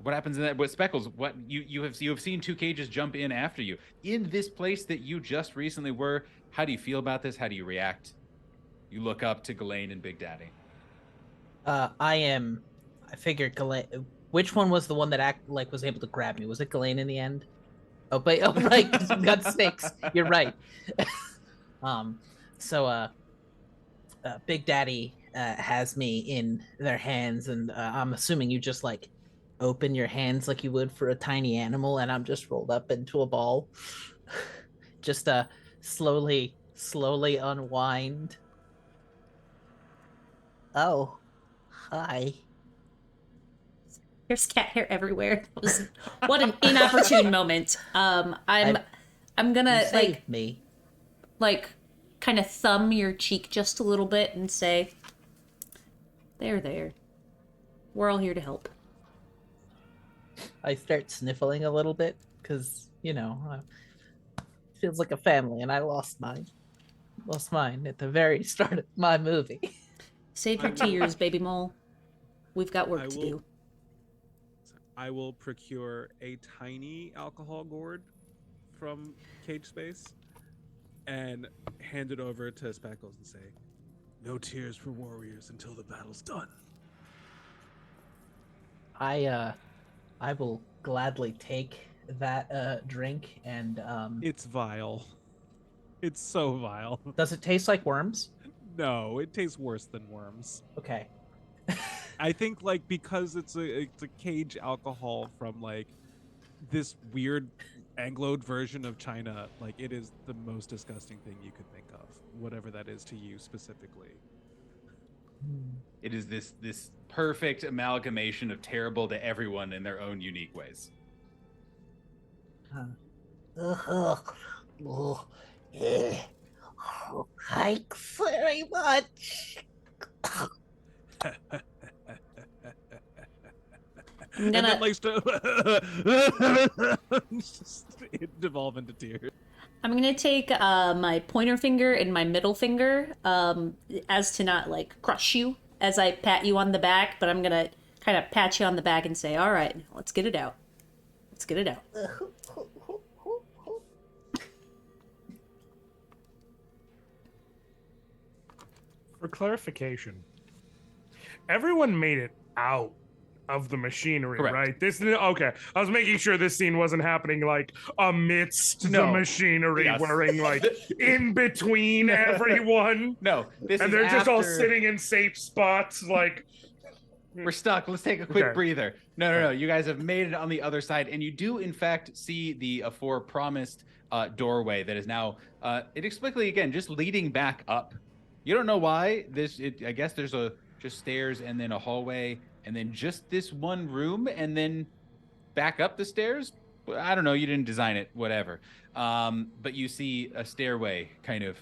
what happens in that? What Speckles? What you have seen two cages jump in after you in this place that you just recently were. How do you feel about this? How do you react? You look up to Ghislaine and Big Daddy. I figured Ghislaine. Which one was the one that was able to grab me? Was it Ghislaine in the end? Oh, but right, because we got sticks. You're right. So Big Daddy has me in their hands, and I'm assuming you just like open your hands like you would for a tiny animal, and I'm just rolled up into a ball. Just slowly unwind. Oh, hi. There's cat hair everywhere. What an inopportune moment. I'm gonna Save me. like kind of thumb your cheek just a little bit and say, there. We're all here to help. I start sniffling a little bit because feels like a family, and I lost mine at the very start of my movie. Save your tears, baby mole. We've got work to will- do. I will procure a tiny alcohol gourd from Cage Space and hand it over to Speckles and say, "No tears for warriors until the battle's done." I will gladly take that drink, and It's vile. It's so vile. does it taste like worms? No, it tastes worse than worms. Okay. I think because it's a cage alcohol from this weird Angloed version of China, it is the most disgusting thing you could think of, whatever that is to you specifically. It is this perfect amalgamation of terrible to everyone in their own unique ways. Thanks very much. I'm And gonna then it devolve into tears. I'm gonna take my pointer finger and my middle finger as to not crush you as I pat you on the back, but I'm gonna kind of pat you on the back and say, all right, let's get it out. Let's get it out. For clarification, everyone made it out of the machinery, Correct. right? Okay. I was making sure this scene wasn't happening amidst the No. machinery, Yes. wearing in between everyone. No, this And is they're just all after- sitting in safe spots, We're stuck. Let's take a quick Okay. breather. No. You guys have made it on the other side, and you do, in fact, see the promised doorway that is now, inexplicably, again, just leading back up. You don't know why. I guess there's just stairs and then a hallway, and then just this one room, and then back up the stairs. I don't know. You didn't design it. Whatever. But you see a stairway kind of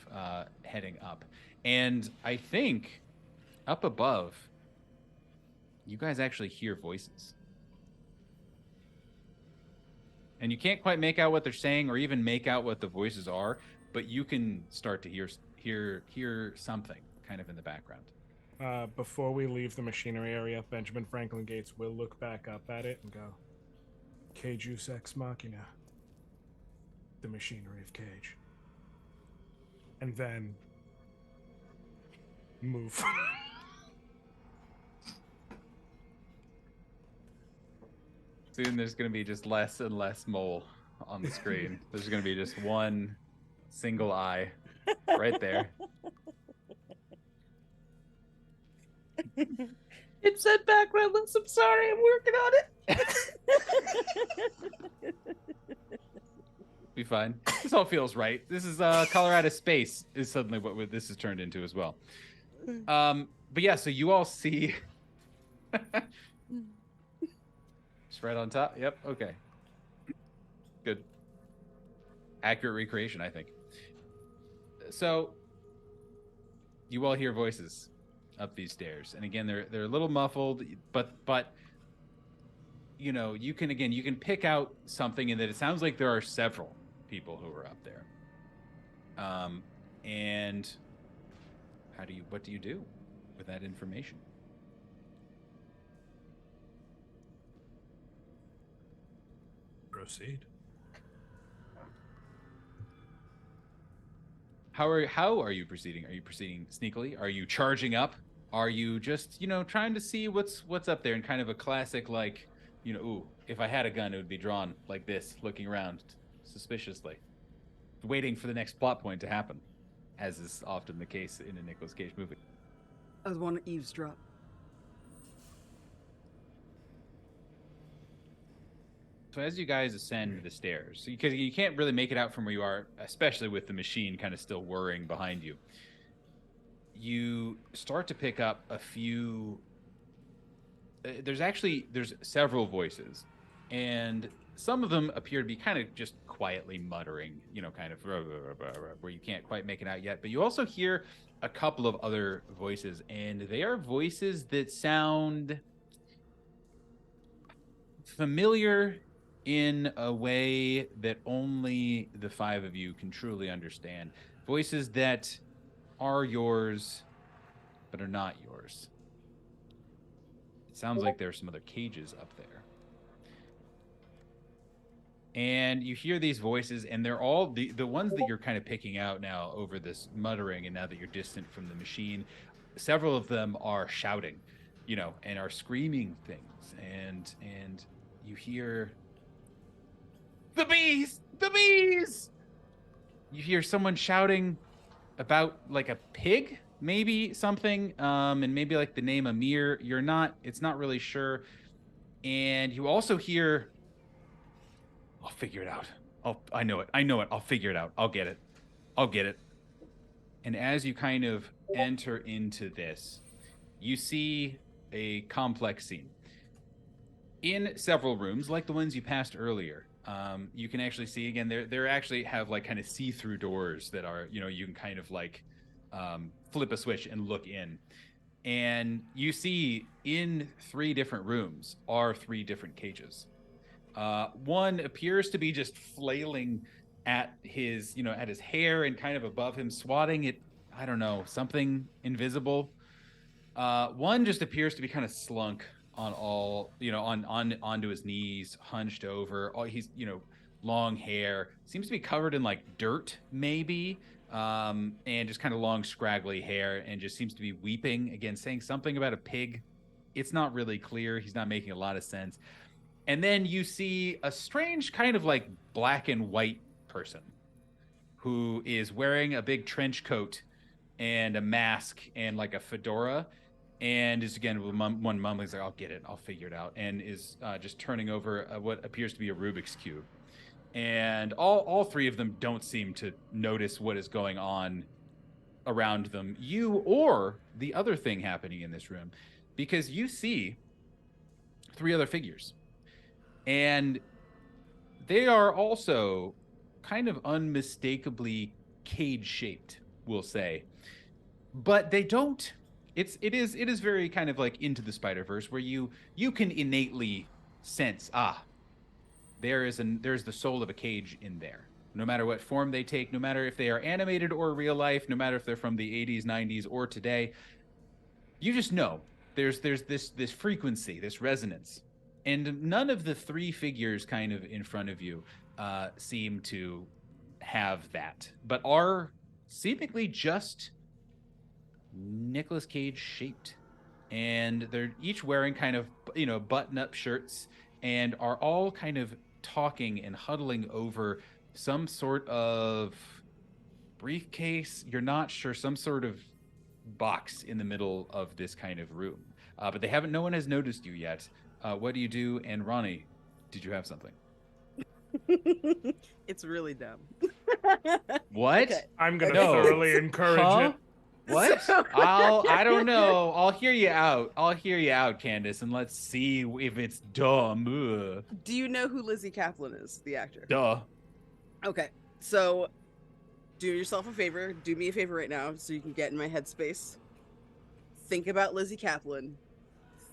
heading up, and I think up above, you guys actually hear voices. And you can't quite make out what they're saying or even make out what the voices are, but you can start to hear something kind of in the background. before we leave the machinery area, Benjamin Franklin Gates will look back up at it and go, Cageus ex machina. The machinery of Cage. And then move. Soon there's going to be just less and less mole on the screen. There's going to be just one single eye right there. It said backgroundless. I'm sorry. I'm working on it. Be fine. This all feels right. This is Colorado space is suddenly what this has turned into as well. But yeah, so you all see just right on top. Yep. Okay. Good. Accurate recreation, I think. So you all hear voices up these stairs, and again, they're a little muffled, but you know, you can pick out something in that it sounds like there are several people who are up there. And what do you do with that information? Proceed. How are you proceeding? Are you proceeding sneakily? Are you charging up? Are you just, trying to see what's up there in kind of a classic, like, ooh, if I had a gun, it would be drawn like this, looking around suspiciously, waiting for the next plot point to happen, as is often the case in a Nicolas Cage movie. I want to eavesdrop. So as you guys ascend the stairs, because you can't really make it out from where you are, especially with the machine kind of still whirring behind you, you start to pick up a few. There's several voices, and some of them appear to be kind of just quietly muttering, kind of where you can't quite make it out yet. But you also hear a couple of other voices, and they are voices that sound familiar in a way that only the five of you can truly understand. Voices that are yours, but are not yours. It sounds like there are some other cages up there. And you hear these voices, and they're all the ones that you're kind of picking out now over this muttering, and now that you're distant from the machine, several of them are shouting, and are screaming things. And you hear, "The bees! The bees!" You hear someone shouting about like a pig, maybe something, and maybe like the name Amir. It's not really sure. And you also hear, "I'll figure it out. I know it. I'll figure it out. I'll get it." And as you kind of enter into this, you see a complex scene. In several rooms, like the ones you passed earlier, you can actually see, again, there actually have like kind of see-through doors that are, you can kind of like flip a switch and look in. And you see in 3 different rooms are 3 different cages. One appears to be just flailing at his, at his hair, and kind of above him, swatting at, I don't know, something invisible. One just appears to be kind of slunk on all, onto his knees, hunched over. He's, long hair, seems to be covered in like dirt, maybe, and just kind of long, scraggly hair, and just seems to be weeping, again, saying something about a pig. It's not really clear. He's not making a lot of sense. And then you see a strange kind of like black and white person who is wearing a big trench coat and a mask and like a fedora, and is, again, one mumbling, like, "I'll get it, I'll figure it out," and is just turning over what appears to be a Rubik's Cube. And all 3 of them don't seem to notice what is going on around them, you or the other thing happening in this room, because you see 3 other figures. And they are also kind of unmistakably cage-shaped, we'll say. But they don't. It is very kind of like Into the Spider-Verse, where you can innately sense, there's the soul of a cage in there. No matter what form they take, no matter if they are animated or real life, no matter if they're from the 80s, 90s, or today, you just know there's this frequency, this resonance. And none of the 3 figures kind of in front of you seem to have that, but are seemingly just Nicolas Cage shaped. And they're each wearing kind of, button-up shirts, and are all kind of talking and huddling over some sort of briefcase. You're not sure, some sort of box in the middle of this kind of room. But no one has noticed you yet. What do you do? And Ronnie, did you have something? It's really dumb. What? Okay. I'm gonna No. thoroughly encourage it. What? I don't know. I'll hear you out, Candace, and let's see if it's dumb. Ugh. Do you know who Lizzie Kaplan is, the actor? Duh. Okay, so do yourself a favor. Do me a favor right now, so you can get in my headspace. Think about Lizzie Kaplan.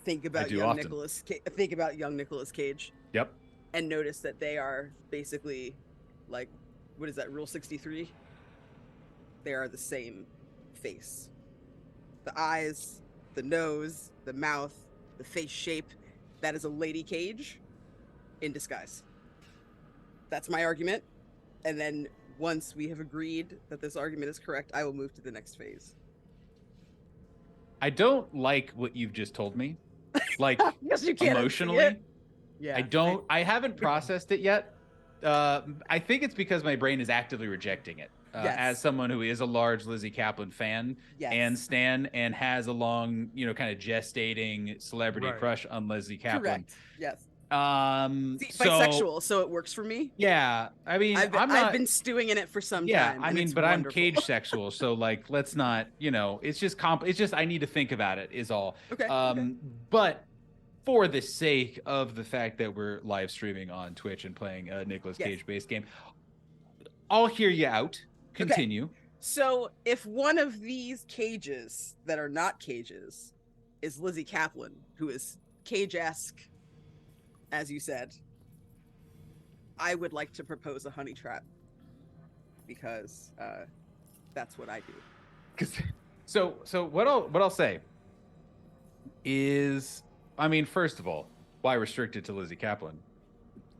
Think about young Nicolas. Think about young Nicolas Cage. Yep. And notice that they are basically, like, what is that? Rule 63. They are the same face. The eyes, the nose, the mouth, the face shape. That is a lady Cage in disguise. That's my argument. And then once we have agreed that this argument is correct, I will move to the next phase. I don't like what you've just told me. Like, Yes, you can't unsee emotionally. it. Yeah. I haven't processed it yet. I think it's because my brain is actively rejecting it. Yes. As someone who is a large Lizzie Kaplan fan Yes. and stan and has a long, kind of gestating celebrity Right. crush on Lizzie Kaplan. Correct. Yes. See, So, bisexual, so it works for me. yeah, I mean, I've been stewing in it for some time. I and mean, it's but wonderful. I'm cage sexual, so like, let's not, it's just it's just I need to think about it is all. Okay. But for the sake of the fact that we're live streaming on Twitch and playing a Nicolas Yes. Cage based game, I'll hear you out. Continue. So if one of these cages that are not cages is Lizzie Kaplan, who is cage-esque, as you said, I would like to propose a honey trap because that's what I do. So what I'll say is, I mean, first of all, why restrict it to Lizzie Kaplan?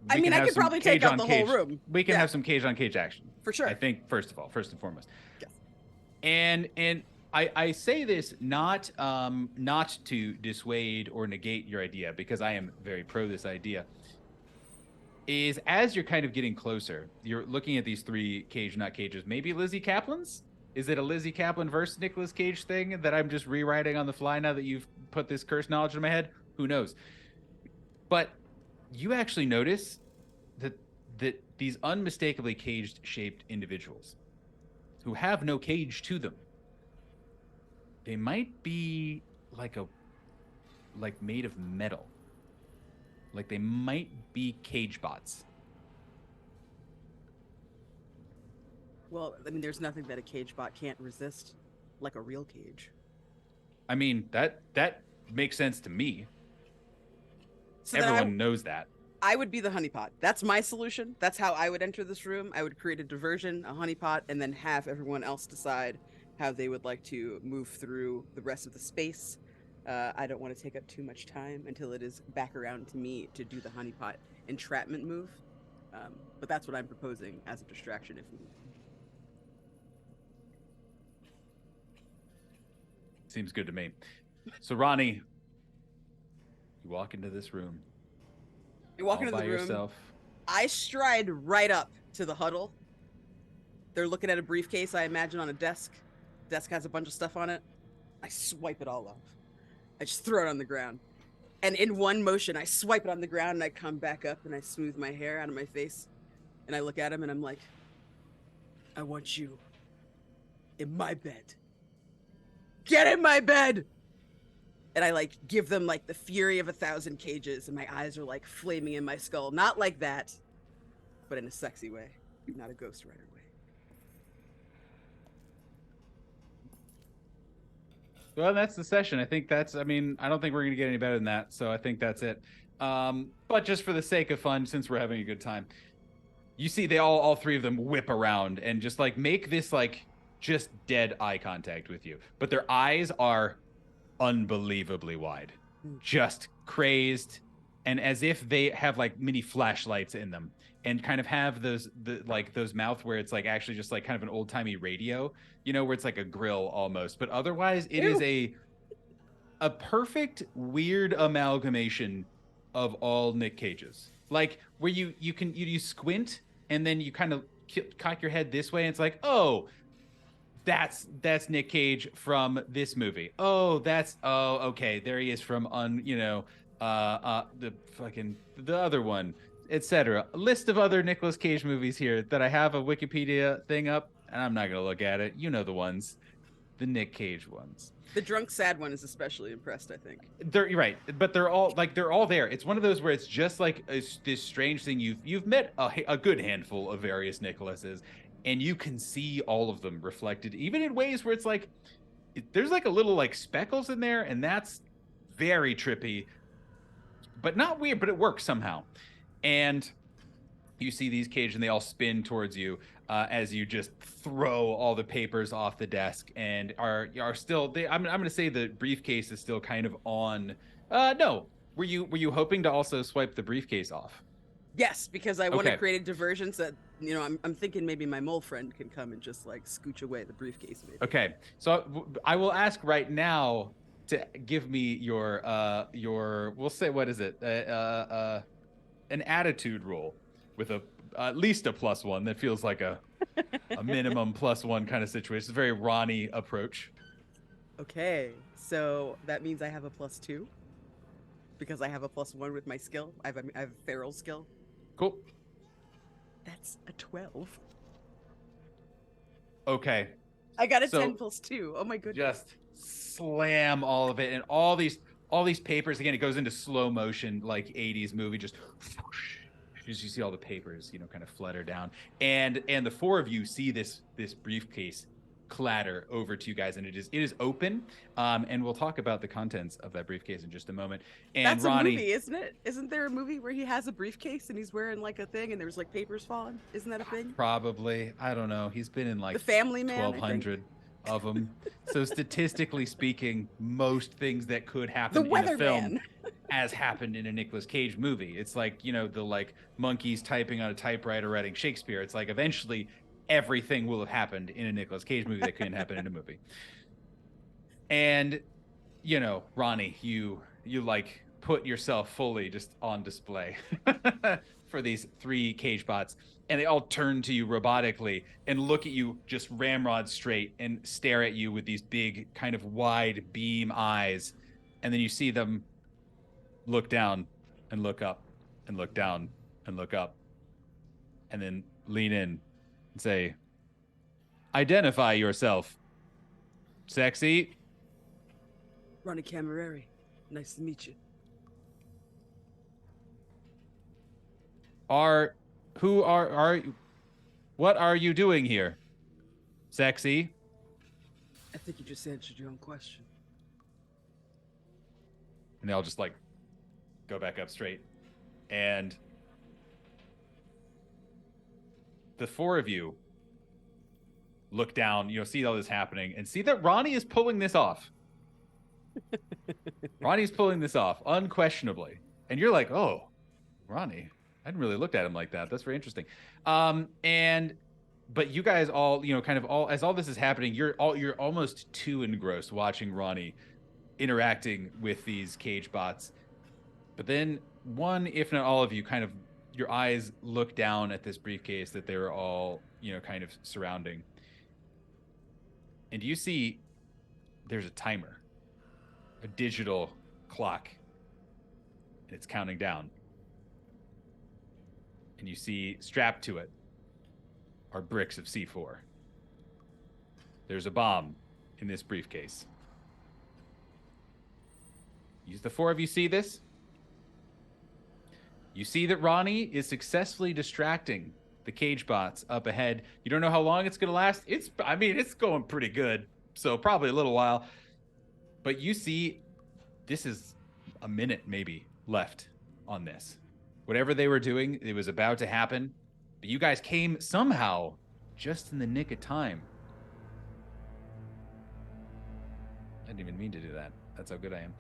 I mean, I could probably take out the whole room. We can Yeah. have some cage on cage action. For sure. I think first and foremost. Yes. And I say this not to dissuade or negate your idea, because I am very pro this idea. Is as you're kind of getting closer, you're looking at these three cage not cages. Maybe Lizzie Kaplan's? Is it a Lizzie Kaplan versus Nicolas Cage thing that I'm just rewriting on the fly now that you've put this cursed knowledge in my head? Who knows? But you actually notice that these unmistakably caged shaped individuals who have no cage to them, they might be like made of metal. Like they might be cage bots. Well, I mean, there's nothing that a cage bot can't resist, like a real cage. I mean, that makes sense to me. So then Everyone knows that. I would be the honeypot. That's my solution. That's how I would enter this room. I would create a diversion, a honeypot, and then have everyone else decide how they would like to move through the rest of the space. I don't want to take up too much time until it is back around to me to do the honeypot entrapment move. But that's what I'm proposing as a distraction if needed. Seems good to me. So Ronnie, you walk into this room. You walk all into by the room. yourself. I stride right up to the huddle. They're looking at a briefcase, I imagine, on a desk. Desk has a bunch of stuff on it. I swipe it all off. I just throw it on the ground. And in one motion, I swipe it on the ground and I come back up and I smooth my hair out of my face. And I look at him and I'm like, I want you in my bed. Get in my bed! And I like give them like the fury of 1,000 cages and my eyes are like flaming in my skull. Not like that, but in a sexy way, not a Ghost Rider way. Well, that's the session. I don't think we're going to get any better than that. So I think that's it. But just for the sake of fun, since we're having a good time, you see they all three of them whip around and just like make this like just dead eye contact with you. But their eyes are unbelievably wide, just crazed, and as if they have like mini flashlights in them and kind of have those mouth where it's like actually just like kind of an old-timey radio, where it's like a grill almost, but otherwise it is a perfect weird amalgamation of all Nic Cages, like where you squint and then you kind of cock your head this way and it's like, oh, that's Nic Cage from this movie. Oh, okay, there he is from the other one, etc. A list of other Nicolas Cage movies here that I have a Wikipedia thing up, and I'm not gonna look at it. You know the ones, the Nic Cage ones. The drunk sad one is especially impressed, I think. You're right, but they're all there. It's one of those where it's just like this strange thing. You've met a good handful of various Nicolases, and you can see all of them reflected, even in ways where it's like there's like a little like speckles in there, and that's very trippy, but not weird, but it works somehow. And you see these Cage, and they all spin towards you as you just throw all the papers off the desk, and are still. I'm going to say the briefcase is still kind of on. No, were you hoping to also swipe the briefcase off? Yes, because I want to Okay. create a diversion so that, I'm thinking maybe my mole friend can come and just like scooch away the briefcase maybe. Okay, so I will ask right now to give me your we'll say, what is it, an attitude roll with at least a +1. That feels like a minimum +1 kind of situation. It's a very Ronnie approach. Okay, so that means I have a +2 because I have a +1 with my skill. I have feral skill. Cool. That's a 12. Okay. I got a So 10 +2. Oh my goodness. Just slam all of it, and all these papers. Again, it goes into slow motion, like 80s movie. Just whoosh, as you see all the papers, kind of flutter down, and the four of you see this briefcase clatter over to you guys, and it is open. And we'll talk about the contents of that briefcase in just a moment. And That's Ronnie, a movie, isn't it? Isn't there a movie where he has a briefcase and he's wearing like a thing and there's like papers falling? Isn't that a thing? probably, I don't know. He's been in like The Family Man, I think. 1,200 of them. So statistically speaking, most things that could The happen in a film Weatherman. as happened in a Nicolas Cage movie. It's like, the like monkeys typing on a typewriter writing Shakespeare. It's like eventually everything will have happened in a Nicolas Cage movie that couldn't happen in a movie. And Ronnie, you like put yourself fully just on display for these 3 cage bots, and they all turn to you robotically and look at you just ramrod straight and stare at you with these big kind of wide beam eyes. And then you see them look down and look up and look down and look up, and then lean in and say, "Identify yourself, sexy." Ronnie Camerari. Nice to meet you. What are you doing here, sexy? I think you just answered your own question. And they all just like go back up straight. And the 4 of you look down, see all this happening, and see that Ronnie is pulling this off. Ronnie's pulling this off, unquestionably. And you're like, oh, Ronnie, I hadn't really looked at him like that. That's very interesting. But you guys all, kind of all, as all this is happening, you're almost too engrossed watching Ronnie interacting with these cage bots. But then one, if not all of you, kind of your eyes look down at this briefcase that they were all, kind of surrounding. And you see there's a timer, a digital clock, and it's counting down. And you see strapped to it are bricks of C4. There's a bomb in this briefcase. The 4 of you see this. You see that Ronnie is successfully distracting the cage bots up ahead. You don't know how long it's going to last. It's going pretty good. So probably a little while. But you see, this is a minute maybe left on this. Whatever they were doing, it was about to happen. But you guys came somehow just in the nick of time. I didn't even mean to do that. That's how good I am.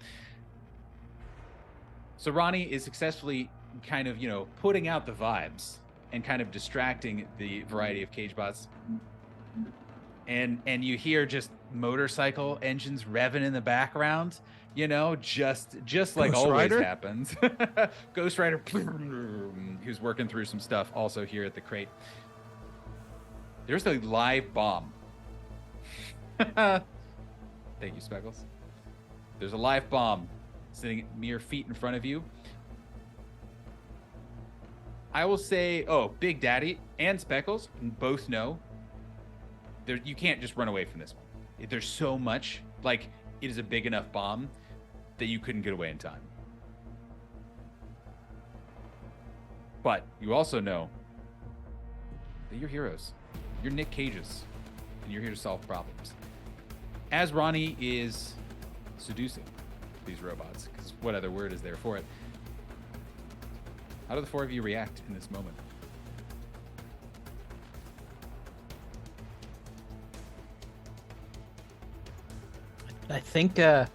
So Ronnie is successfully kind of, putting out the vibes and kind of distracting the variety of cage bots. And you hear just motorcycle engines revving in the background, just like Ghost always Rider? happens. Ghost Rider, who's working through some stuff also here at the crate. There's a live bomb. Thank you, Speckles. There's a live bomb sitting mere feet in front of you. I will say, Big Daddy and Speckles both know you can't just run away from this one. There's so much, like, it is a big enough bomb that you couldn't get away in time. But you also know that you're heroes. You're Nic Cages, and you're here to solve problems. As Ronnie is seducing these robots, because what other word is there for it? How do the 4 of you react in this moment? I think I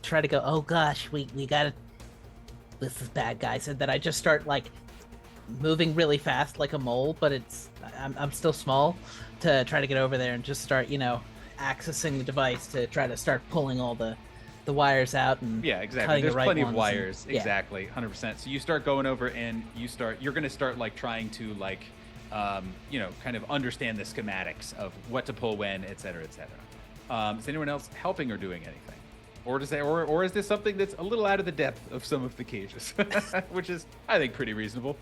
try to go, oh gosh, we gotta this is bad, guys, and then I just start like moving really fast like a mole, but I'm still small, to try to get over there and just start, accessing the device to try to start pulling all the wires out and Yeah, exactly. cutting There's the right plenty of ones wires. yeah. Exactly, 100%. So you start going over and you're going to start like trying to like, kind of understand the schematics of what to pull when, et cetera, et cetera. Is anyone else helping or doing anything? Or or is this something that's a little out of the depth of some of the cages, which is, I think, pretty reasonable.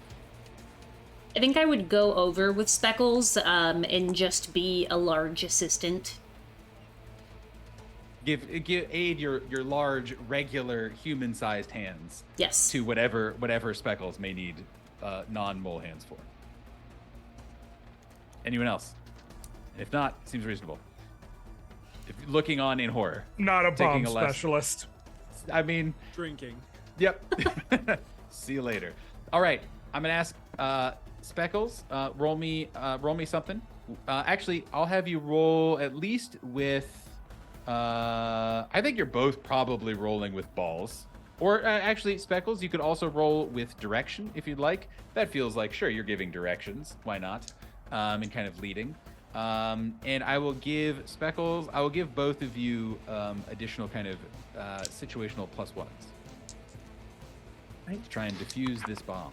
I think I would go over with Speckles and just be a large assistant. Give aid your large, regular, human-sized hands. Yes. To whatever Speckles may need non-mole hands for. Anyone else? If not, seems reasonable. If you're looking on in horror. Not a bomb taking lesson. specialist. I mean, Drinking. yep. See you later. All right, I'm gonna ask Speckles. Roll me something. Actually, I'll have you roll at least with. I think you're both probably rolling with balls. Or actually, Speckles, you could also roll with direction if you'd like. That feels like, sure, you're giving directions. Why not? And kind of leading. And I will give Speckles, I will give both of you additional kind of situational +1s. Right? To try and defuse this bomb.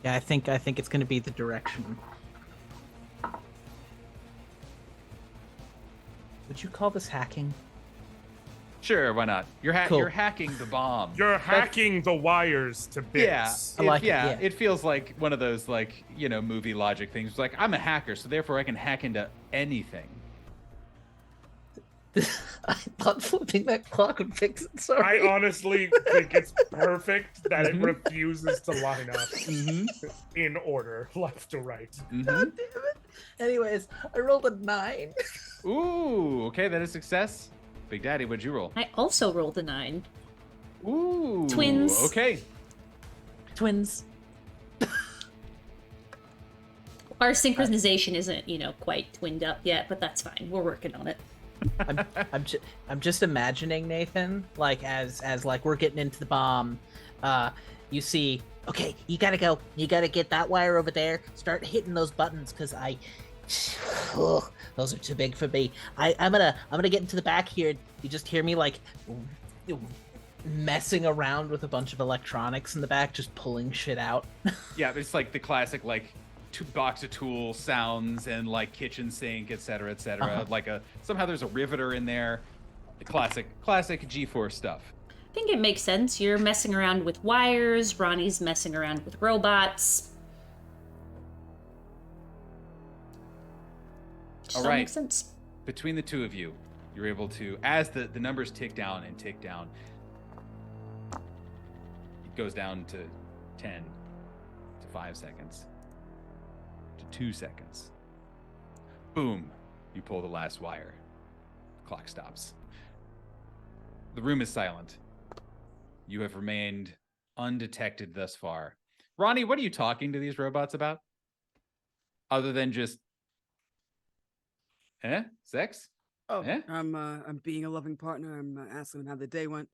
Yeah, I think it's going to be the direction. Would you call this hacking? Sure, why not? You're Cool. You're hacking the bomb. You're hacking the wires to bits. I like it, yeah. It feels like one of those movie logic things. Like, I'm a hacker, so therefore I can hack into anything. I thought flipping that clock would fix it. Sorry. I honestly think it's perfect that it refuses to line up in order, left to right. God damn it. Anyways, I rolled a 9. Ooh, okay, that is success. Big Daddy, what'd you roll? I also rolled a 9. Ooh. Twins. Okay. Twins. Our synchronization isn't, quite twinned up yet, but that's fine. We're working on it. I'm just imagining, Nathan, like as like we're getting into the bomb, you see, okay, you gotta get that wire over there, start hitting those buttons, because those are too big for me. I'm gonna get into the back here. You just hear me like messing around with a bunch of electronics in the back, just pulling shit out. Yeah, it's like the classic box of tools sounds and like kitchen sink, etc., etc. Like somehow there's a riveter in there. The classic G4 stuff. I think it makes sense. You're messing around with wires. Ronnie's messing around with robots. Just all makes sense. Between the two of you, you're able to, as the numbers tick down, it goes down to 10, to 5 seconds, to 2 seconds. Boom, you pull the last wire. The clock stops. The room is silent. You have remained undetected thus far. Ronnie, what are you talking to these robots about? Other than just sex? Oh, I'm being a loving partner. I'm asking them how the day went.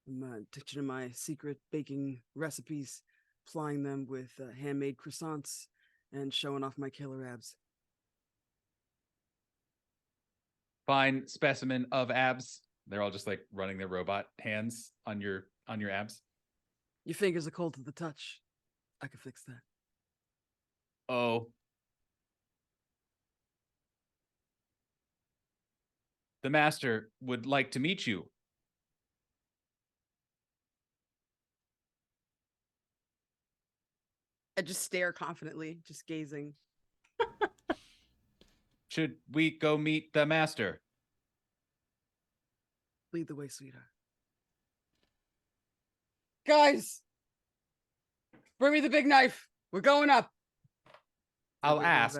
I'm teaching them my secret baking recipes, plying them with handmade croissants, and showing off my killer abs. Fine specimen of abs. They're all just like running their robot hands on your abs. Your fingers are cold to the touch. I can fix that. Oh. The master would like to meet you. I just stare confidently, just gazing. Should we go meet the master? Lead the way, sweetheart. Guys! Bring me the big knife. We're going up. I'll ask.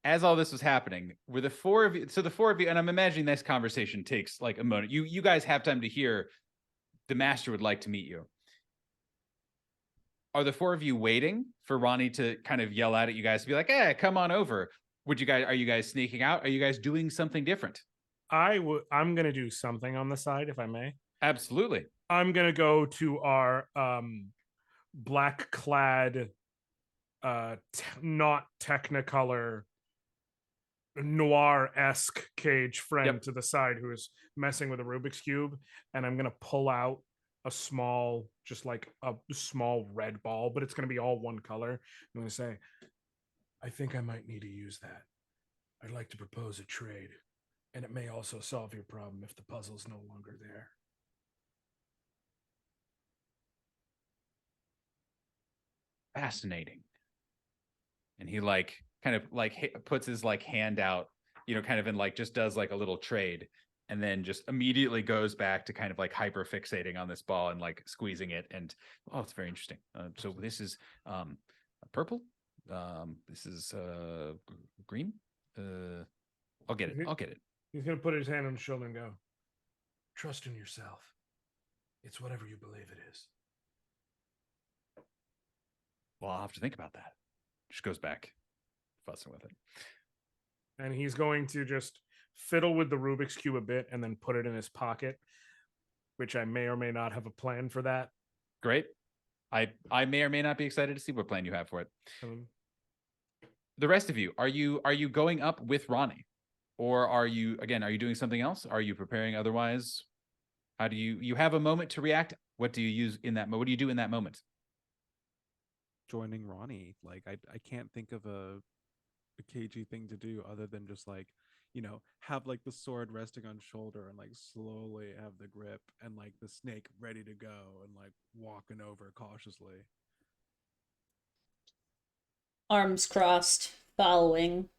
As all this was happening, were the four of you, and I'm imagining this conversation takes like a moment. You guys have time to hear the master would like to meet you. Are the four of you waiting for Ronnie to kind of yell out at you guys to be like, hey, come on over? Are you guys sneaking out? Are you guys doing something different? I'm going to do something on the side, if I may. Absolutely. I'm gonna go to our black clad, not Technicolor, noir-esque Cage friend Yep. to the side who is messing with a Rubik's Cube, and I'm gonna pull out a small, just like a small red ball, but it's gonna be all one color. I'm gonna say, I think I might need to use that. I'd like to propose a trade, and it may also solve your problem if the puzzle's no longer there. Fascinating. And he like kind of like puts his like hand out, kind of in like just does like a little trade, and then just immediately goes back to kind of like hyper fixating on this ball and like squeezing it. And it's very interesting. So this is purple. This is green. I'll get it. I'll get it. He's gonna put his hand on his shoulder and go, trust in yourself. It's whatever you believe it is. Well, I'll have to think about that. Just goes back, fussing with it. And he's going to just fiddle with the Rubik's Cube a bit and then put it in his pocket, which I may or may not have a plan for that. Great. I may or may not be excited to see what plan you have for it. Um, The rest of you, are you going up with Ronnie? Or are you doing something else? Are you preparing otherwise? How do you have a moment to react? What do you use in that what do you do in that moment? Joining Ronnie. Like I can't think of a cagey thing to do other than just like, have like the sword resting on shoulder and like slowly have the grip and like the snake ready to go and like walking over cautiously. Arms crossed, following.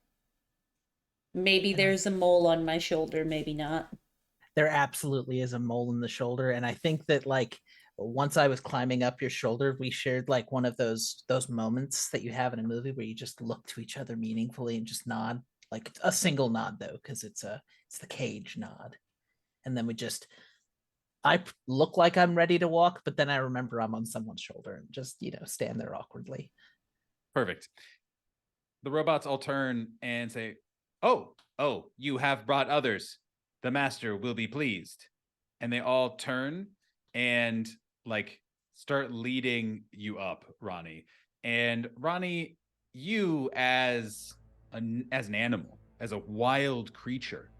Maybe there's a mole on my shoulder, maybe not. There absolutely is a mole in the shoulder, and I think that like once I was climbing up your shoulder, we shared like one of those moments that you have in a movie where you just look to each other meaningfully and just nod, like a single nod though, because it's the Cage nod, and then I look like I'm ready to walk, but then I remember I'm on someone's shoulder and just stand there awkwardly. Perfect. The robots all turn and say, "Oh, you have brought others. The master will be pleased." And they all turn and like start leading you up, Ronnie. And Ronnie, you as an animal, as a wild creature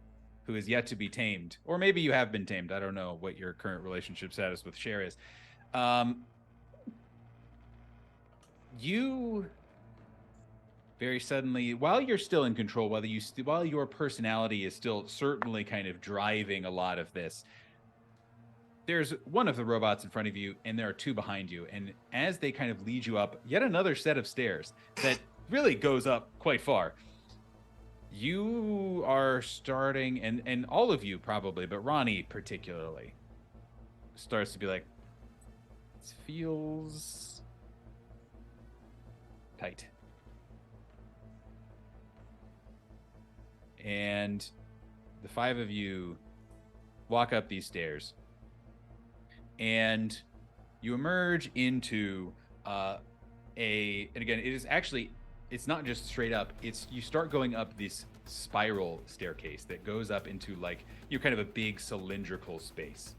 who is yet to be tamed, or maybe you have been tamed. I don't know what your current relationship status with Cher is. You very suddenly, while you're still in control, while your personality is still certainly kind of driving a lot of this, there's one of the robots in front of you, and there are two behind you. And as they kind of lead you up yet another set of stairs that really goes up quite far, you are starting, and all of you probably, but Ronnie particularly, starts to be like, this feels tight. And the five of you walk up these stairs, and you emerge into and again, it's not just straight up, you start going up this spiral staircase that goes up into like, kind of a big cylindrical space.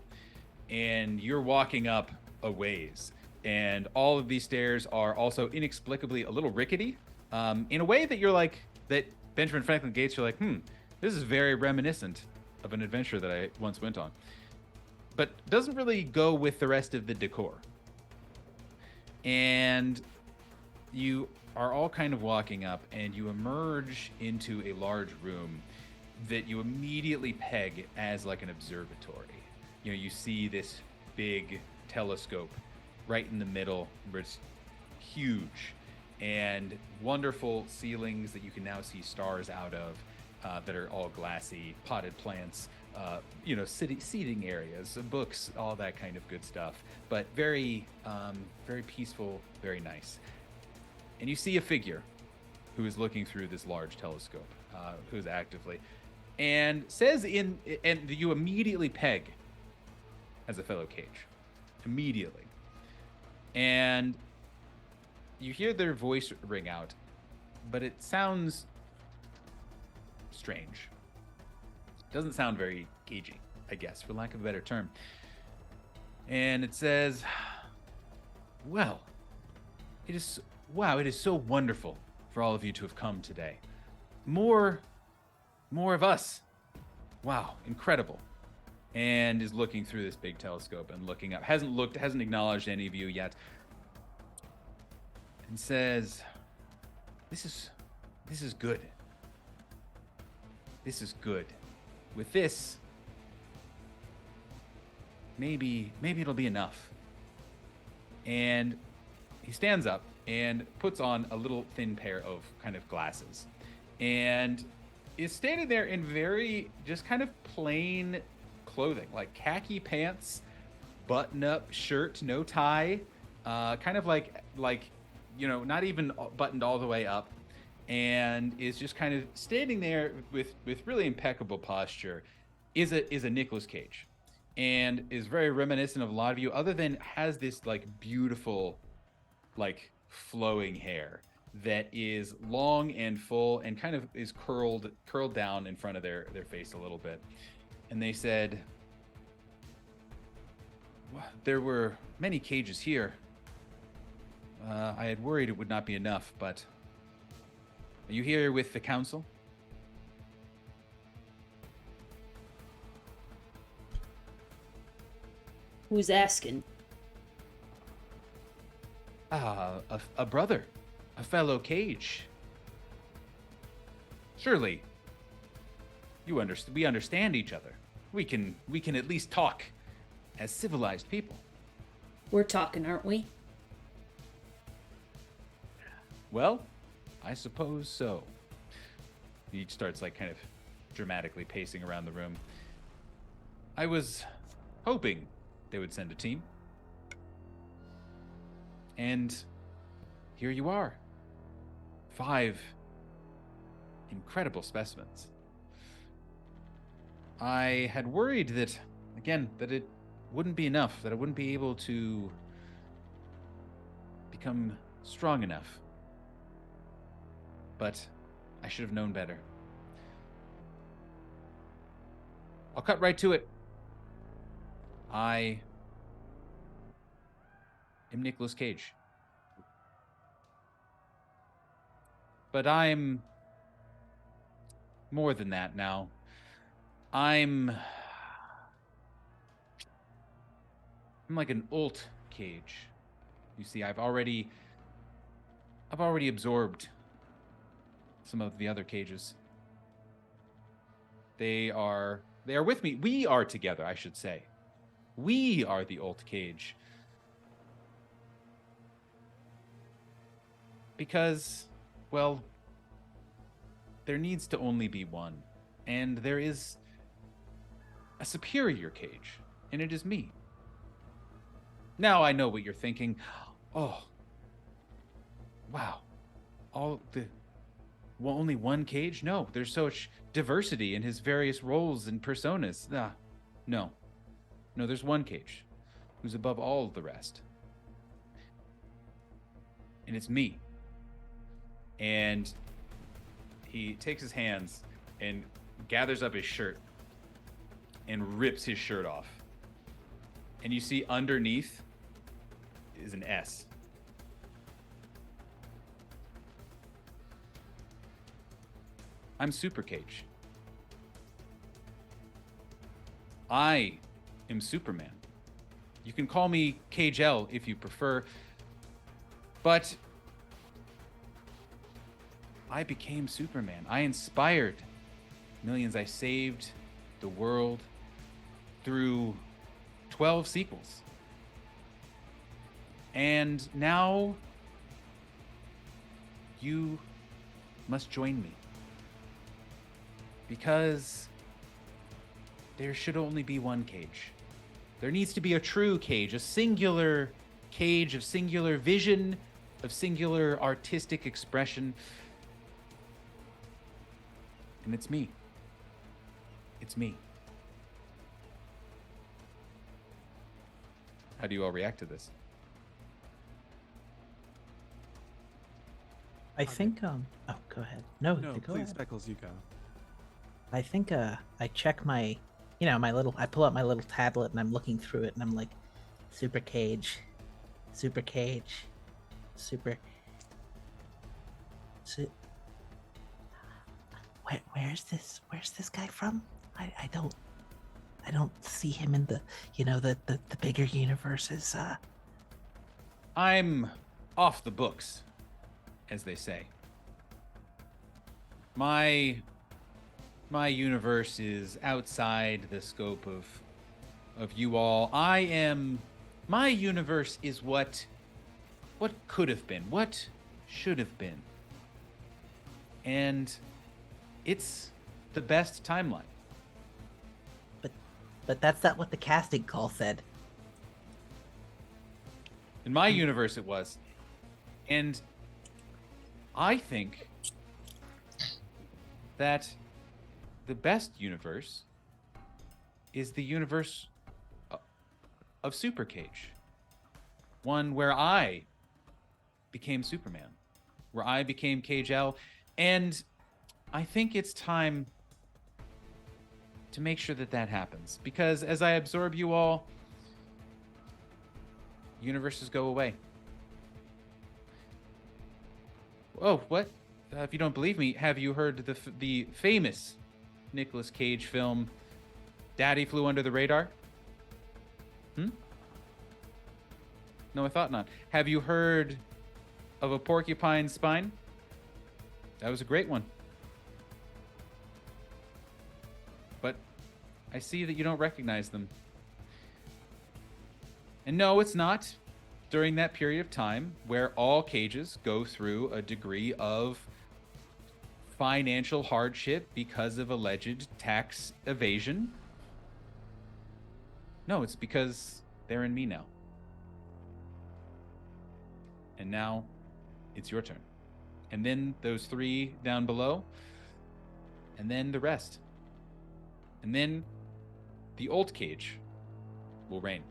And you're walking up a ways, and all of these stairs are also inexplicably a little rickety, in a way that you're like, that Benjamin Franklin Gates, you're like, this is very reminiscent of an adventure that I once went on, but doesn't really go with the rest of the decor. And you are all kind of walking up, and you emerge into a large room that you immediately peg as like an observatory. You see this big telescope right in the middle, where it's huge, and wonderful ceilings that you can now see stars out of, that are all glassy, potted plants, seating areas, books, all that kind of good stuff, but very, very peaceful, very nice. And you see a figure who is looking through this large telescope, who's actively, and says and you immediately peg as a fellow Cage, immediately. And you hear their voice ring out, but it sounds strange. It doesn't sound very cagey, I guess, for lack of a better term. And it says, well, it is so wonderful for all of you to have come today. More of us. Wow, incredible. And is looking through this big telescope and looking up. Hasn't acknowledged any of you yet. And says, this is good. This is good. With this, maybe it'll be enough. And he stands up and puts on a little thin pair of kind of glasses and is standing there in very just kind of plain clothing, like khaki pants, button-up shirt, no tie, kind of like not even buttoned all the way up, and is just kind of standing there with really impeccable posture. Is a Nicolas Cage, and is very reminiscent of a lot of you, other than has this like beautiful like flowing hair that is long and full and kind of is curled down in front of their face a little bit. And they said, there were many cages here. I had worried it would not be enough, but are you here with the council? Who's asking? A brother, a fellow Cage. Surely, we understand each other. We can at least talk as civilized people. We're talking, aren't we? Well, I suppose so. He starts like kind of dramatically pacing around the room. I was hoping they would send a team. And here you are. 5 incredible specimens. I had worried that it wouldn't be enough, that I wouldn't be able to become strong enough. But I should have known better. I'll cut right to it. I am Nicolas Cage. But I'm more than that now. I'm like an alt Cage. You see, I've already absorbed some of the other cages. They are with me. We are together, I should say. We are the alt Cage. Because, well, there needs to only be one. And there is a superior Cage, and it is me. Now I know what you're thinking. Oh, wow. Only one Cage? No, there's so much diversity in his various roles and personas. No, there's one Cage who's above all the rest. And it's me. And he takes his hands and gathers up his shirt and rips his shirt off. And you see underneath is an S. I'm Super Cage. I am Superman. You can call me Cage L if you prefer, but I became Superman. I inspired millions. I saved the world through 12 sequels. And now you must join me. Because there should only be one Cage. There needs to be a true Cage, a singular Cage of singular vision, of singular artistic expression. And it's me. It's me. How do you all react to this? I think oh, go ahead. No, No, go please, ahead. Speckles, you go. I think I check my I pull out my little tablet and I'm looking through it and I'm like, Super Cage. Super Cage. Super. Where's this guy from? I don't see him in the the bigger universes. I'm off the books, as they say. My universe is outside the scope of you all. My universe is what could have been, what should have been. And it's the best timeline. But that's not what the casting call said. In my universe, it was. And I think that the best universe is the universe of Super Cage. One where I became Superman, where I became Cage-L. And I think it's time to make sure that happens. Because as I absorb you all, universes go away. Oh, what? If you don't believe me, have you heard the famous Nicolas Cage film, Daddy Flew Under the Radar? No, I thought not. Have you heard of A Porcupine's Spine? That was a great one. But I see that you don't recognize them. And no, it's not during that period of time where all cages go through a degree of financial hardship because of alleged tax evasion. No, it's because they're in me now. And now it's your turn. And then those 3 down below. And then the rest. And then the old Cage will reign.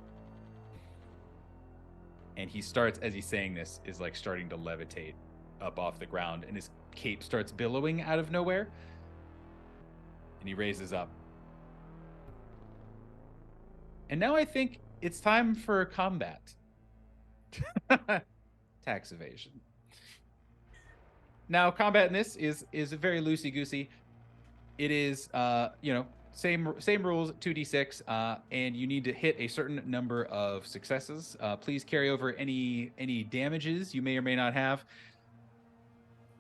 And he starts, as he's saying this, is like starting to levitate up off the ground, and his cape starts billowing out of nowhere. And he raises up. And now I think it's time for combat. Tax evasion. Now, combat in this is very loosey-goosey. It is, same rules, 2d6, and you need to hit a certain number of successes. Please carry over any damages you may or may not have.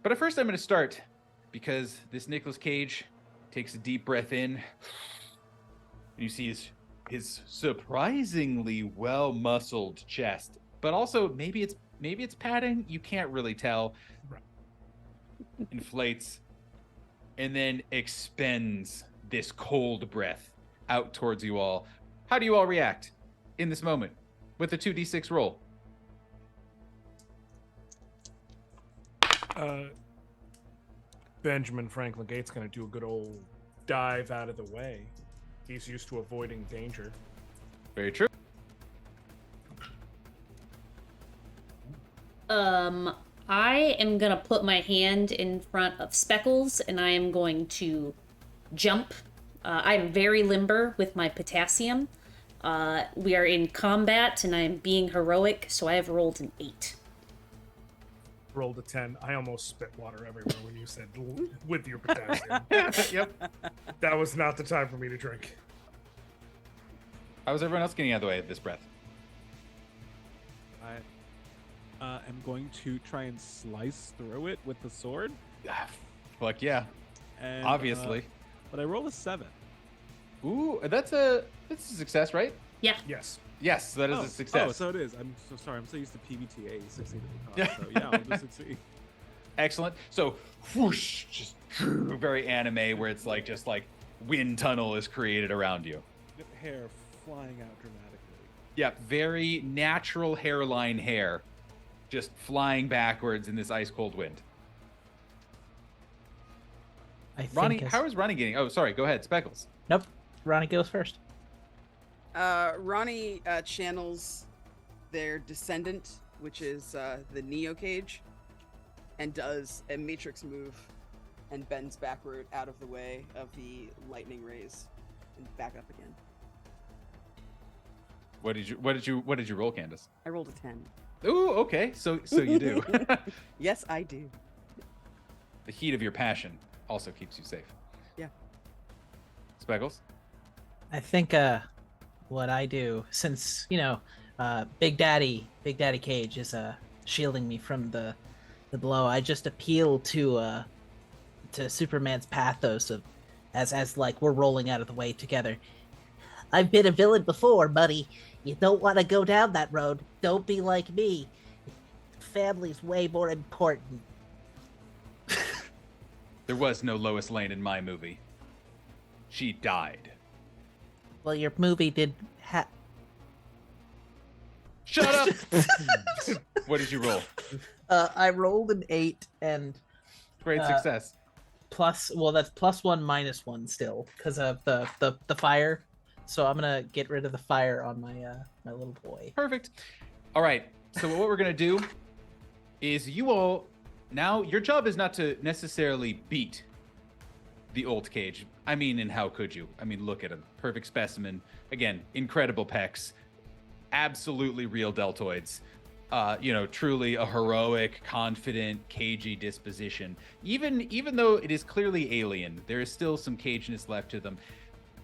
But at first I'm going to start, because this Nicolas Cage takes a deep breath in, and you see his surprisingly well-muscled chest. But also, maybe it's padding, you can't really tell. Inflates, and then expends this cold breath out towards you all. How do you all react in this moment with the 2d6 roll? Benjamin Franklin Gates gonna do a good old dive out of the way. He's used to avoiding danger. Very true. I am gonna put my hand in front of Speckles, and I am going to jump. I'm very limber with my potassium. We are in combat, and I'm being heroic, so I have rolled an 8. Rolled a 10. I almost spit water everywhere when you said with your potassium. Yep. That was not the time for me to drink. How is everyone else getting out of the way of this breath? I am going to try and slice through it with the sword. Fuck yeah. And, Obviously. But I roll a 7. Ooh, that's a success, right? Yeah. Yes. Yes, that is a success. Oh, so it is. I'm so sorry. I'm so used to PBTA. You succeeded the cause. So yeah, I'll just succeed. Excellent. So, whoosh, just very anime, where it's like just like wind tunnel is created around you. Hair flying out dramatically. Yeah, very natural hairline hair, just flying backwards in this ice cold wind. Ronnie, how is Ronnie getting? Oh, sorry. Go ahead, Speckles. Nope. Ronnie goes first. Ronnie channels their descendant, which is the Neo Cage, and does a matrix move and bends backward out of the way of the lightning rays and back up again. What did you roll, Candace? I rolled a 10. Ooh, okay. So you do. Yes, I do. The heat of your passion also keeps you safe. Yeah. Speckles? I think what I do, since Big Daddy Cage is shielding me from the blow, I just appeal to Superman's pathos of as like we're rolling out of the way together. I've been a villain before, buddy. You don't want to go down that road. Don't be like me. Family's way more important. There was no Lois Lane in my movie. She died. Well, your movie did Shut up! What did you roll? I rolled an 8 and Great success. that's +1 -1 still because of the fire. So I'm gonna get rid of the fire on my my little boy. Perfect. All right. So what we're gonna do is you all now your job is not to necessarily beat the old Cage. I mean, and how could you? I mean, look at him. Perfect specimen. Again, incredible pecs. Absolutely real deltoids. Truly a heroic, confident, cagey disposition. Even though it is clearly alien, there is still some caginess left to them.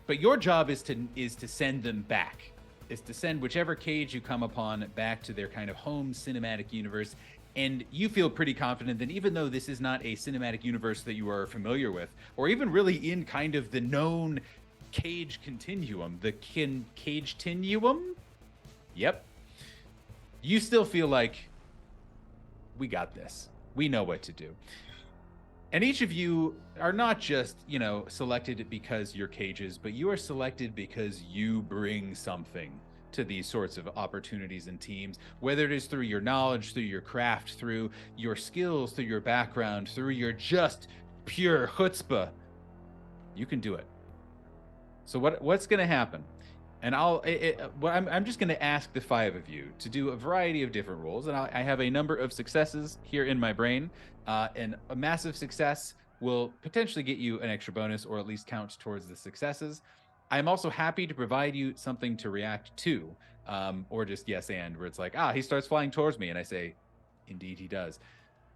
But your job is to send them back. Is to send whichever cage you come upon back to their kind of home cinematic universe. And you feel pretty confident that even though this is not a cinematic universe that you are familiar with, or even really in kind of the known Cage continuum, the Cage continuum? Yep. You still feel like we got this. We know what to do. And each of you are not just, selected because you're cages, but you are selected because you bring something to these sorts of opportunities and teams, whether it is through your knowledge, through your craft, through your skills, through your background, through your just pure chutzpah. You can do it. So what's going to happen? And I'm just going to ask the 5 of you to do a variety of different roles. And I have a number of successes here in my brain. And a massive success will potentially get you an extra bonus or at least count towards the successes. I'm also happy to provide you something to react to, or just yes and, where it's like, he starts flying towards me. And I say, indeed he does.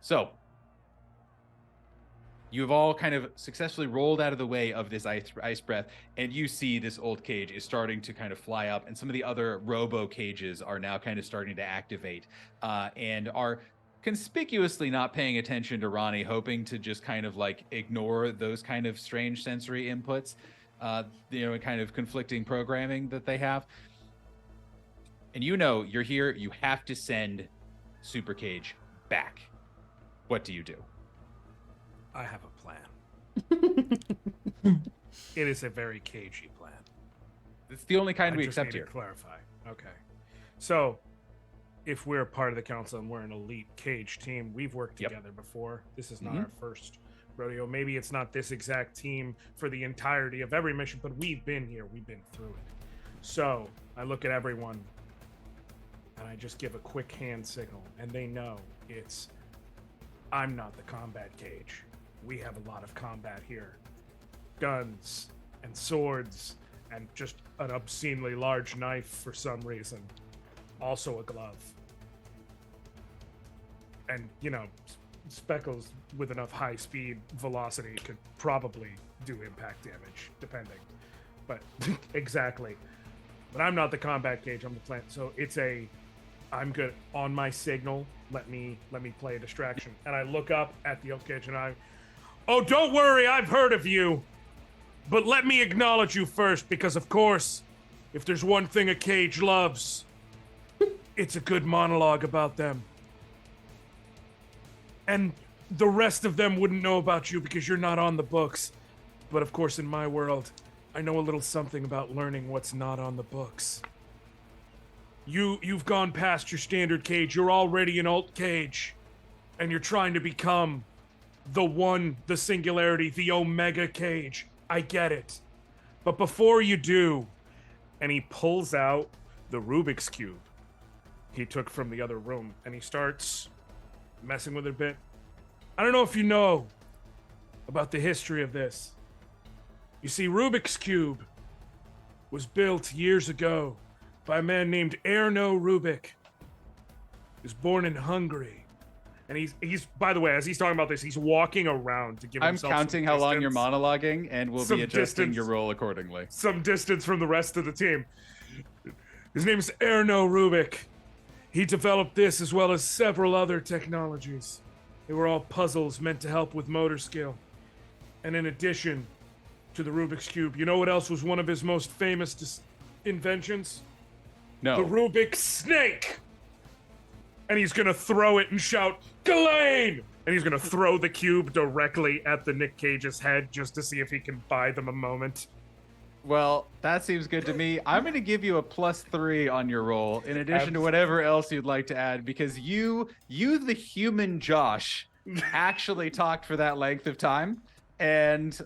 So you have all kind of successfully rolled out of the way of this ice breath, and you see this old cage is starting to kind of fly up, and some of the other robo cages are now kind of starting to activate and are conspicuously not paying attention to Ronnie, hoping to just kind of like ignore those kind of strange sensory inputs, and kind of conflicting programming that they have. And you're here, you have to send Super Cage back. What do you do? I have a plan. It is a very cagey plan. It's the only kind I we just accept need to here. clarify. Okay. So, if we're part of the council and we're an elite cage team, we've worked Yep. together before. This is not our first rodeo. Maybe it's not this exact team for the entirety of every mission, but we've been here. We've been through it. So, I look at everyone and I just give a quick hand signal, and they know I'm not the combat cage. We have a lot of combat here. Guns and swords and just an obscenely large knife for some reason. Also a glove. And, Speckles with enough high speed velocity could probably do impact damage, depending. But exactly. But I'm not the combat cage, I'm the plant. So I'm good on my signal. Let me play a distraction. And I look up at the old cage and oh, don't worry, I've heard of you. But let me acknowledge you first, because of course, if there's one thing a cage loves, it's a good monologue about them. And the rest of them wouldn't know about you because you're not on the books. But of course, in my world, I know a little something about learning what's not on the books. You've gone past your standard cage. You're already an alt cage. And you're trying to become the one, the singularity, the Omega Cage. I get it. But before you do, and he pulls out the Rubik's Cube he took from the other room, and he starts messing with it a bit. I don't know if you know about the history of this. You see, Rubik's Cube was built years ago by a man named Erno Rubik. He was born in Hungary. And he's by the way, as he's talking about this, he's walking around to give I'm himself counting some how long you're distance. monologuing, and we'll Some be adjusting distance. your roll accordingly. Some distance from the rest of the team. His name is Erno Rubik. He developed this as well as several other technologies. They were all puzzles meant to help with motor skill. And in addition to the Rubik's Cube, you know what else was one of his most famous inventions? No. The Rubik's Snake! And he's gonna throw it and shout, Ghislaine! And he's gonna throw the cube directly at the Nic Cage's head just to see if he can buy them a moment. Well, that seems good to me. I'm going to give you a +3 on your roll, in addition to whatever else you'd like to add, because you the human Josh, actually talked for that length of time, and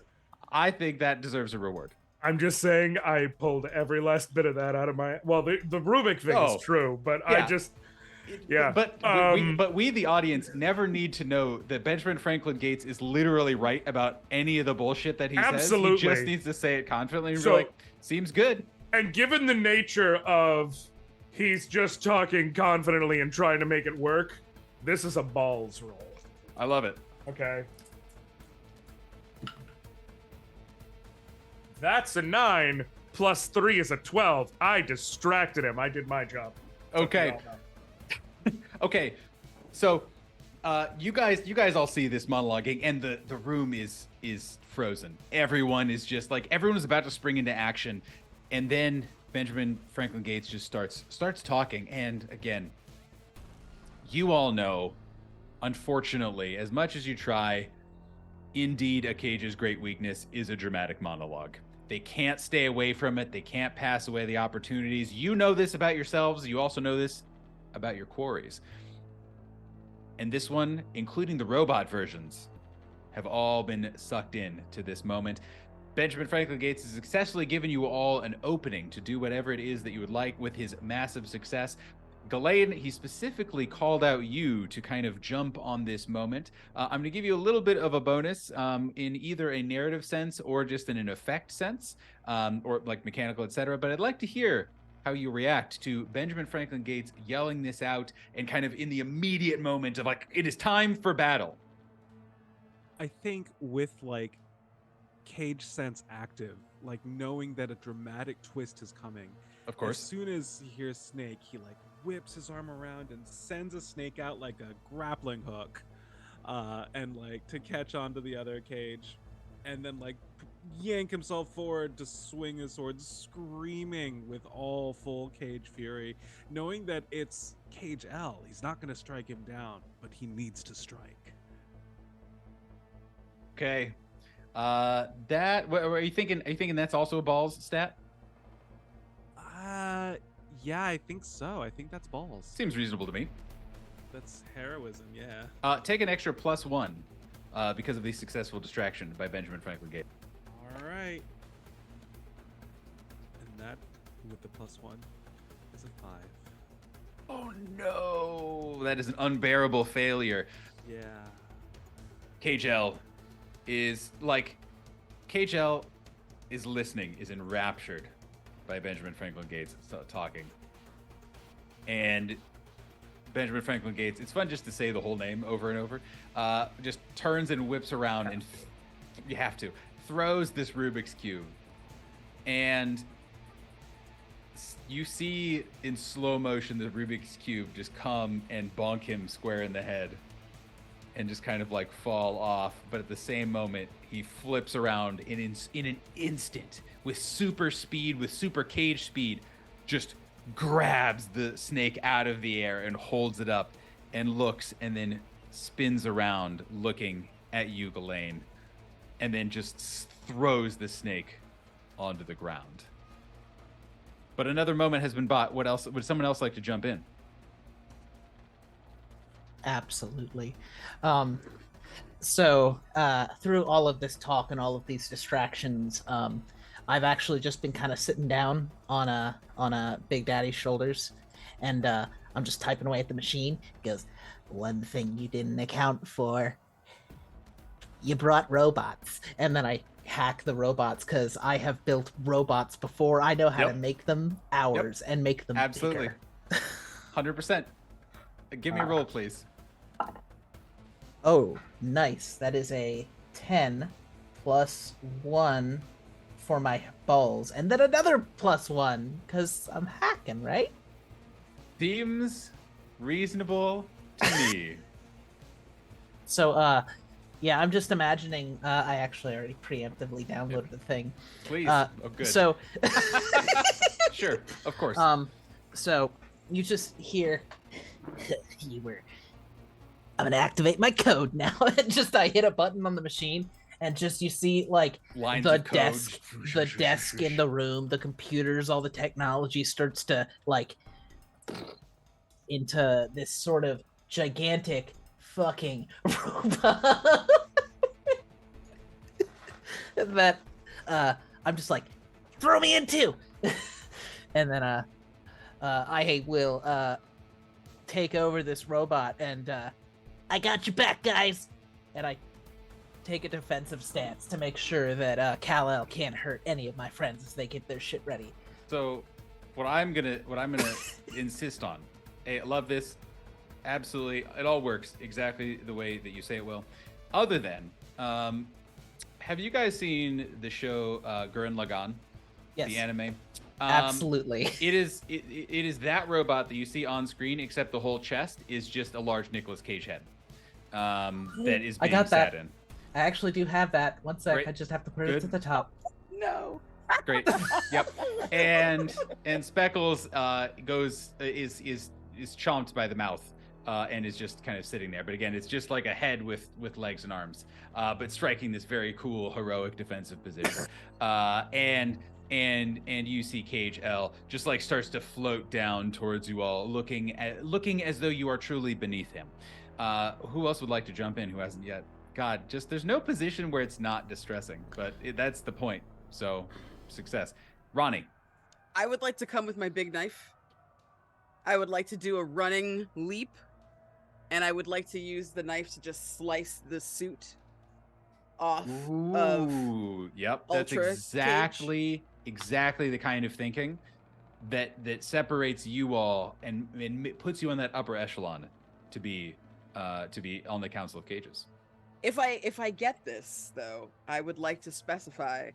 I think that deserves a reward. I'm just saying I pulled every last bit of that out of my... Well, the Rubik thing Oh, is true, but yeah. I just... Yeah. But we, the audience, never need to know that Benjamin Franklin Gates is literally right about any of the bullshit that he Absolutely. says. He just needs to say it confidently and So- be like, seems good. And given the nature of he's just talking confidently and trying to make it work, this is a balls roll. I love it. Okay. That's a 9, plus 3 is a 12. I distracted him. I did my job. Okay. Okay, so you guys all see this monologuing, and the room is frozen. Everyone is just like, everyone is about to spring into action, and then Benjamin Franklin Gates just starts talking. And again, you all know, unfortunately, as much as you try, indeed, a Cage's great weakness is a dramatic monologue. They can't stay away from it. They can't pass away the opportunities. You know this about yourselves. You also know this about your quarries. And this one, including the robot versions, have all been sucked in to this moment. Benjamin Franklin Gates has successfully given you all an opening to do whatever it is that you would like with his massive success. Ghislaine, he specifically called out you to kind of jump on this moment. I'm going to give you a little bit of a bonus in either a narrative sense or just in an effect sense, or like mechanical, etc. But I'd like to hear how you react to Benjamin Franklin Gates yelling this out and kind of in the immediate moment of like, it is time for battle. I think with like Cage sense active, like knowing that a dramatic twist is coming. Of course. As soon as he hears Snake, he like whips his arm around and sends a snake out like a grappling hook, and like to catch onto the other Cage, and then like yank himself forward to swing his sword, screaming with all full Cage fury, knowing that it's Cage L. He's not going to strike him down, but he needs to strike. Okay. That, what are you thinking? Are you thinking that's also a balls stat? Yeah, I think so. I think that's balls. Seems reasonable to me. That's heroism, yeah. Take an extra +1 because of the successful distraction by Benjamin Franklin Gates. All right. And that, with the +1, is a 5. Oh no, that is an unbearable failure. Yeah. Cage L is like, Cage L is listening, is enraptured by Benjamin Franklin Gates talking. And Benjamin Franklin Gates, it's fun just to say the whole name over and over, just turns and whips around and you have to, throws this Rubik's Cube. And you see in slow motion the Rubik's Cube just come and bonk him square in the head and just kind of like fall off. But at the same moment, he flips around in an instant with super speed, with super Cage speed, just grabs the snake out of the air and holds it up and looks and then spins around looking at you, Ghislaine, and then just throws the snake onto the ground. But another moment has been bought. What else? Would someone else like to jump in? Absolutely. So through all of this talk and all of these distractions, I've actually just been kind of sitting down on a Big Daddy's shoulders, and I'm just typing away at the machine. He goes, one thing you didn't account for, you brought robots. And then I hack the robots because I have built robots before. I know how to make them ours and make them Absolutely. bigger. 100%. Give me a roll, please. Oh, nice. That is a 10 plus 1 for my balls. And then another plus 1 because I'm hacking, right? Seems reasonable to me. So, yeah, I'm just imagining. I actually already preemptively downloaded the thing. Please. Oh, good. So, sure, of course. So you just hear I'm gonna activate my code now. And just I hit a button on the machine, and just you see like Lines the of code. desk in the room, the computers, all the technology starts to like into this sort of gigantic fucking robot that I'm just like, throw me in too. And then I will take over this robot, and I got your back, guys. And I take a defensive stance to make sure that Kal-El can't hurt any of my friends as they get their shit ready. So what I'm gonna insist on, I love this. Absolutely, it all works exactly the way that you say it will. Other than, have you guys seen the show Gurren Lagann? Yes. The anime? Absolutely. It is that robot that you see on screen, except the whole chest is just a large Nicolas Cage head. That is being sat in. I actually do have that. One sec, Great. I just have to put it Good. to the top. No. Great. Yep. And Speckles is chomped by the mouth. And is just kind of sitting there, but again, it's just like a head with legs and arms, but striking this very cool, heroic defensive position. And you see Cage L just like starts to float down towards you all, looking as though you are truly beneath him. Who else would like to jump in? Who hasn't yet? God, just there's no position where it's not distressing, but that's the point. So, success. Ronnie. I would like to come with my big knife. I would like to do a running leap. And I would like to use the knife to just slice the suit off of Yep, that's Ultra exactly the kind of thinking that separates you all and puts you on that upper echelon to be on the Council of Cages. If I get this though, I would like to specify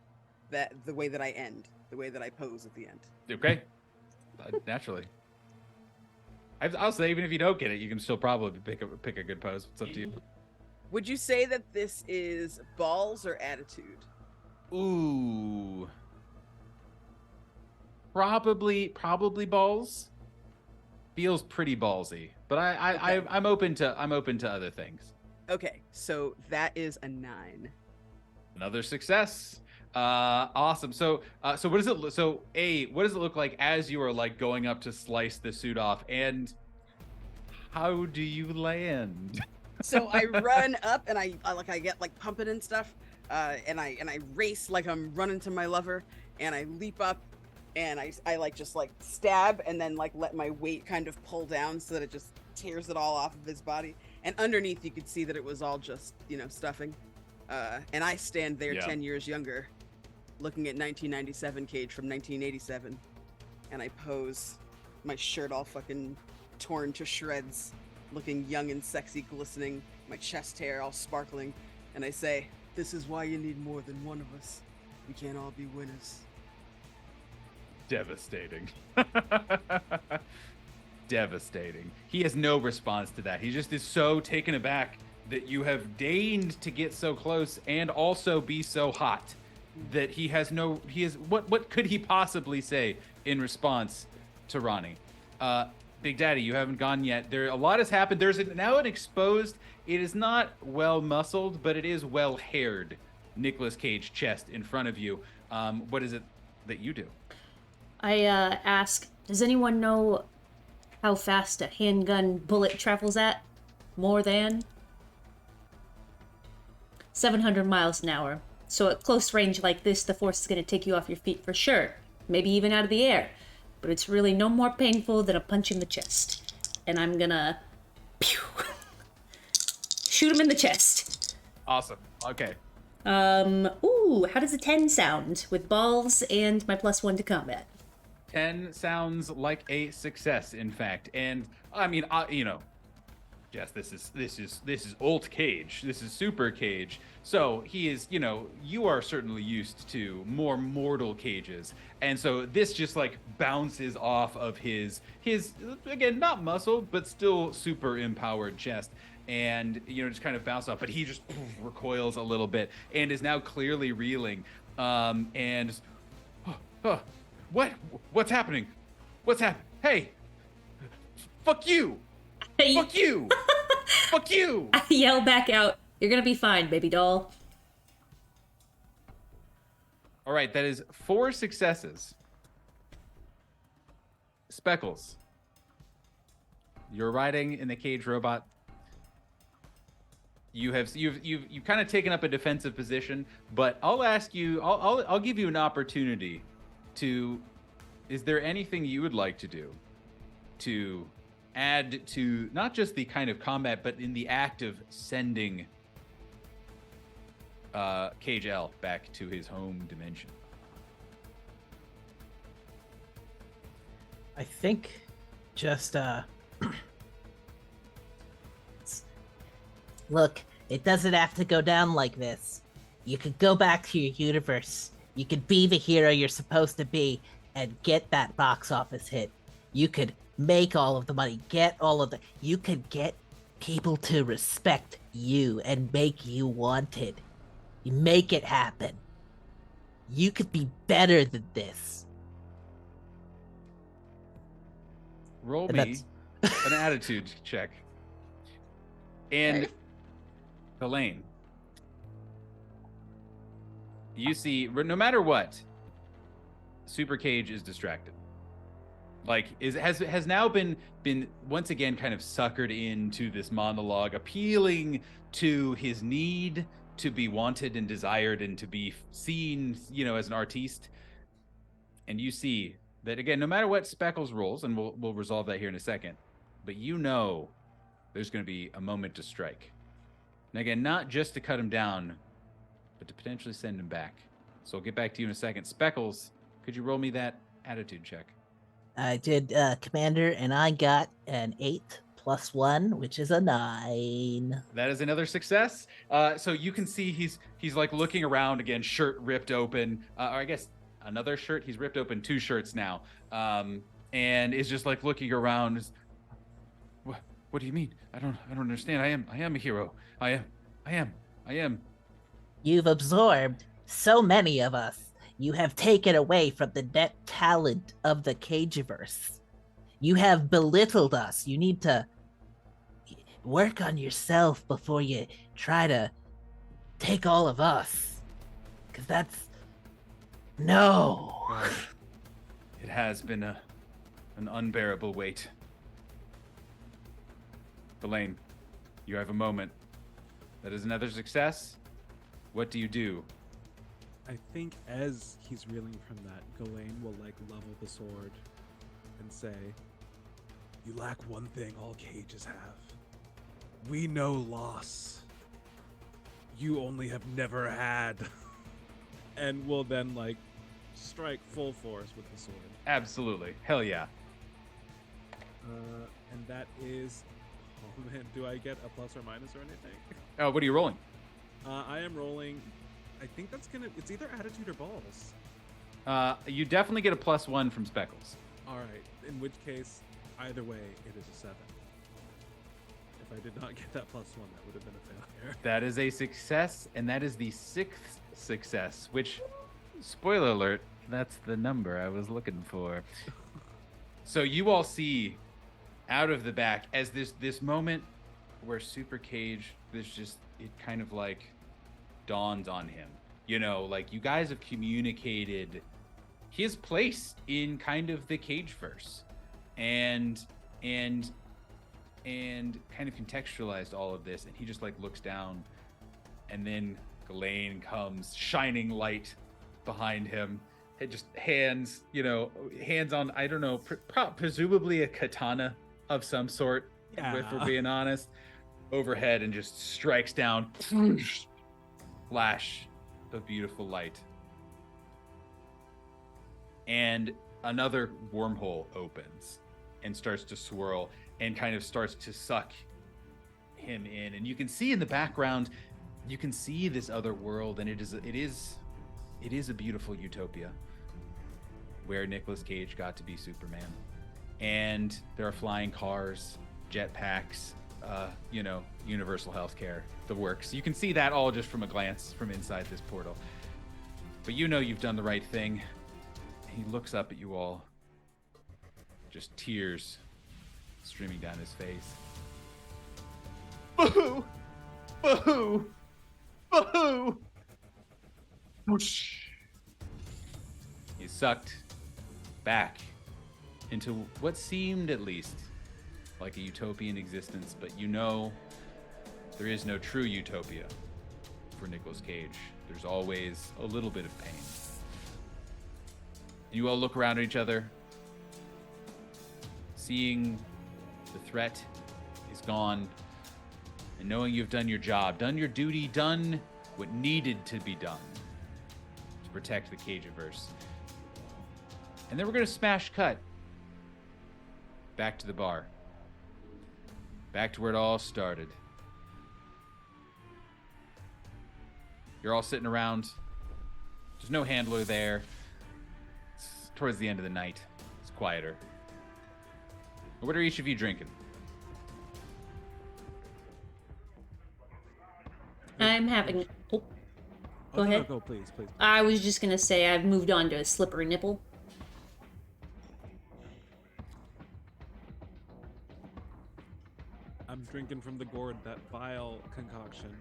that the way that I end, the way that I pose at the end. Okay, naturally. I'll say even if you don't get it, you can still probably pick a good pose. It's up to you. Would you say that this is balls or attitude? Ooh, probably balls. Feels pretty ballsy, but I'm open to other things. Okay, so that is a 9. Another success. Awesome. So what does it what does it look like as you are like going up to slice the suit off, and how do you land? So I run up and I get like pumping and stuff, and I race like I'm running to my lover, and I leap up, and I like just like stab and then like let my weight kind of pull down so that it just tears it all off of his body, and underneath you could see that it was all just stuffing, and I stand there 10 years younger, looking at 1997 Cage from 1987, and I pose, my shirt all fucking torn to shreds, looking young and sexy, glistening, my chest hair all sparkling, and I say, "This is why you need more than one of us. We can't all be winners." Devastating. Devastating. He has no response to that. He just is so taken aback that you have deigned to get so close and also be so hot that what could he possibly say in response to Ronnie? Big Daddy, you haven't gone yet. A lot has happened. There's now an exposed, it is not well muscled, but it is well haired Nicolas Cage chest in front of you. What is it that you do? I ask, does anyone know how fast a handgun bullet travels at? More than 700 miles an hour. So at close range like this, the force is going to take you off your feet for sure. Maybe even out of the air. But it's really no more painful than a punch in the chest. And I'm gonna shoot him in the chest. Awesome. Okay. Ooh, how does a 10 sound with balls and my +1 to combat? 10 sounds like a success, in fact. And I mean, yes, this is old Cage. This is Super Cage. So he is, you are certainly used to more mortal cages. And so this just like bounces off of his again, not muscle, but still super empowered chest. And just kind of bounce off, but he just recoils a little bit and is now clearly reeling. And what's happening? What's happening? Hey, fuck you! Fuck you! Fuck you! I yell back out, "You're gonna be fine, baby doll." All right, that is 4 successes. Speckles, you're riding in the cage robot. You've kind of taken up a defensive position, but I'll ask you. I'll give you an opportunity to. Is there anything you would like to do to add to not just the kind of combat, but in the act of sending Cage L back to his home dimension? I think just look, it doesn't have to go down like this. You could go back to your universe. You could be the hero you're supposed to be and get that box office hit. You could make all of the money, you could get people to respect you and make you wanted. You make it happen. You could be better than this. Roll And me an attitude check. And Okay. Elaine, you see, no matter what, Super Cage is distracted. Like, has now been once again kind of suckered into this monologue, appealing to his need to be wanted and desired and to be seen, as an artiste. And you see that again, no matter what Speckles rolls, and we'll resolve that here in a second, but there's going to be a moment to strike. And again, not just to cut him down, but to potentially send him back. So I'll get back to you in a second. Speckles, could you roll me that attitude check? I did, Commander, and I got an 8 + 1, which is a 9. That is another success. So you can see he's like looking around again, shirt ripped open, or I guess another shirt. He's ripped open 2 shirts now, and is just like looking around. What do you mean? I don't understand. I am a hero. I am. You've absorbed so many of us. You have taken away from the net talent of the Cageverse. You have belittled us. You need to work on yourself before you try to take all of us. Because that's... No. It has been an unbearable weight. Elaine, you have a moment. That is another success. What do you do? I think as he's reeling from that, Ghislaine will level the sword and say, "You lack one thing all cages have. We know loss. You only have never had." And will then strike full force with the sword. Absolutely. Hell yeah. And that is, oh man, do I get a plus or minus or anything? Oh, what are you rolling? I am rolling. I think it's either attitude or balls. You definitely get a +1 from Speckles. All right. In which case, either way, it is a 7. If I did not get that +1, that would have been a failure. That is a success, and that is the 6th success, which, spoiler alert, that's the number I was looking for. So you all see out of the back as this moment where Super Cage, it kind of dawns on him. You guys have communicated his place in kind of the Cageverse and kind of contextualized all of this, and he just looks down, and then Ghislaine comes, shining light behind him. It just hands on, I don't know, presumably a katana of some sort, if we're being honest, overhead, and just strikes down flash of beautiful light. And another wormhole opens and starts to swirl and kind of starts to suck him in. And you can see in the background, you can see this other world, and it is a beautiful utopia where Nicolas Cage got to be Superman. And there are flying cars, jetpacks, universal healthcare, the works. You can see that all just from a glance from inside this portal. But you know you've done the right thing. He looks up at you all, just tears streaming down his face. Boo! Boo! Boo! Whoosh. He's sucked back into what seemed, at least, like a utopian existence, but you know there is no true utopia for Nicolas Cage. There's always a little bit of pain. You all look around at each other, seeing the threat is gone, and knowing you've done your job, done your duty, done what needed to be done to protect the Cageverse. And then we're going to smash cut back to the bar. Back to where it all started. You're all sitting around. There's no handler there. It's towards the end of the night. It's quieter. What are each of you drinking? I'm having. Oh, go no, ahead. Go, please. I was just gonna say I've moved on to a slippery nipple. I'm drinking from the gourd, that vile concoction.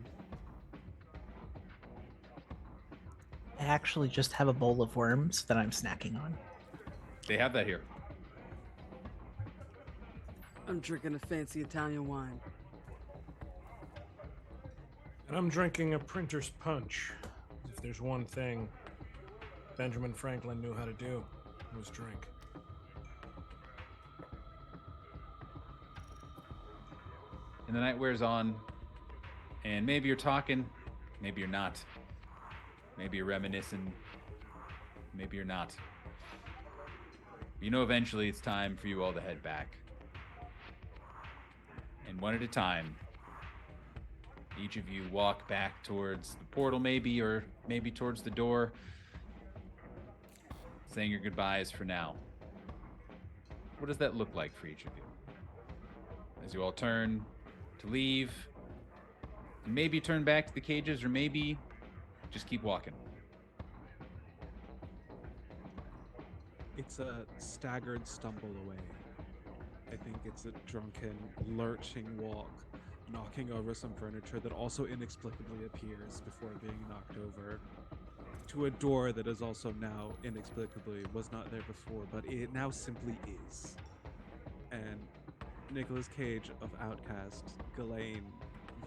I actually just have a bowl of worms that I'm snacking on. They have that here. I'm drinking a fancy Italian wine. And I'm drinking a printer's punch. If there's one thing Benjamin Franklin knew how to do, it was drink. And the night wears on, and maybe you're talking, maybe you're not. Maybe you're reminiscing, maybe you're not. You know eventually it's time for you all to head back. And one at a time, each of you walk back towards the portal maybe, or maybe towards the door, saying your goodbyes for now. What does that look like for each of you? As you all turn to leave, and maybe turn back to the cages, or maybe just keep walking. It's a staggered stumble away. I think it's a drunken, lurching walk, knocking over some furniture that also inexplicably appears before being knocked over, to a door that is also now inexplicably was not there before, but it now simply is. And Nicolas Cage of Outcast, Ghislaine,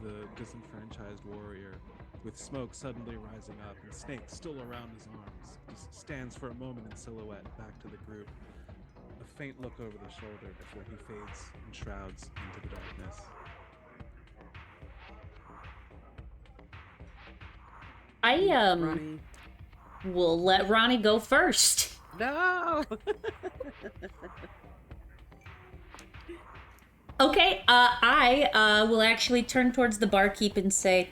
the disenfranchised warrior, with smoke suddenly rising up and snake still around his arms, just stands for a moment in silhouette back to the group, a faint look over the shoulder before he fades and shrouds into the darkness. Ronnie. Will let Ronnie go first. No! Okay, I will actually turn towards the barkeep and say,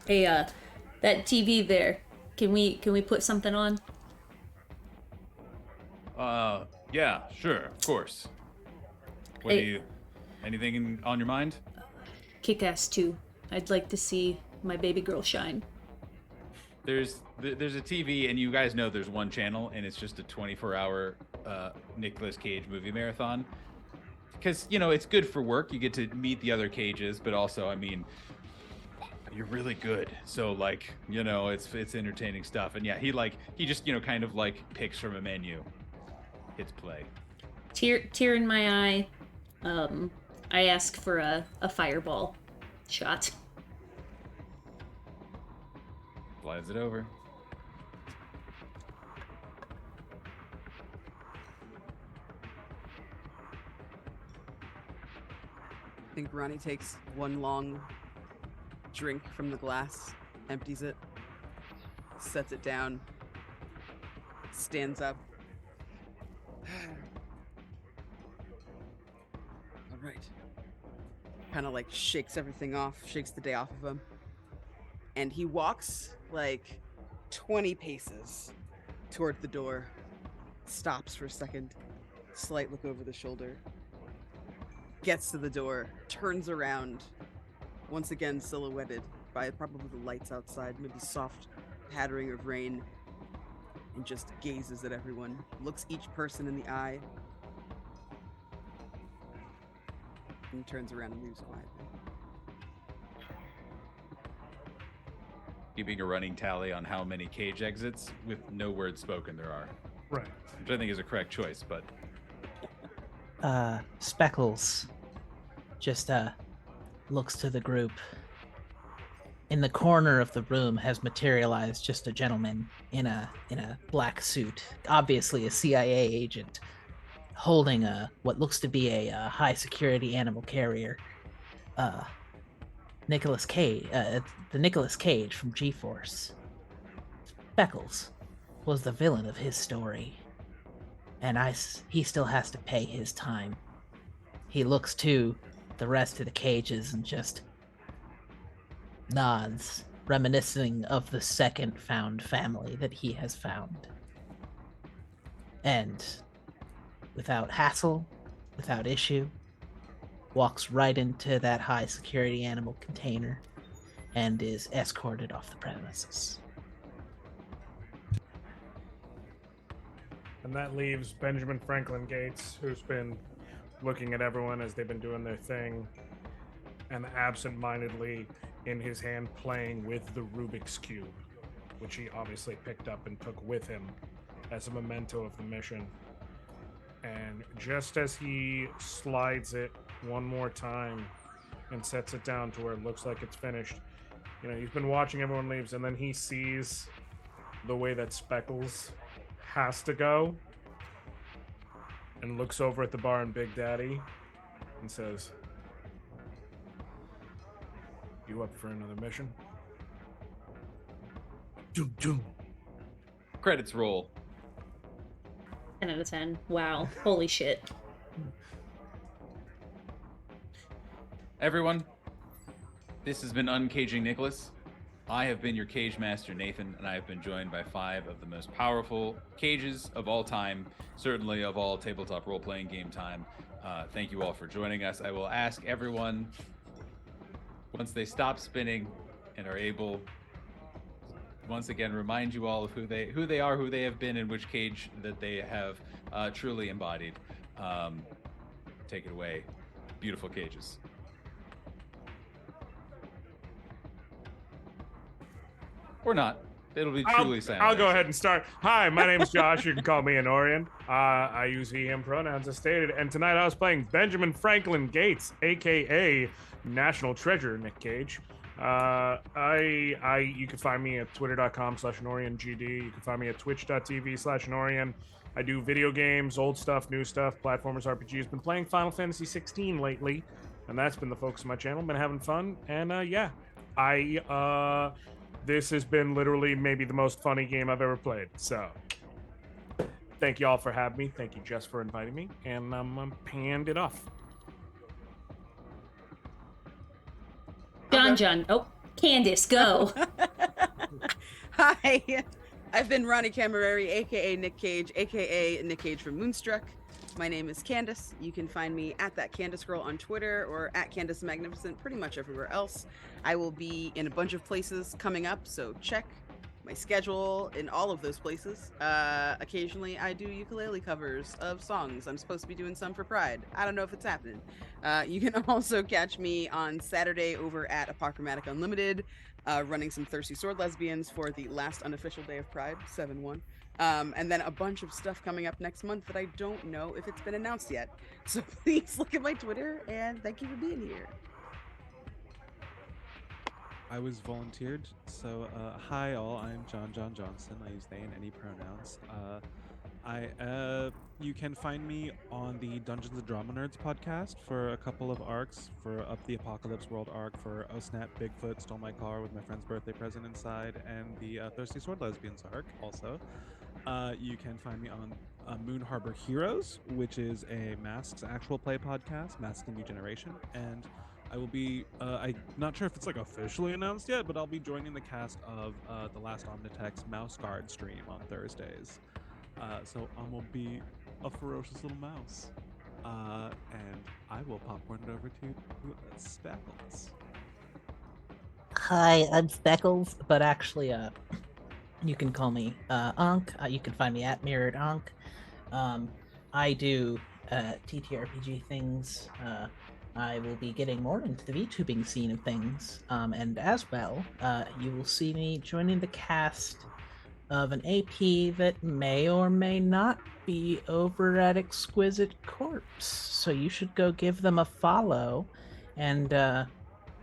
"Hey, that TV there, can we put something on?" Yeah, sure, of course. What Hey. do you, anything on your mind? Kick-Ass 2. I'd like to see my baby girl shine. There's a TV, and you guys know there's one channel, and it's just a 24-hour Nicolas Cage movie marathon. Because, you know, it's good for work. You get to meet the other Cages, but also, I mean, you're really good. So, like, you know, it's entertaining stuff. And yeah, he just, you know, kind of like picks from a menu. Hits play. Tear in my eye. I ask for a fireball shot. Slides it over. I think Ronnie takes one long drink from the glass empties it, sets it down, stands up. All right. Kind of like shakes everything off, shakes the day off of him. And he walks like 20 paces toward the door, stops for a second, slight look over the shoulder, gets to the door, turns around, once again silhouetted by probably the lights outside, maybe soft pattering of rain, and just gazes at everyone, looks each person in the eye, and turns around and leaves quietly. Keeping a running tally on how many cage exits with no words spoken there are. Right. Which I think is a correct choice, but Speckles just looks to the group. In the corner of the room has materialized just a gentleman in a black suit, obviously a CIA agent, holding what looks to be a high security animal carrier. Nicolas Cage, the Nicolas Cage from G-Force. Speckles was the villain of his story, and he still has to pay his time. He looks to the rest of the cages and just nods, reminiscing of the second found family that he has found. And without hassle, without issue, walks right into that high security animal container and is escorted off the premises. And that leaves Benjamin Franklin Gates, who's been looking at everyone as they've been doing their thing, and absent-mindedly in his hand playing with the Rubik's Cube, which he obviously picked up and took with him as a memento of the mission. And just as he slides it one more time and sets it down to where it looks like it's finished, you know, he's been watching everyone leaves, and then he sees the way that Speckles has to go and looks over at the bar and Big Daddy and says, "You up for another mission?" Doom, doom. credits roll. 10 out of 10. Wow. Holy shit. Everyone, this has been Uncaging Nicolas. I have been your cage master, Nathan, and I have been joined by 5 of the most powerful cages of all time, certainly of all tabletop role-playing game time. Thank you all for joining us. I will ask everyone, once they stop spinning and are able, once again, remind you all of who they are, who they have been, and which cage that they have truly embodied. Take it away. Beautiful cages. Or not. It'll be truly silent. I'll go ahead and start. Hi, my name's Josh. You can call me an Orion. I use he, him pronouns as stated. And tonight I was playing Benjamin Franklin Gates, a.k.a. National Treasure Nic Cage. You can find me at twitter.com/AnOrionGD. You can find me at twitch.tv/AnOrion. I do video games, old stuff, new stuff, platformers, RPGs. Been playing Final Fantasy 16 lately, and that's been the focus of my channel. Been having fun, and this has been literally maybe the most funny game I've ever played. So, thank you all for having me. Thank you, Jess, for inviting me. And I'm panned it off. John. Oh, Candace, go. Hi, I've been Ronnie Camerari, aka Nic Cage, aka Nic Cage from Moonstruck. My name is Candace. You can find me at that Candace Girl on Twitter or at Candace Magnificent pretty much everywhere else. I will be in a bunch of places coming up, so check my schedule in all of those places. Occasionally I do ukulele covers of songs. I'm supposed to be doing some for Pride. I don't know if it's happening. You can also catch me on Saturday over at Apochromatic Unlimited, running some Thirsty Sword Lesbians for the last unofficial day of Pride, 7/1. And then a bunch of stuff coming up next month that I don't know if it's been announced yet. So please look at my Twitter, and thank you for being here. I was volunteered, so hi all, I'm John Johnson. I use they and any pronouns. You can find me on the Dungeons and Drama Nerds podcast for a couple of arcs, for Up the Apocalypse World arc, for Oh Snap, Bigfoot Stole My Car with my friend's birthday present inside, and the Thirsty Sword Lesbians arc also. You can find me on Moon Harbor Heroes, which is a Masks actual play podcast, Masks New Generation, and I will be, I'm not sure if it's like officially announced yet, but I'll be joining the cast of the last Omnitex Mouse Guard stream on Thursdays. So I'm gonna be a ferocious little mouse. And I will popcorn it over to Speckles. Hi, I'm Speckles, but actually, you can call me Unc. You can find me at Mirrored Unc. I do TTRPG things. I will be getting more into the VTubing scene of things, and as well, you will see me joining the cast of an AP that may or may not be over at Exquisite Corpse. So you should go give them a follow and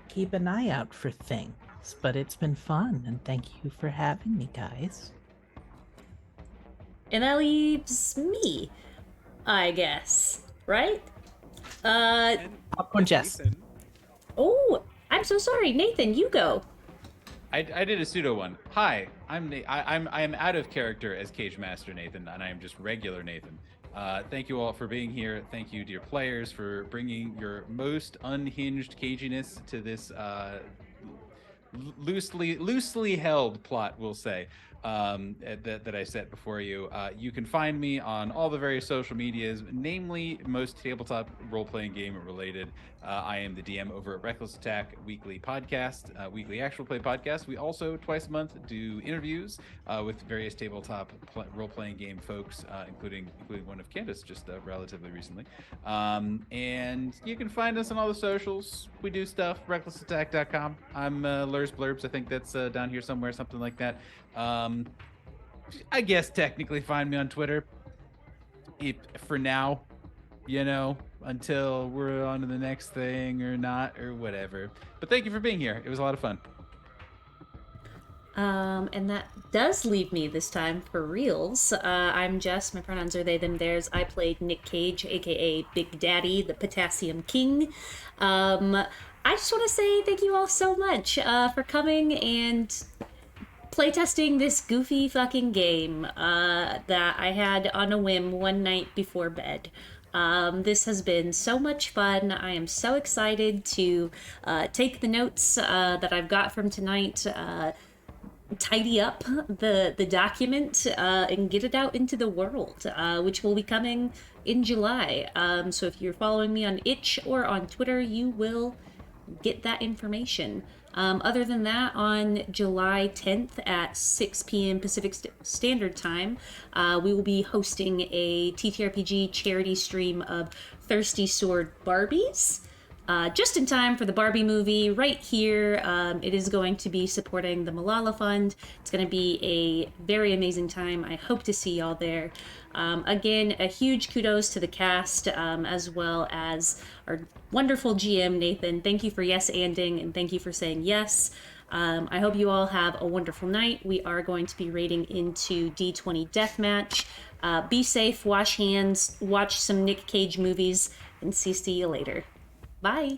keep an eye out for things. But it's been fun, and thank you for having me, guys. And that leaves me, I guess, right? Popcorn Jess. Oh, I'm so sorry, Nathan. You go. I did a pseudo one. Hi, I'm out of character as Cage Master Nathan, and I am just regular Nathan. Thank you all for being here. Thank you, dear players, for bringing your most unhinged caginess to this loosely held plot, we'll say, that I set before you. You can find me on all the various social medias, namely most tabletop role-playing game related. I am the DM over at Reckless Attack weekly podcast, weekly actual play podcast. We also twice a month do interviews with various tabletop role-playing game folks, including one of Candace just relatively recently. And you can find us on all the socials. We do stuff, recklessattack.com. I'm Lurs Blurbs. I think that's down here somewhere, something like that. I guess technically find me on Twitter for now, until we're on to the next thing or not or whatever. But thank you for being here. It was a lot of fun. And that does leave me this time for reals. I'm Jess. My pronouns are they, them, theirs. I played Nic Cage, aka Big Daddy, the Potassium King. I just want to say thank you all so much for coming and playtesting this goofy fucking game that I had on a whim one night before bed. This has been so much fun. I am so excited to take the notes that I've got from tonight, tidy up the document, and get it out into the world, which will be coming in July. So if you're following me on Itch or on Twitter, you will get that information. Other than that, on July 10th at 6 p.m. Pacific Standard Time, we will be hosting a TTRPG charity stream of Thirsty Sword Barbies. Just in time for the Barbie movie right here. It is going to be supporting the Malala Fund. It's going to be a very amazing time. I hope to see y'all there. Again, a huge kudos to the cast, as well as our wonderful GM, Nathan. Thank you for yes-anding, and thank you for saying yes. I hope you all have a wonderful night. We are going to be raiding into D20 Deathmatch. Be safe, wash hands, watch some Nic Cage movies, and see you later. Bye!